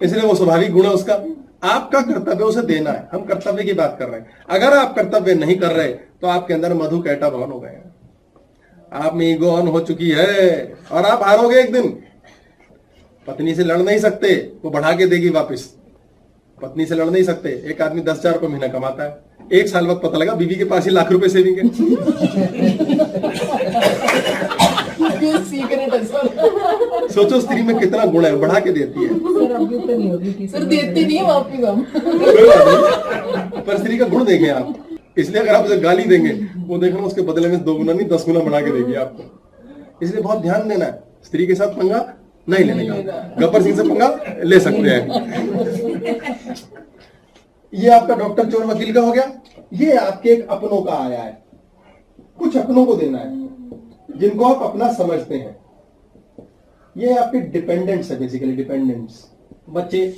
इसलिए वो स्वाभाविक गुण है उसका। आपका कर्तव्य उसे देना है। हम कर्तव्य की बात कर रहे हैं। अगर आप कर्तव्य नहीं कर रहे तो आपके अंदर मधु कैटा भवन हो गए हैं, आप में ईगो ऑन हो चुकी है और आप हारोगे एक दिन। पत्नी से लड़ नहीं सकते, वो बढ़ा के देगी वापस। पत्नी से लड़ नहीं सकते। एक आदमी 10,000 रुपये महीना कमाता है, एक साल बाद पता लगा बीवी के पास ही लाख रुपए सेविंग है। सीक्रेट है सर। सोचो स्त्री में कितना गुण है, बढ़ा के देती है। सर अभी तो नहीं होगी किसी सर देते नहीं है वापिस हम। पर स्त्री का गुण देखें आप। इसलिए अगर आप उसे गाली देंगे, वो देखना उसके बदले में 2 गुना नहीं 10 गुना बना के देगी आपको। इसलिए बहुत ध्यान देना है। स्त्री के साथ पंगा नहीं लेने का। गब्बर सिंह से पंगा ले सकते हैं। ये आपका डॉक्टर चोर वकील का हो गया। ये आपके एक अपनों का आया है। कुछ अपनों को देना है जिनको आप अपना समझते हैं। ये आपके डिपेंडेंट्स है, बेसिकली डिपेंडेंट्स। बच्चे,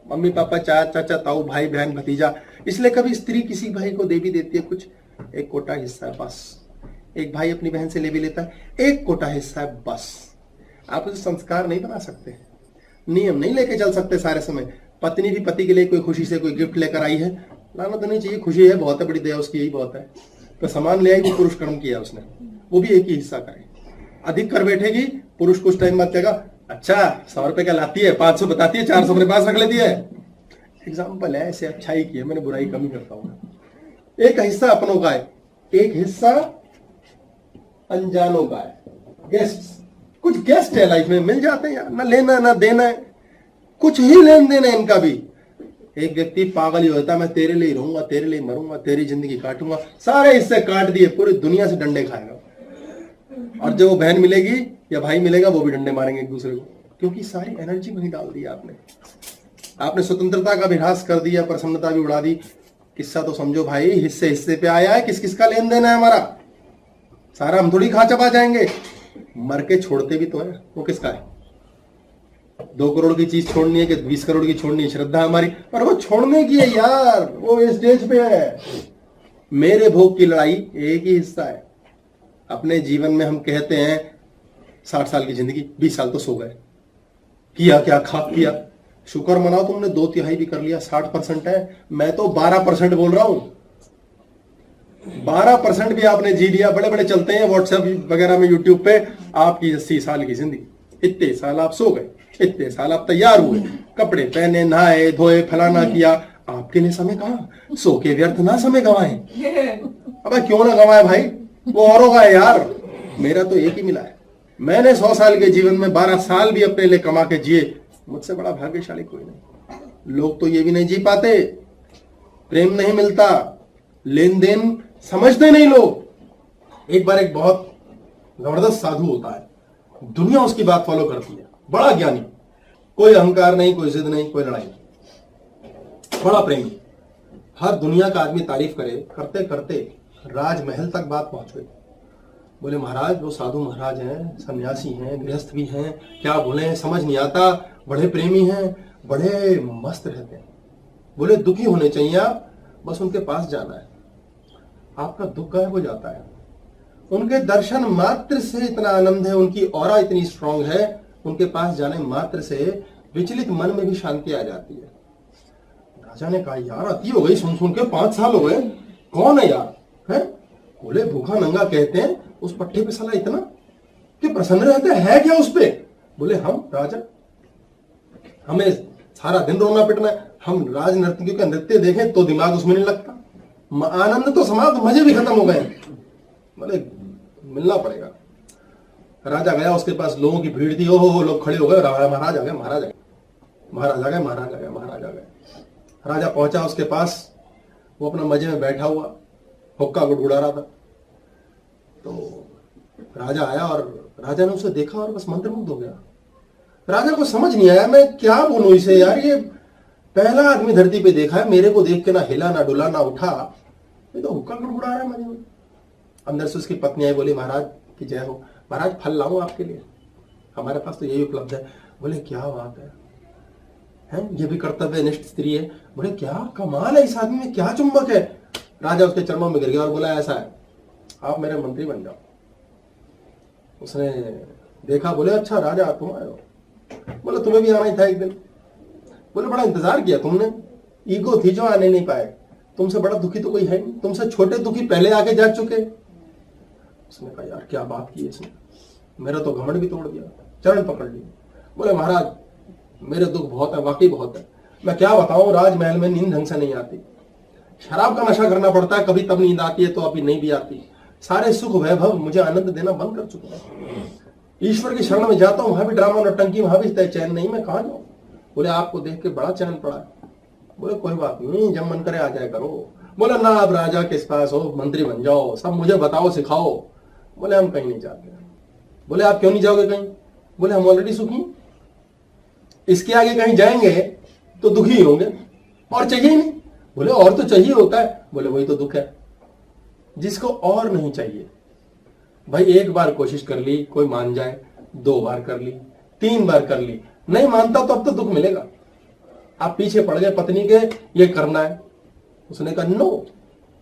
मम्मी पापा, चाचा ताऊ, भाई बहन भतीजा। इसलिए कभी स्त्री किसी भाई को दे भी देती है कुछ, एक कोटा हिस्सा है बस। एक भाई अपनी बहन से ले भी लेता है, एक कोटा हिस्सा है बस। आप उसे संस्कार नहीं बना सकते, नियम नहीं लेके चल सकते सारे समय। पत्नी भी पति के लिए कोई खुशी से कोई गिफ्ट लेकर आई है, लाना तो नहीं चाहिए। खुशी है, बहुत है, बड़ी दया उसकी, यही बहुत है। तो सामान ले आई, वो पुरुष कर्म किया उसने, वो भी एक ही हिस्सा करे। अधिक कर बैठेगी, पुरुष कुछ टाइम बाद कहेगा अच्छा 100 रुपए का लाती है, 500 बताती है, 400 अपने पास रख लेती है। एग्जाम्पल है, ऐसे अच्छाई की है, मैंने बुराई कम ही करता हूं। एक हिस्सा अपनों का है, एक हिस्सा अनजानों का है। गेस्ट, कुछ गेस्ट है लाइफ में, मिल जाते हैं यार, ना लेना ना देना है, कुछ ही लेन देन है इनका भी। एक व्यक्ति पागल ही होता है, मैं तेरे लिए रहूंगा, तेरे लिए मरूंगा, तेरी जिंदगी काटूंगा। सारे हिस्से काट दिए, पूरी दुनिया से डंडे खाएगा। और जब वो बहन मिलेगी या भाई मिलेगा, वो भी डंडे मारेंगे एक दूसरे को, क्योंकि सारी एनर्जी वहीं डाल दी आपने। आपने स्वतंत्रता का विनाश कर दिया, प्रसन्नता भी उड़ा दी। किस्सा तो समझो भाई, हिस्से हिस्से पे आया है। किस किस का लेन देन है हमारा, सारा हम थोड़ी खा चबा जाएंगे। मर के छोड़ते भी तो है, वो किसका है? 2 करोड़ की चीज छोड़नी है कि 20 करोड़ की छोड़नी है, श्रद्धा हमारी, पर वो छोड़ने की है यार, वो स्टेज पे है। मेरे भोग की लड़ाई एक ही हिस्सा है। अपने जीवन में हम कहते हैं 60 साल की जिंदगी, 20 साल तो सो गए, किया क्या, खा किया। शुक्र मनाओ तुमने 2/3 भी कर लिया, 60% है। मैं तो 12% बोल रहा हूं। 12% भी आपने जी लिया। बड़े बड़े चलते हैं व्हाट्सएप वगैरह में, यूट्यूब पे, आपकी 80 साल की जिंदगी, इतने साल आप सो गए, इतने साल आप तैयार हुए, कपड़े पहने, नहाए धोए, फलाना किया। आपके लिए समय कहां? सो के व्यर्थ ना समय गंवाए। अब क्यों ना गंवाए भाई, वो औरों का है यार, मेरा तो एक ही मिला है। मैंने 100 साल के जीवन में 12 साल भी अपने लिए कमा के जिए, मुझसे बड़ा भाग्यशाली कोई नहीं। लोग तो ये भी नहीं जी पाते, प्रेम नहीं मिलता, लेन देन समझते नहीं लोग। एक बार एक बहुत जबरदस्त साधु होता है, दुनिया उसकी बात फॉलो करती है, बड़ा ज्ञानी, कोई अहंकार नहीं, कोई जिद नहीं, कोई लड़ाई नहीं, बड़ा प्रेमी। हर दुनिया का आदमी तारीफ करे, करते करते राजमहल तक बात पहुंच गई। बोले महाराज, वो साधु महाराज हैं, सन्यासी हैं, गृहस्थ भी हैं, क्या बोले समझ नहीं आता, बड़े प्रेमी हैं, बड़े मस्त रहते हैं। बोले दुखी होने चाहिए आप, बस उनके पास जाना है, आपका दुख गायब हो जाता है। उनके दर्शन मात्र से इतना आनंद है, उनकी ऑरा इतनी स्ट्रांग है, उनके पास जाने मात्र से विचलित मन में भी शांति आ जाती है। राजा ने कहा यार अति हो गई, सुन सुन के 5 साल हो गए, कौन है यार? है? बोले भूखा नंगा कहते हैं, उस पट्टे पे साला इतना कि प्रसन्न रहते है क्या उस पे? बोले हम राजा, हमें सारा दिन रोना पिटना है, हम राज नर्तकियों का नृत्य देखें तो दिमाग उसमें नहीं लगता, आनंद तो समाप्त, मजे भी खत्म हो गए। बोले मिलना पड़ेगा। राजा गया, उसके पास लोगों की भीड़ थी, ओहो लोग खड़े हो गए, महाराज आ गए, महाराज आ गए, महाराज आ गए, महाराज आ गए, महाराज आ गए। राजा पहुंचा उसके पास, वो अपना मजे में बैठा हुआ हुक्का गुड़गुड़ा रहा था। तो राजा आया और राजा ने उसे देखा और बस मंत्रमुग्ध हो गया। राजा को समझ नहीं आया मैं क्या बोलूं इसे यार, ये पहला आदमी धरती पे देखा है, मेरे को देख के ना हिला ना डुला ना उठा, ये तो हुक्का गुड़गुड़ा रहा है मजे में। अंदर से उसकी पत्नी आई, बोली महाराज की जय हो, महाराज फल लाऊं आपके लिए, हमारे पास तो यही उपलब्ध है। बोले क्या बात है, ये भी कर्तव्यनिष्ठ स्त्री है। बोले क्या कमाल है, इस आदमी में क्या चुंबक है। राजा उसके चरणों में गिर गया और बोला ऐसा है, आप मेरे मंत्री बन जाओ। उसने देखा, बोले अच्छा राजा तुम आए हो, बोले तुम्हें भी आना ही था एक दिन। बोले बड़ा इंतजार किया तुमने, ईगो थी जो आने नहीं पाए, तुमसे बड़ा दुखी तो कोई है नहीं, तुमसे छोटे दुखी पहले आके जा चुके। उसने कहा यार क्या बात की इसने, मेरा तो घमंड भी तोड़ दिया, चरण पकड़ लिए। बोले महाराज मेरे दुख बहुत है, वाकई बहुत है, मैं क्या बताऊं, राजमहल में नींद ढंग से नहीं आती, शराब का नशा करना पड़ता है, कभी तब नींद आती है तो अभी नहीं भी आती, सारे सुख वैभव मुझे आनंद देना बंद कर चुके हैं, ईश्वर की शरण में जाता हूं, वहां भी ड्रामा नौटंकी, वहां भी चैन नहीं, मैं कहां जाऊं। बोले आपको देख के बड़ा चैन पड़ा है। बोले कोई बात नहीं, जब मन करे आ जाए करो। बोले ना आप राजा के पास हो, मंत्री बन जाओ, सब मुझे बताओ सिखाओ। बोले हम कहीं नहीं जाते। बोले आप क्यों नहीं जाओगे कहीं? बोले हम ऑलरेडी सुखी हैं, इसके आगे कहीं जाएंगे तो दुखी ही होंगे, और चाहिए ही नहीं। बोले और तो चाहिए होता है। बोले वही तो दुख है जिसको और नहीं चाहिए। भाई एक बार कोशिश कर ली, कोई मान जाए, 2 बार कर ली, 3 बार कर ली, नहीं मानता तो अब तो दुख मिलेगा। आप पीछे पड़ गए पत्नी के, ये करना है, उसने कहा नो।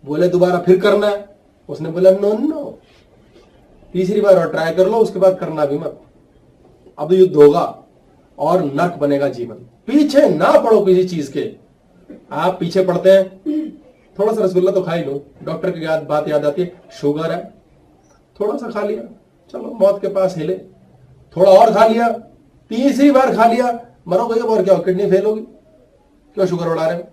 बोले दोबारा फिर करना है, उसने बोला नो नो। तीसरी बार और ट्राई कर लो, उसके बाद करना भी मत। अब युद्ध होगा और नर्क बनेगा जीवन। पीछे ना पड़ो किसी चीज के। आप पीछे पड़ते हैं, थोड़ा सा रसगुल्ला तो खा ही लो, डॉक्टर की बात याद आती है, शुगर है, थोड़ा सा खा लिया, चलो मौत के पास हिले, थोड़ा और खा लिया, तीसरी बार खा लिया, मरोगे और क्या, किडनी फेल होगी, क्यों शुगर बढ़ा रहे हो?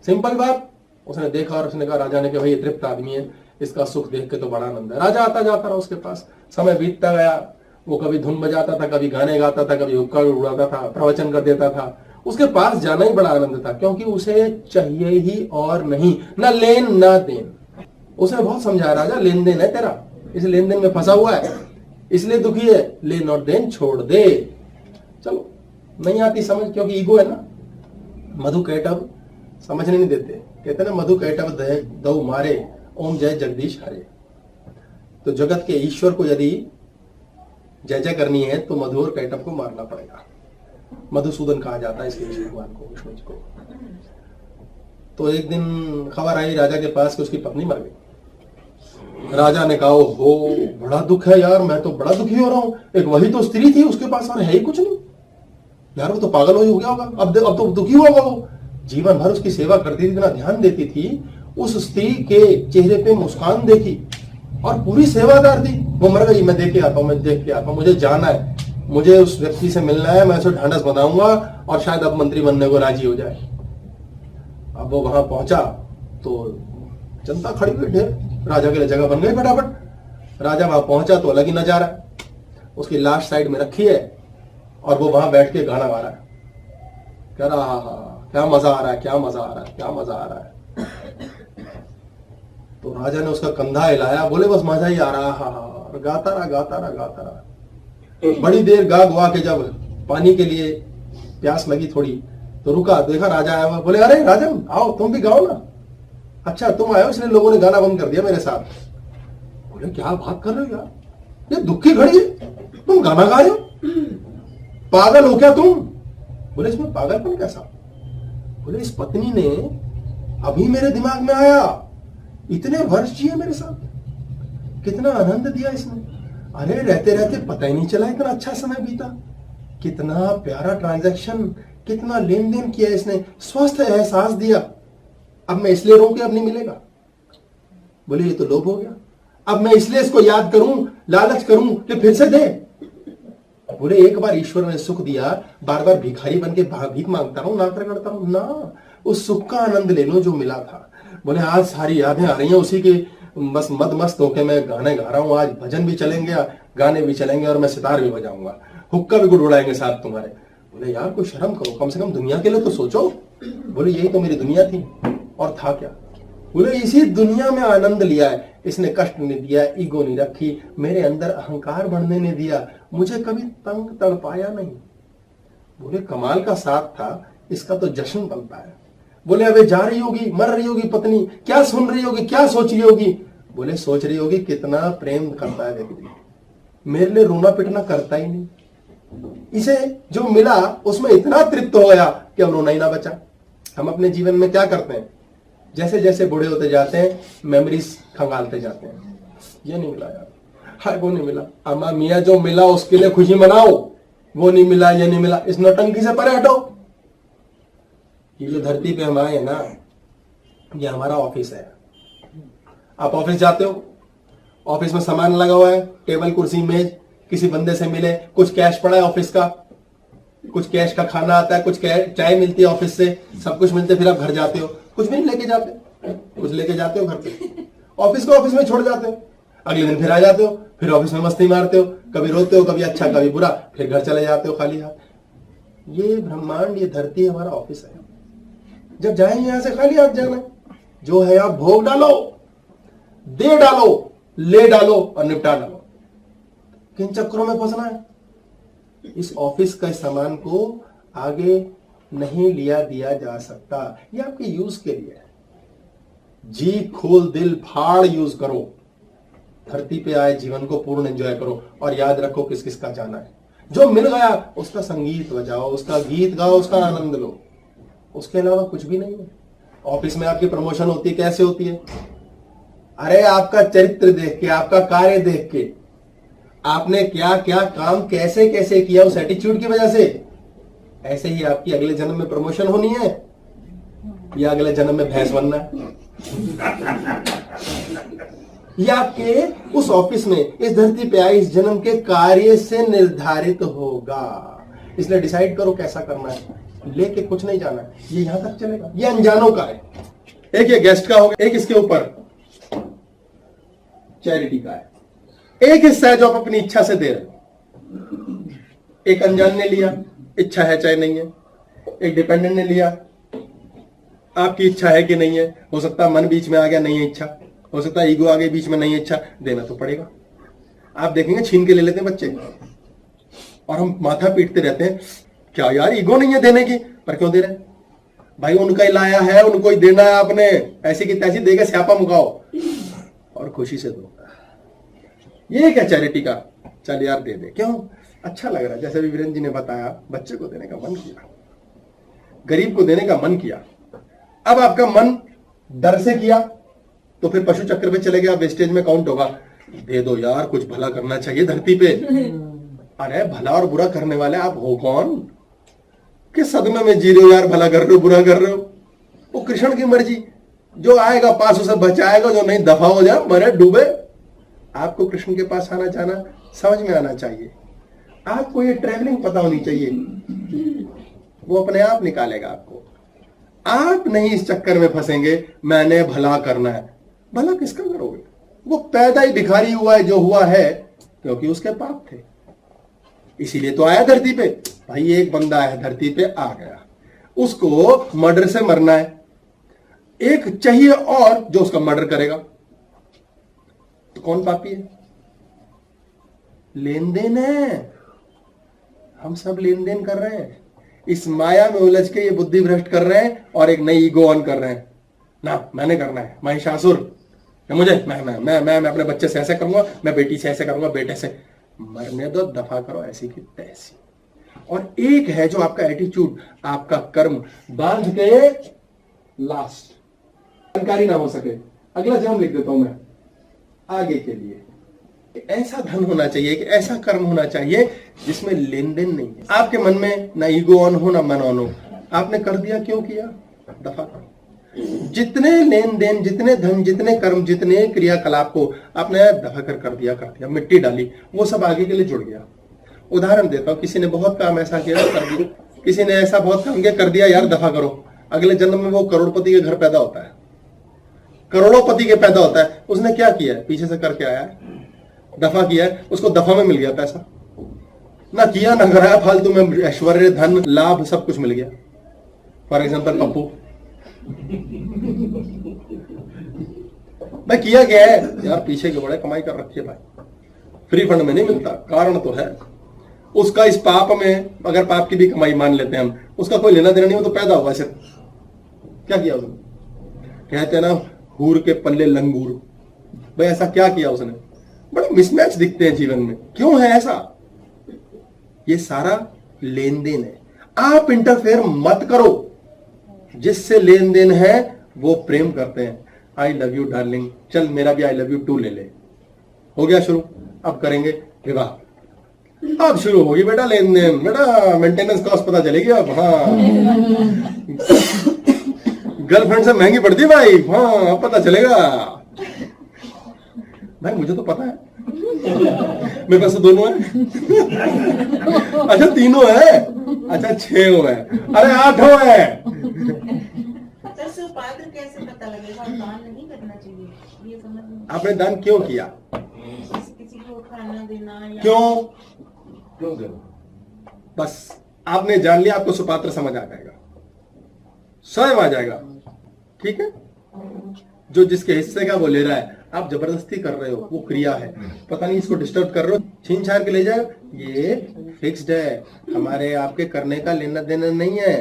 सिंपल बात। उसने देखा और उसने कहा राजा ने कि भाई ये तृप्त आदमी है, इसका सुख देख के तो बड़ा आनंद है। राजा आता जाता रहा उसके पास, समय बीतता गया, वो कभी धुन बजाता था, कभी गाने गाता था, कभी हुक्का उड़ाता था, प्रवचन कर देता था। उसके पास जाना ही बड़ा आनंद था, क्योंकि उसे चाहिए ही और नहीं, ना लेन ना देन। उसने बहुत समझाया राजा लेन देन है तेरा, इस लेन देन में फंसा हुआ है, इसलिए दुखी है, लेन और देन छोड़ दे। चलो नहीं आती समझ, क्योंकि ईगो है ना। मधु कैटव समझने नहीं देते, कहते ना मधु कैटव दो मारे, ओम जय जगदीश हरे। तो जगत के ईश्वर को यदि जय जय करनी है तो मधु और कैटव को मारना पड़ेगा। मधुसूदन कहा जाता है इसलिए भगवान को, विष्णु जी को। तो एक दिन खबर आई राजा के पास कि उसकी पत्नी मर गई। राजा ने कहा हो बड़ा दुख है यार, मैं तो बड़ा दुखी हो रहा हूं, एक वही तो स्त्री थी उसके पास और है ही कुछ नहीं यार, वो तो पागल हो गया होगा, अब तो दुखी होगा। वो जीवन भर उसकी सेवा करती थी, इतना ध्यान देती थी, उस स्त्री के चेहरे पे मुस्कान देखी और पूरी सेवादार थी। वो मर गई, मैं देख के आता हूं, मुझे जाना है, मुझे उस व्यक्ति से मिलना है, मैं उसे ढांढस बताऊंगा और शायद अब मंत्री बनने को राजी हो जाए। अब वो वहां पहुंचा तो जनता खड़ी हुई ढेर, राजा के लिए जगह बन गई फटाफट। राजा वहां पहुंचा तो अलग ही नजारा, उसकी लाश साइड में रखी है और वो वहां बैठ के गाना गा रहा है, कह रहा क्या मजा आ रहा है, क्या मजा आ रहा है, क्या मजा आ रहा है। तो राजा ने उसका कंधा हिलाया, बोले बस मजा ही आ रहा है, गाता रहा। बड़ी देर गा गुआ के जब पानी के लिए प्यास लगी थोड़ी तो रुका, देखा राजा आया हुआ। बोले अरे राजन आओ, तुम भी गाओ ना। अच्छा तुम आए हो इसलिए लोगों ने गाना बंद कर दिया मेरे साथ। बोले क्या बात कर रहे हो यार, ये दुख की घड़ी है, तुम गाना गा रहे हो, पागल हो क्या तुम? बोले इसमें पागलपन कैसा? बोले इस पत्नी ने अभी मेरे दिमाग में आया, इतने वर्ष जिए मेरे साथ, कितना आनंद दिया इसने, अरे रहते रहते पता ही नहीं चला इतना अच्छा समय बीता, कितना प्यारा ट्रांजैक्शन, कितना लेन देन किया इसने, स्वस्थ एहसास दिया। अब मैं इसलिए रोके अब नहीं मिलेगा। बोले ये तो लोभ हो गया, अब मैं इसलिए इसको याद करूं, लालच करूं कि फिर से दे। बोले एक बार ईश्वर ने सुख दिया, बार बार भिखारी बन के भीख मांगता रहूं, नाक रगड़ता रहूं ना, उस सुख का आनंद ले लो जो मिला था। बोले आज सारी यादें आ रही हैं उसी की, बस मद मस्त होके मैं गाने गा रहा हूं, आज भजन भी चलेंगे, गाने भी चलेंगे और मैं सितार भी बजाऊंगा, हुक्का भी गुड़गुड़ाएंगे साथ तुम्हारे। बोले यार कोई शर्म करो, कम से कम दुनिया के लिए तो सोचो। बोले यही तो मेरी दुनिया थी और था क्या। बोले इसी दुनिया में आनंद लिया है, इसने कष्ट नहीं दिया, ईगो नहीं रखी, मेरे अंदर अहंकार बढ़ने नहीं दिया, मुझे कभी तंग तड़पाया नहीं। बोले कमाल का साथ था, इसका तो जश्न बनता है। बोले अबे जा रही होगी, मर रही होगी पत्नी, क्या सुन रही होगी, क्या सोच रही होगी? बोले सोच रही होगी कितना प्रेम करता है व्यक्ति, मेरे लिए रोना पिटना करता ही नहीं, इसे जो मिला उसमें इतना तृप्त हो गया कि अब रोना ही ना बचा। हम अपने जीवन में क्या करते हैं, जैसे जैसे बूढ़े होते जाते हैं मेमोरीज खंगालते जाते हैं, ये नहीं मिला यार, हाय वो नहीं मिला, अम्मा मियाँ जो मिला उसके लिए खुशी मनाओ, वो नहीं मिला, ये नहीं मिला, इस नौटंकी से परे हटो। ये जो धरती पे हम आए हैं ना, ये हमारा ऑफिस है। आप ऑफिस जाते हो, ऑफिस में सामान लगा हुआ है, टेबल कुर्सी मेज, किसी बंदे से मिले, कुछ कैश पड़ा है ऑफिस का, कुछ कैश का खाना आता है, कुछ चाय मिलती है ऑफिस से, सब कुछ मिलते, फिर आप घर जाते हो, कुछ भी नहीं लेके जाते, कुछ लेके जाते हो घर पे, ऑफिस को ऑफिस में छोड़ जाते हो, अगले दिन फिर आ जाते हो, फिर ऑफिस में मस्ती मारते हो, कभी रोते हो, कभी अच्छा कभी बुरा, फिर घर चले जाते हो खाली हाथ। ये ब्रह्मांड, ये धरती हमारा ऑफिस है। जब जाएंगे यहां से खाली हाथ जाना है, जो है आप भोग डालो, दे डालो, ले डालो और निपटा डालो। किन चक्करों में फंसना है? इस ऑफिस का सामान को आगे नहीं लिया दिया जा सकता, ये आपके यूज के लिए है। जी खोल दिल फाड़ यूज करो, धरती पे आए जीवन को पूर्ण एंजॉय करो और याद रखो किस किस का जाना है। जो मिल गया उसका संगीत बजाओ, उसका गीत गाओ, उसका आनंद लो, उसके अलावा कुछ भी नहीं है। ऑफिस में आपकी प्रमोशन होती है, कैसे होती है? अरे आपका चरित्र देख के, आपका कार्य देख के, आपने क्या क्या काम कैसे कैसे किया उस एटीट्यूड की वजह से। ऐसे ही आपकी अगले जन्म में प्रमोशन होनी है या अगले जन्म में भैंस बनना है, या आपके उस ऑफिस में, इस धरती पे आए इस जन्म के कार्य से निर्धारित होगा। इसलिए डिसाइड करो कैसा करना है, लेके कुछ नहीं जाना है। ये यहां तक चलेगा, ये अनजानों का है। एक ये गेस्ट का होगा, एक इसके ऊपर चैरिटी का है। एक हिस्सा है जो आप अपनी इच्छा से दे रहे हो, एक अनजान ने लिया, इच्छा है चाहे नहीं है, एक डिपेंडेंट ने लिया, आपकी इच्छा है कि नहीं है, हो सकता है मन बीच में आ गया, नहीं है इच्छा, हो सकता है ईगो आ गई बीच में, नहीं है इच्छा, देना तो पड़ेगा। आप देखेंगे छीन के ले लेते हैं बच्चे और हम माथा पीटते रहते हैं, क्या यार ईगो नहीं है देने की, पर क्यों दे रहे हैं भाई? उनका ही लाया है, उनको ही देना है आपने, ऐसी की तैसी देके स्यापा मुकाओ और खुशी से दो। ये क्या चैरिटी का? चल यार दे दे, क्यों? अच्छा लग रहा है। जैसे भी वीरेंद्र जी ने बताया, बच्चे को देने का मन किया, गरीब को देने का मन किया। अब आपका मन डर से किया तो फिर पशु चक्र पे चले गया, वेस्टेज में काउंट होगा। दे दो यार, कुछ भला करना चाहिए धरती पे। अरे भला और बुरा करने वाले आप हो कौन? किस सदमे में जी रहे हो यार? भला कर रहे हो, बुरा कर रहे हो? वो कृष्ण की मर्जी, जो आएगा पास उसे बचाएगा, जो नहीं दफा हो जाए, मरे डूबे। आपको कृष्ण के पास आना जाना समझ में आना चाहिए, आपको ये ट्रैवलिंग पता होनी चाहिए, वो अपने आप निकालेगा आपको। आप नहीं इस चक्कर में फंसेंगे मैंने भला करना है। भला किसका करोगे? वो पैदा ही भिखारी हुआ है जो हुआ है, क्योंकि उसके पाप थे, इसीलिए तो आया धरती पे। भाई एक बंदा है धरती पे आ गया, उसको मर्डर से मरना है, एक चाहिए और जो उसका मर्डर करेगा, तो कौन पापी है? लेन देन है, हम सब लेन देन कर रहे हैं, इस माया में उलझ के ये बुद्धि भ्रष्ट कर रहे हैं और एक नई ईगो ऑन कर रहे हैं। ना मैंने करना है, महिषासुर मुझे, मैं अपने बच्चे से ऐसे करूंगा, मैं बेटी से ऐसे करूंगा, बेटे से। मरने दो, दफा करो ऐसी की तैसी। और एक है जो आपका एटीट्यूड, आपका कर्म बांध के लास्ट जानकारी ना हो सके, अगला जन्म लिख देता हूं मैं आगे के लिए। ऐसा धन होना चाहिए कि ऐसा कर्म होना चाहिए जिसमें लेन देन नहीं है, आपके मन में ना ईगो ऑन हो ना मन ऑन हो। आपने कर दिया, क्यों किया? दफा करो। जितने लेन देन, जितने धन, जितने कर्म, जितने क्रियाकलाप को आपने दफा कर दिया, मिट्टी डाली, वो सब आगे के लिए जुड़ गया। उदाहरण देता हूं, किसी ने बहुत काम ऐसा किया, कर दिया, किसी ने ऐसा बहुत काम किया, कर दिया, यार दफा करो। अगले जन्म में वो करोड़पति के घर पैदा होता है, करोड़ोंपति के पैदा होता है। उसने क्या किया है? पीछे से करके आया है, दफा किया है, उसको दफा में मिल गया पैसा, ना किया ना कराया, फालतू में ऐश्वर्य, धन, लाभ सब कुछ मिल गया। फॉर एग्जाम्पल पप्पू, भाई किया क्या है यार? पीछे के बड़े कमाई कर रखी है भाई, फ्री फंड में नहीं मिलता, कारण तो है उसका इस पाप में। अगर पाप की भी कमाई मान लेते हैं हम, उसका कोई लेना देना नहीं, वो तो पैदा हुआ सिर्फ। क्या किया उसने? कहते हैं ना, हूर के पल्ले लंगूर। भाई ऐसा क्या किया उसने? बड़े मिसमैच दिखते हैं जीवन में, क्यों है ऐसा? ये सारा लेन देन है। आप इंटरफेयर मत करो, जिससे लेन देन है वो प्रेम करते हैं। आई लव यू डार्लिंग, चल मेरा भी आई लव यू टू ले ले। हो गया शुरू, अब करेंगे विवाह। अब शुरू होगी बेटा लेन देन, बेटा मेंटेनेंस कॉस्ट पता चलेगी अब। हाँ गर्लफ्रेंड से महंगी पड़ती है भाई, हाँ अब पता चलेगा। भाई मुझे तो पता है, मेरे पास तो दोनों है। अच्छा तीनों है, अच्छा 6 है, अरे 8 है। सर सुपात्र कैसे पता लगेगा? और दान नहीं करना चाहिए, ये समझ नहीं। आपने दान क्यों किया? किसी को खाना देना या क्यों देना? बस आपने जान लिया, आपको सुपात्र समझ आ जाएगा, स्वयं आ जाएगा। ठीक है, जो जिसके हिस्से का वो ले रहा है, आप जबरदस्ती कर रहे हो, वो क्रिया है। पता नहीं इसको डिस्टर्ब कर रहे हो, छीन छाड़ के ले जाओ, ये फिक्स्ड है, हमारे आपके करने का लेना देना नहीं है।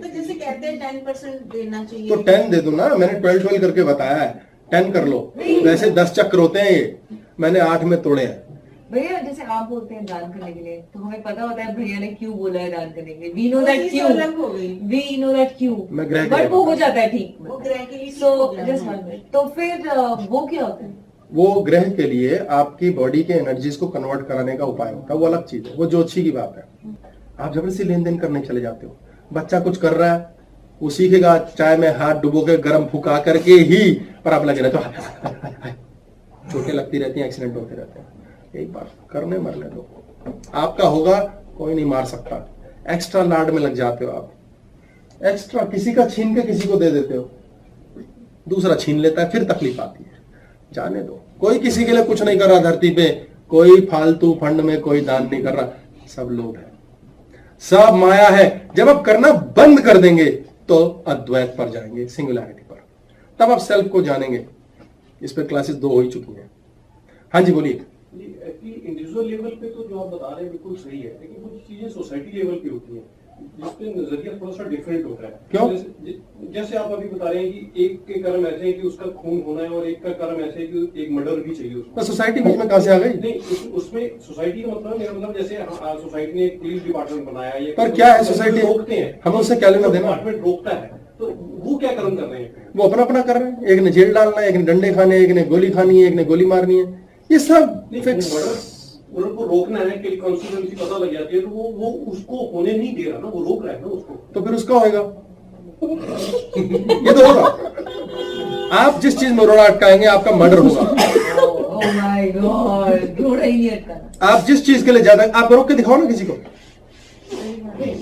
तो जैसे कहते हैं 10% देना चाहिए, तो 10 दे दो ना, मैंने 12 करके बताया है, 10 कर लो। वैसे 10 चक्र होते हैं, ये मैंने 8 में तोड़े हैं। भैया जैसे आप बोलते हैं दान करने के लिए, तो हमें पता होता है भैया ने क्यों बोला है दान करने के लिए। वी नो दैट चीज क्यों, अलग हो गई। वी नो दैट क्यों, मैं ग्रह के बट लिए वो हो जाता है ठीक। वो ग्रह के लिए सो ठीक हो जस्ट जाता है। 1 मिनट, तो फिर वो क्या होता है? वो ग्रह के लिए आपकी बॉडी के एनर्जीज को कन्वर्ट कराने का उपाय होता है, वो अलग चीज है, वो ज्योतिषी की बात है। आप जबरदस्ती लेन देन करने चले जाते हो, बच्चा कुछ कर रहा है, वो सीखेगा चाय में हाथ डुबो के गर्म फुका करके ही, पर आप लगे रहते हो, चोटें लगती रहती हैं, एक्सीडेंट होते रहते हैं। एक बार करने मरने दो, आपका होगा, कोई नहीं मार सकता। एक्स्ट्रा लाड में लग जाते हो आप, एक्स्ट्रा किसी का छीन के किसी को दे देते हो, दूसरा छीन लेता है, फिर तकलीफ आती है। जाने दो, कोई किसी के लिए कुछ नहीं कर रहा धरती पे, कोई फालतू फंड में कोई दान नहीं कर रहा, सब लोग है, सब माया है। जब आप करना बंद कर देंगे तो अद्वैत पर जाएंगे, सिंगुलैरिटी पर, तब आप सेल्फ को जानेंगे। इस पर क्लासेस 2 हो ही चुकी हैं। हाँ जी बोलिए। इंडिविजुअल लेवल पे तो जो आप बता रहे हैं बिल्कुल सही है, लेकिन कुछ चीजें सोसाइटी लेवल पे होती हैं जिसपे नजरिया थोड़ा सा डिफरेंट होता है। क्यों? जैसे आप अभी बता रहे हैं कि एक के कर्म ऐसे है कि उसका खून होना है, और एक का कर्म ऐसे है कि एक मर्डर भी चाहिए उसको। सोसाइटी बीच में कहां से आ गई? नहीं, उसमें सोसाइटी का मतलब, मेरा मतलब जैसे सोसाइटी ने एक पुलिस डिपार्टमेंट बनाया या पर क्या है, सोसाइटी रोकते हैं, हमें उससे क्या लेना देना? डिपार्टमेंट रोकता है, तो वो क्या कर्म कर रहे हैं? वो अपना अपना कर रहे हैं, एक ने जेल डालना है, एक ने डंडे खाने, एक ने गोली खानी है, एक ने गोली मारनी है, ये सब फिक्स। उनको रोकना है कि कॉन्सिक्वेंसी पता लग जाती है, तो वो उसको होने नहीं दे रहा ना, वो रोक रहा है ना उसको। तो फिर उसका होएगा, ये तो होगा। आप जिस चीज में रोड़ा अटकाएंगे आपका मर्डर होगा। ओह माय गॉड, रोड़ा ही नहीं अटकाना। आप जिस चीज के लिए ज्यादा, आप रोक के दिखाओ ना किसी को।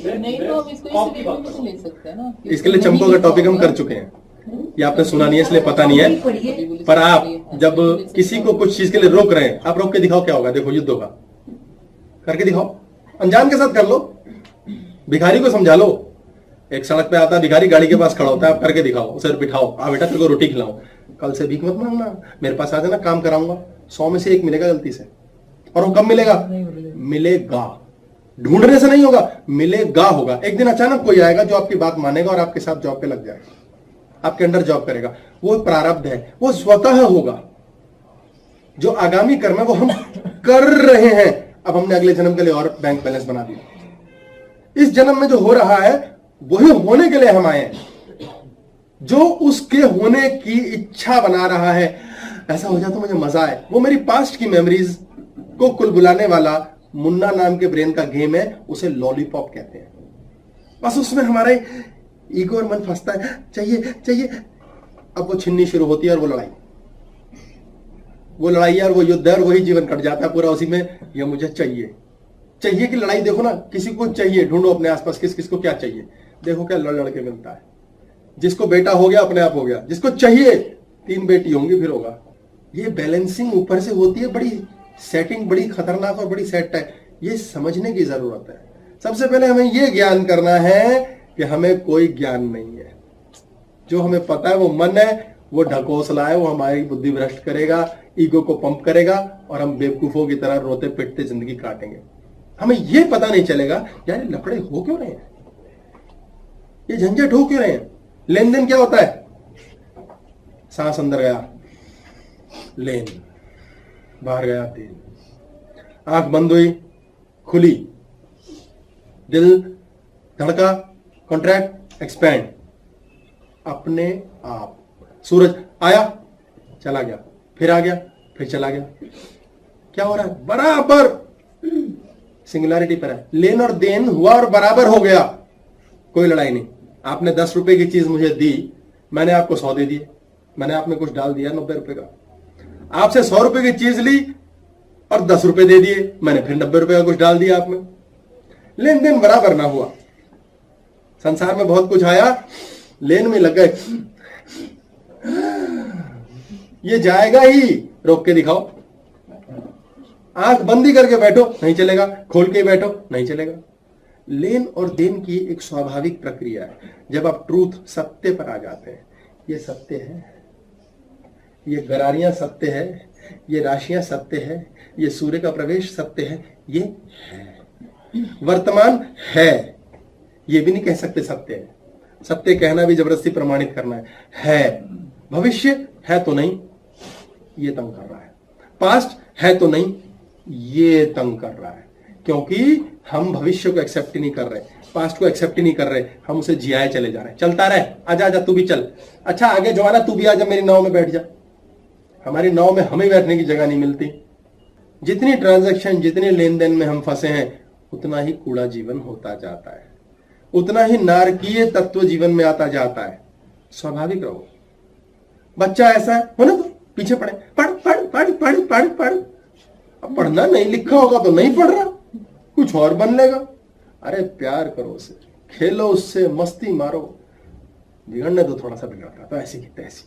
नहीं तो हम इसको इस लेवल पे तो ले सकते हैं ना। इसके लिए चंपो का टॉपिक हम कर चुके हैं, ये आपने सुना नहीं है इसलिए पता नहीं है। पर आप जब किसी को कुछ चीज के लिए रोक रहे हैं, आप रोक के दिखाओ क्या होगा, देखो युद्ध होगा, करके दिखाओ, अनजान के साथ कर लो, भिखारी को समझा लो। एक सड़क पे आता भिखारी, गाड़ी के पास खड़ा होता है, आप करके दिखाओ, उसे बिठाओ, आ बेटा तेरे को रोटी खिलाओ, कल से भीख मत मांगना, मेरे पास आ जाना, काम कराऊंगा, 100 में से 1 मिलेगा गलती से। और वो कब मिलेगा? मिलेगा, ढूंढने से नहीं होगा, मिलेगा होगा। एक दिन अचानक कोई आएगा जो आपकी बात मानेगा और आपके साथ जॉब पे लग जाएगा, आपके अंडर जॉब करेगा। वो प्रारब्ध है, वो स्वतः होगा। जो आगामी कर्म है वो हम कर रहे हैं। अब हमने अगले जन्म के लिए और बैंक बैलेंस बना दिया। इस जन्म में जो हो रहा है वही होने के लिए हम आए हैं। जो उसके होने की इच्छा बना रहा है, ऐसा हो जाए तो मुझे मजा आए। वो मेरी पास्ट की मेमोरीज को कुल बुलाने वाला मुन्ना नाम के ब्रेन का गेम है, उसे लॉलीपॉप कहते हैं। बस उसमें हमारे ईगो और मन फंसता है, चाहिए चाहिए। अब वो छिन्नी शुरू होती है और वो लड़ाई और वो युद्ध है और वही जीवन कट जाता है पूरा उसी में। ये मुझे चाहिए चाहिए की लड़ाई देखो ना, किसी को चाहिए, ढूंढो अपने आसपास किस किस को क्या चाहिए, देखो क्या लड़ लड़ के मिलता है। जिसको बेटा हो गया अपने आप हो गया, जिसको चाहिए 3 बेटी होंगी फिर होगा। ये बैलेंसिंग ऊपर से होती है, बड़ी सेटिंग बड़ी खतरनाक और बड़ी सेट है। ये समझने की जरूरत है। सबसे पहले हमें ये ज्ञान करना है कि हमें कोई ज्ञान नहीं है। जो हमें पता है वो मन है, वो ढकोसला है, वो हमारी बुद्धि भ्रष्ट करेगा, ईगो को पंप करेगा और हम बेवकूफों की तरह रोते पिटते जिंदगी काटेंगे। हमें ये पता नहीं चलेगा यार ये लफड़े हो क्यों रहे हैं, ये झंझट हो क्यों रहे हैं। लेन देन क्या होता है? सांस अंदर गया लेन, बाहर गया देन, आंख बंद हुई खुली, दिल धड़का, कॉन्ट्रैक्ट, एक्सपैंड, अपने आप। सूरज आया चला गया, फिर आ गया, फिर चला गया। क्या हो रहा है? बराबर सिंगुलैरिटी पर है। लेन और देन हुआ और बराबर हो गया, कोई लड़ाई नहीं। आपने 10 रुपए की चीज मुझे दी, मैंने आपको 100 दे दिए, मैंने आप में कुछ डाल दिया 90 रुपए का। आपसे 100 रुपए की चीज ली और 10 रुपए दे दिए, मैंने फिर 90 रुपए का कुछ डाल दिया आप में। लेन देन बराबर ना हुआ। संसार में बहुत कुछ आया, लेन में लग गए, ये जाएगा ही, रोक के दिखाओ। आंख बंदी करके बैठो, नहीं चलेगा, खोल के बैठो, नहीं चलेगा। लेन और देन की एक स्वाभाविक प्रक्रिया है। जब आप ट्रूथ, सत्य पर आ जाते हैं, ये सत्य है, ये गरारियां सत्य है, ये राशियां सत्य है, ये सूर्य का प्रवेश सत्य है, ये है, वर्तमान है, ये भी नहीं कह सकते सत्य है। सत्य कहना भी जबरदस्ती प्रमाणित करना है। भविष्य है तो नहीं, ये तंग कर रहा है। पास्ट है तो नहीं, ये तंग कर रहा है, क्योंकि हम भविष्य को एक्सेप्ट ही नहीं कर रहे, पास्ट को एक्सेप्ट ही नहीं कर रहे, हम उसे जियाए चले जा रहे हैं। चलता रहे, आजा आजा तू भी चल, अच्छा आगे जवाना तू भी आजा, मेरी नाव में बैठ जा। हमारी नाव में हमें बैठने की जगह नहीं मिलती। जितनी ट्रांजैक्शन, जितने लेन देन में हम फंसे हैं, उतना ही कूड़ा जीवन होता जाता है, उतना ही नारकीय तत्व जीवन में आता जाता है। स्वाभाविक रहो। बच्चा ऐसा है, हो ना, तो पीछे पड़े, पढ़ पढ़ पढ़ पढ़ पढ़ पढ़। अब पढ़ना नहीं लिखा होगा तो नहीं पढ़ रहा, कुछ और बन लेगा। अरे प्यार करो उससे, खेलो उससे, मस्ती मारो। बिगड़ने दो, थोड़ा सा बिगड़ता तो ऐसी की तैसी।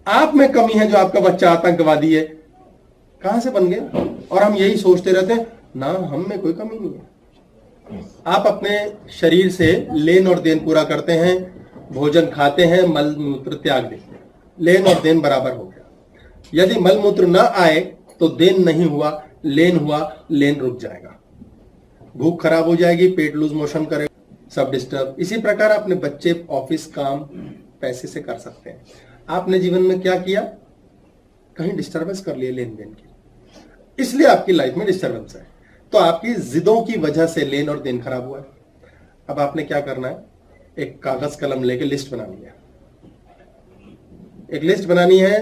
आप में कमी है जो आपका बच्चा आतंकवादी है, कहां से बन गया? और हम यही सोचते रहते हैं ना, हम में कोई कमी नहीं है। आप अपने शरीर से लेन और देन पूरा करते हैं, भोजन खाते हैं, मल मूत्र त्याग देते हैं, लेन और देन बराबर हो गया। यदि मल मूत्र ना आए तो देन नहीं हुआ, लेन हुआ, लेन रुक जाएगा, भूख खराब हो जाएगी, पेट लूज मोशन करेगा, सब डिस्टर्ब। इसी प्रकार अपने बच्चे, ऑफिस, काम पैसे से कर सकते हैं। आपने जीवन में क्या किया? कहीं डिस्टर्बेंस कर लिए लेन देन की, इसलिए आपकी लाइफ में डिस्टर्बेंस है। तो आपकी जिदों की वजह से लेन और देन खराब हुआ है। अब आपने क्या करना है? एक कागज कलम लेके लिस्ट बनानी है। एक लिस्ट बनानी है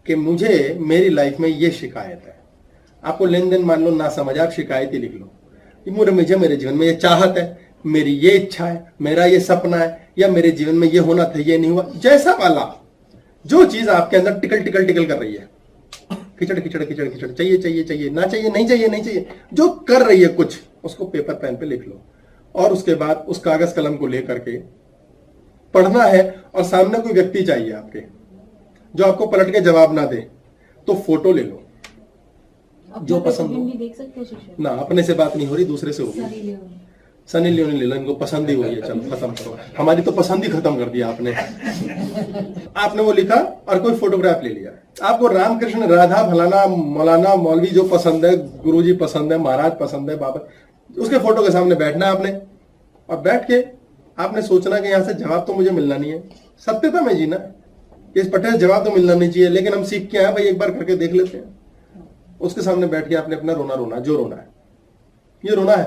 कि मुझे मेरी लाइफ में ये शिकायत है। आपको लेन देन मान लो ना समझ, आप शिकायत ही लिख लो। मुझे मेरे जीवन में ये चाहत है, मेरी ये इच्छा है, मेरा ये सपना है, या मेरे जीवन में ये होना था, ये नहीं हुआ। जैसा वाला जो चीज आपके अंदर टिकल टिकल टिकल कर रही है, खिचड़ खिचड़ खिचड़ खिचड़, चाहिए चाहिए चाहिए, ना चाहिए नहीं चाहिए नहीं चाहिए, जो कर रही है कुछ, उसको पेपर पेन पे लिख लो। और उसके बाद उस कागज कलम को लेकर के पढ़ना है। और सामने कोई व्यक्ति चाहिए आपके जो आपको पलट के जवाब ना दे, तो फोटो ले लो जो पसंद हो। भी देख सकते हो शिष्य? ना, अपने से बात नहीं हो रही, दूसरे से हो रही। सनी लियोनी ले लो, इनको पसंद ही हुई है, चलो खत्म करो। हमारी तो पसंद ही खत्म कर दिया आपने। आपने वो लिखा और कोई फोटोग्राफ ले लिया। आपको रामकृष्ण, राधा, फलाना, मौलाना, मौलवी जो पसंद है, गुरुजी पसंद है, महाराज पसंद है, बाबा, उसके फोटो के सामने बैठना आपने। और बैठ के आपने सोचना कि यहां से जवाब तो मुझे मिलना नहीं है, सत्यता में जीना है। इस पटेल जवाब तो मिलना नहीं चाहिए, लेकिन हम सीख के आए भाई, एक बार करके देख लेते हैं। उसके सामने बैठ के आपने अपना रोना रोना, जो रोना है, ये रोना है,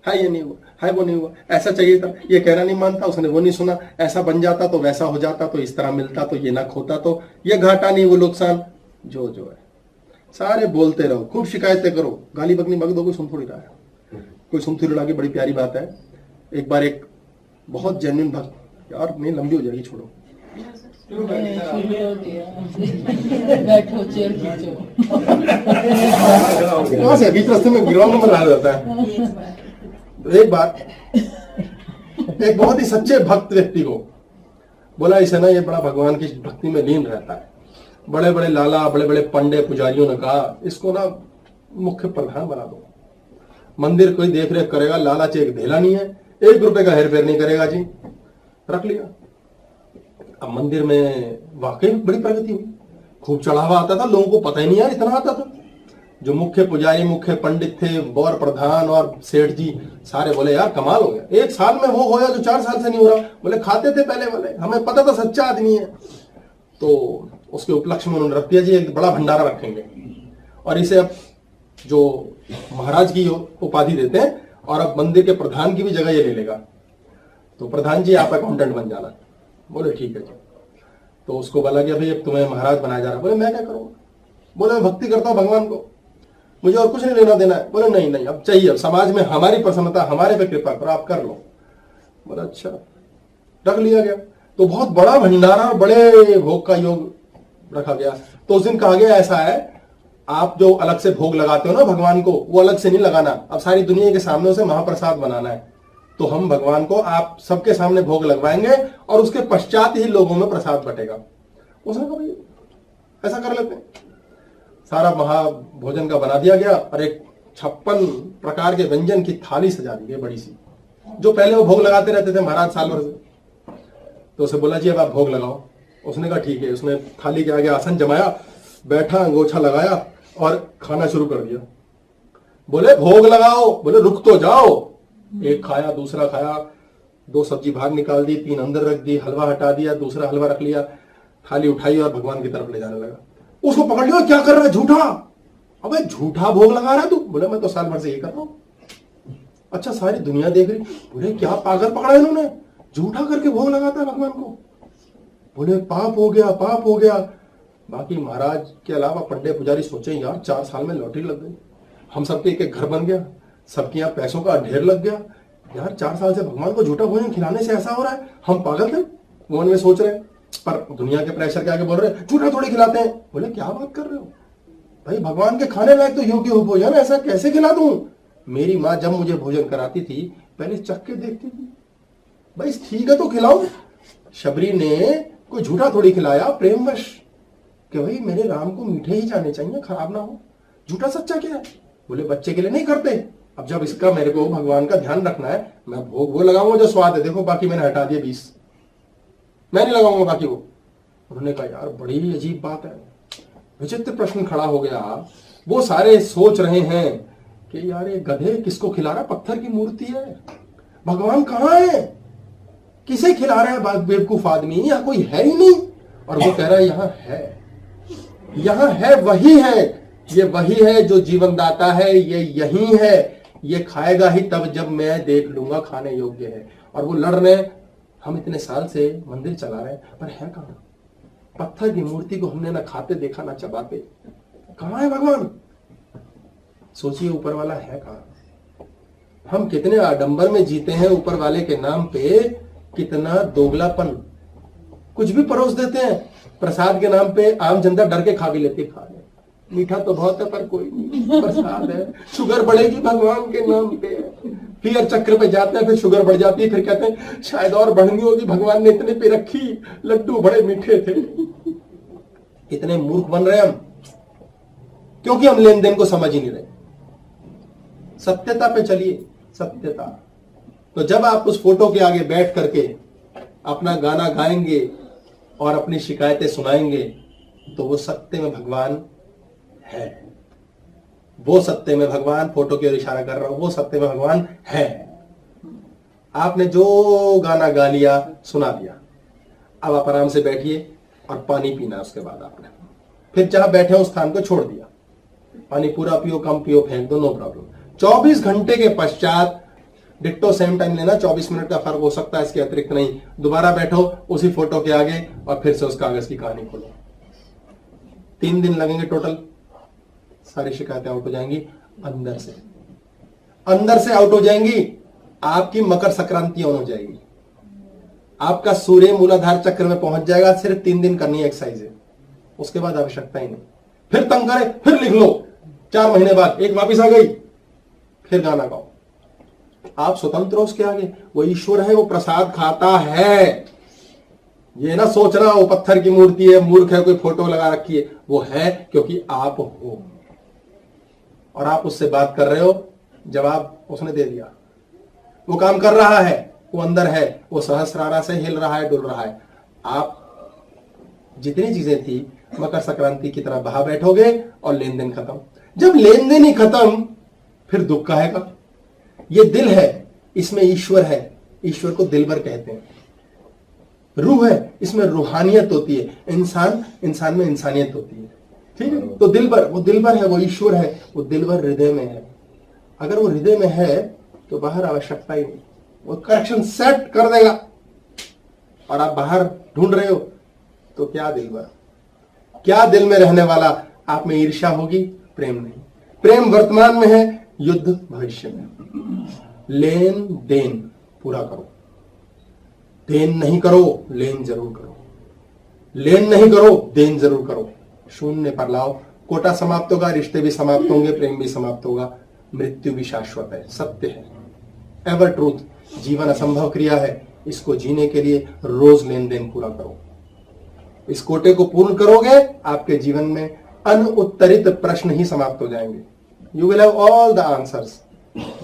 हाय ये नहीं हुआ, हाय वो नहीं हुआ, ऐसा चाहिए था, ये कहना नहीं मानता, उसने वो नहीं सुना, ऐसा बन जाता तो वैसा हो जाता, तो इस तरह मिलता तो ये ना खोता, तो ये घाटा नहीं वो नुकसान, जो जो है सारे बोलते रहो, खूब शिकायतें करो, गाली बकनी बक दो, कोई सुन थोड़ी रहा है, कोई सुन थोड़ी रहा की बड़ी प्यारी बात है। एक बार एक बहुत जेन्युइन भक्त, यार नहीं लंबी हो जाएगी, छोड़ो, बैठो, चेयर खींचो। कहां से बीच रास्ते में गिराव में ला जाता है। एक बार एक बहुत ही सच्चे भक्त व्यक्ति को बोला, इसे ना ये बड़ा भगवान की भक्ति में लीन रहता है। बड़े बड़े लाला, बड़े बड़े पंडे, पुजारियों ने कहा, इसको ना मुख्य प्रधान बना दो, मंदिर कोई देख रेख करेगा, लालच एक धेला नहीं है, 1 रुपए का हेर फेर नहीं करेगा जी। रख लिया। अब मंदिर में वाकई बड़ी प्रगति हुई, खूब चढ़ावा आता था, लोगों को पता ही नहीं यार इतना आता था। जो मुख्य पुजारी, मुख्य पंडित थे, बौर प्रधान और सेठ जी, सारे बोले यार कमाल हो गया, 1 साल में वो हो गया जो 4 साल से नहीं हो रहा। बोले खाते थे पहले वाले, हमें पता था सच्चा आदमी है। तो उसके उपलक्ष्य में उन्होंने रख दिया जी, एक बड़ा भंडारा रखेंगे और इसे अब जो महाराज की उपाधि देते हैं, और अब मंदिर के प्रधान की भी जगह ये ले लेगा। तो प्रधान जी आप अकाउंटेंट बन जाना। बोले ठीक है जी। तो उसको बोला कि अभी अब तुम्हें महाराज बनाया जा रहा है। बोले मैं क्या करूंगा? बोले मैं भक्ति करता हूं भगवान को, मुझे और कुछ नहीं लेना देना है। बोले नहीं नहीं, अब चाहिए, अब समाज में हमारी प्रसन्नता, हमारे पे कृपा करो, आप कर लो। बोला अच्छा। रख लिया गया। तो बहुत बड़ा भंडारा और बड़े भोग का योग रखा गया। तो उस दिन कहा गया ऐसा है, आप जो अलग से भोग लगाते हो ना भगवान को, वो अलग से नहीं लगाना, अब सारी दुनिया के सामने उसे महाप्रसाद बनाना है। तो हम भगवान को आप सबके सामने भोग लगवाएंगे और उसके पश्चात ही लोगों में प्रसाद बटेगा। उसने कहा भाई ऐसा कर लेते हैं। सारा महाभोजन का बना दिया गया और एक 56 प्रकार के व्यंजन की थाली सजा दी गई बड़ी सी, जो पहले वो भोग लगाते रहते थे महाराज साल भर से। तो उसे बोला जी अब आप भोग लगाओ। उसने कहा ठीक है। उसने थाली के आगे आसन जमाया, बैठा, अंगोछा लगाया और खाना शुरू कर दिया। बोले भोग लगाओ, बोले रुक तो जाओ। एक खाया, दूसरा खाया, 2 सब्जी बाहर निकाल दी, 3 अंदर रख दी, हलवा हटा दिया, दूसरा हलवा रख लिया, थाली उठाई और भगवान की तरफ ले जाने लगा। उसको पकड़ लिया, क्या कर रहा है झूठा, अबे झूठा भोग लगा रहा है तू। बोले मैं तो साल भर से यही कर रहा हूं। अच्छा सारी दुनिया देख रही, बोले क्या पागल पकड़ा इन्होंने, झूठा करके भोग लगाता है भगवान को। बोले पाप हो गया, पाप हो गया। बाकी महाराज के अलावा पंडे पुजारी सोचे यार 4 साल में लॉटरी लग गई, हम सबके एक घर बन गया, सबके यहाँ पैसों का ढेर लग गया। यार 4 साल से भगवान को झूठा भोजन खिलाने से ऐसा हो रहा है, हम पागल थे मन में सोच रहे हैं। पर दुनिया के प्रेशर के आगे बोल रहे झूठा थोड़ी खिलाते हैं। बोले क्या बात कर रहे हो भाई, भगवान के खाने लायक तो योग्य हो भोजन, ऐसा कैसे खिला दूं। मेरी माँ जब मुझे भोजन कराती थी पहले चख के देखती थी, भाई ठीक है तो खिलाओ। शबरी ने कोई झूठा थोड़ी खिलाया, प्रेमवश कि भाई मेरे राम को मीठे ही जाने चाहिए, खराब ना हो। झूठा सच्चा क्या है। बोले बच्चे के लिए नहीं करते, अब जब इसका मेरे को भगवान का ध्यान रखना है, मैं भोग वो लगाऊंगा जो स्वाद है। देखो बाकी मैंने हटा दिए 20, मैं नहीं लगाऊंगा बाकी वो। उन्होंने कहा यार बड़ी अजीब बात है। विचित्र प्रश्न खड़ा हो गया। वो सारे सोच रहे हैं कि यार ये गधे किसको खिला रहा, पत्थर की मूर्ति है, भगवान कहाँ है, किसे खिला रहा है बेवकूफ आदमी, यहाँ कोई है ही नहीं। और वो कह रहा है यहाँ है, यहाँ है, वही है, ये वही है जो जीवन दाता है, ये यही है, ये खाएगा ही तब जब मैं देख लूंगा खाने योग्य है। और वो लड़ रहे, हम इतने साल से मंदिर चला रहे हैं पर है कहाँ, पत्थर की मूर्ति को हमने ना खाते देखा ना चबाते, कहाँ है भगवान। सोचिए ऊपर वाला है कहाँ। हम कितने आडंबर में जीते हैं ऊपर वाले के नाम पे, कितना दोगलापन, कुछ भी परोस देते हैं प्रसाद के नाम पे। आम जनता डर के खा भी लेती है, खा ले मीठा तो बहुत है पर कोई नहीं, प्रसाद है, शुगर बढ़ेगी भगवान के नाम पे। फिर चक्र पे जाते हैं, फिर शुगर बढ़ जाती है, फिर कहते हैं शायद और बढ़नी होगी, भगवान ने इतने पे रखी, लड्डू बड़े मीठे थे। इतने मूर्ख बन रहे हम क्योंकि हम लेन देन को समझ ही नहीं रहे। सत्यता पे चलिए, सत्यता। तो जब आप उस फोटो के आगे बैठ करके अपना गाना गाएंगे और अपनी शिकायतें सुनाएंगे तो वो सत्य में भगवान है। वो सत्य में भगवान, फोटो की ओर इशारा कर रहा हूं, वो सत्य में भगवान है। आपने जो गाना गा लिया, सुना दिया, अब आप आराम से बैठिए और पानी पीना। उसके बाद आपने फिर जहां बैठे उस स्थान को छोड़ दिया, पानी पूरा पियो, कम पियो, फेंक दो, नो प्रॉब्लम। 24 घंटे के पश्चात डिट्टो सेम टाइम लेना, 24 मिनट का फर्क हो सकता है, इसके अतिरिक्त नहीं। दोबारा बैठो उसी फोटो के आगे और फिर से उस कागज की कहानी खोलो। 3 दिन लगेंगे टोटल, सारी शिकायतें आउट हो जाएंगी। अंदर से आउट हो जाएंगी। आपकी मकर संक्रांति ऑन हो जाएगी, आपका सूर्य मूलाधार चक्र में पहुंच जाएगा। सिर्फ 3 दिन करनी है एक्सरसाइज है, उसके बाद आवश्यकता ही नहीं। फिर तंग करे, फिर लिख लो, 4 महीने बाद एक वापिस आ गई, फिर गाना गाओ। आप स्वतंत्र हो उसके आगे। वो ईश्वर है, वो प्रसाद खाता है। ये ना सोचना वो पत्थर की मूर्ति है, मूर्ख है, कोई फोटो लगा रखी है। वो है क्योंकि आप हो और आप उससे बात कर रहे हो। जवाब उसने दे दिया, वो काम कर रहा है, वो अंदर है, वो सहस्रारा से हिल रहा है, डुल रहा है। आप जितनी चीजें थी मकर संक्रांति की तरह बहा बैठोगे और लेन देन खत्म। जब लेन देन ही खत्म फिर दुख काहेगा। ये दिल है, इसमें ईश्वर है, ईश्वर को दिलबर कहते हैं। रूह है, इसमें रूहानियत होती है, इंसान में इंसानियत होती है। ठीक है, तो दिलबर, वो दिलबर है, वो ईश्वर है, वो दिलबर हृदय में है। अगर वो हृदय में है तो बाहर आवश्यकता ही नहीं, वो करेक्शन सेट कर देगा। और आप बाहर ढूंढ रहे हो तो क्या दिलबर, क्या दिल में रहने वाला। आप में ईर्ष्या होगी, प्रेम नहीं। प्रेम वर्तमान में है, युद्ध भविष्य में। लेन देन पूरा करो। देन नहीं करो, लेन जरूर करो। लेन नहीं करो, देन जरूर करो। शून्य पर लाओ, कोटा समाप्त होगा, रिश्ते भी समाप्त होंगे, प्रेम भी समाप्त होगा, मृत्यु भी शाश्वत है, सत्य है, एवर ट्रूथ। जीवन असंभव क्रिया है, इसको जीने के लिए रोज लेन देन पूरा करो। इस कोटे को पूर्ण करोगे, आपके जीवन में अनुत्तरित प्रश्न ही समाप्त हो जाएंगे। You will have all the answers.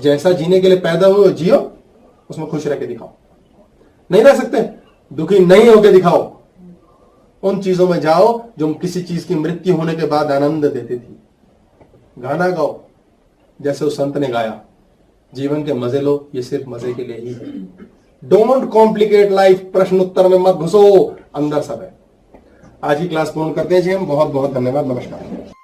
जैसा जीने के लिए पैदा हुए जियो, उसमें खुश रह के दिखाओ। नहीं रह सकते, दुखी नहीं होके दिखाओ। उन चीजों में जाओ जो किसी चीज की मृत्यु होने के बाद आनंद देती थी। गाना गाओ जैसे उस संत ने गाया, जीवन के मजे लो, ये सिर्फ मजे के लिए ही है। डोंट कॉम्प्लिकेट लाइफ, प्रश्न उत्तर में मत घुसो, अंदर सब है। आज की क्लास पूर्ण करते हैं जी हम। बहुत बहुत धन्यवाद, नमस्कार।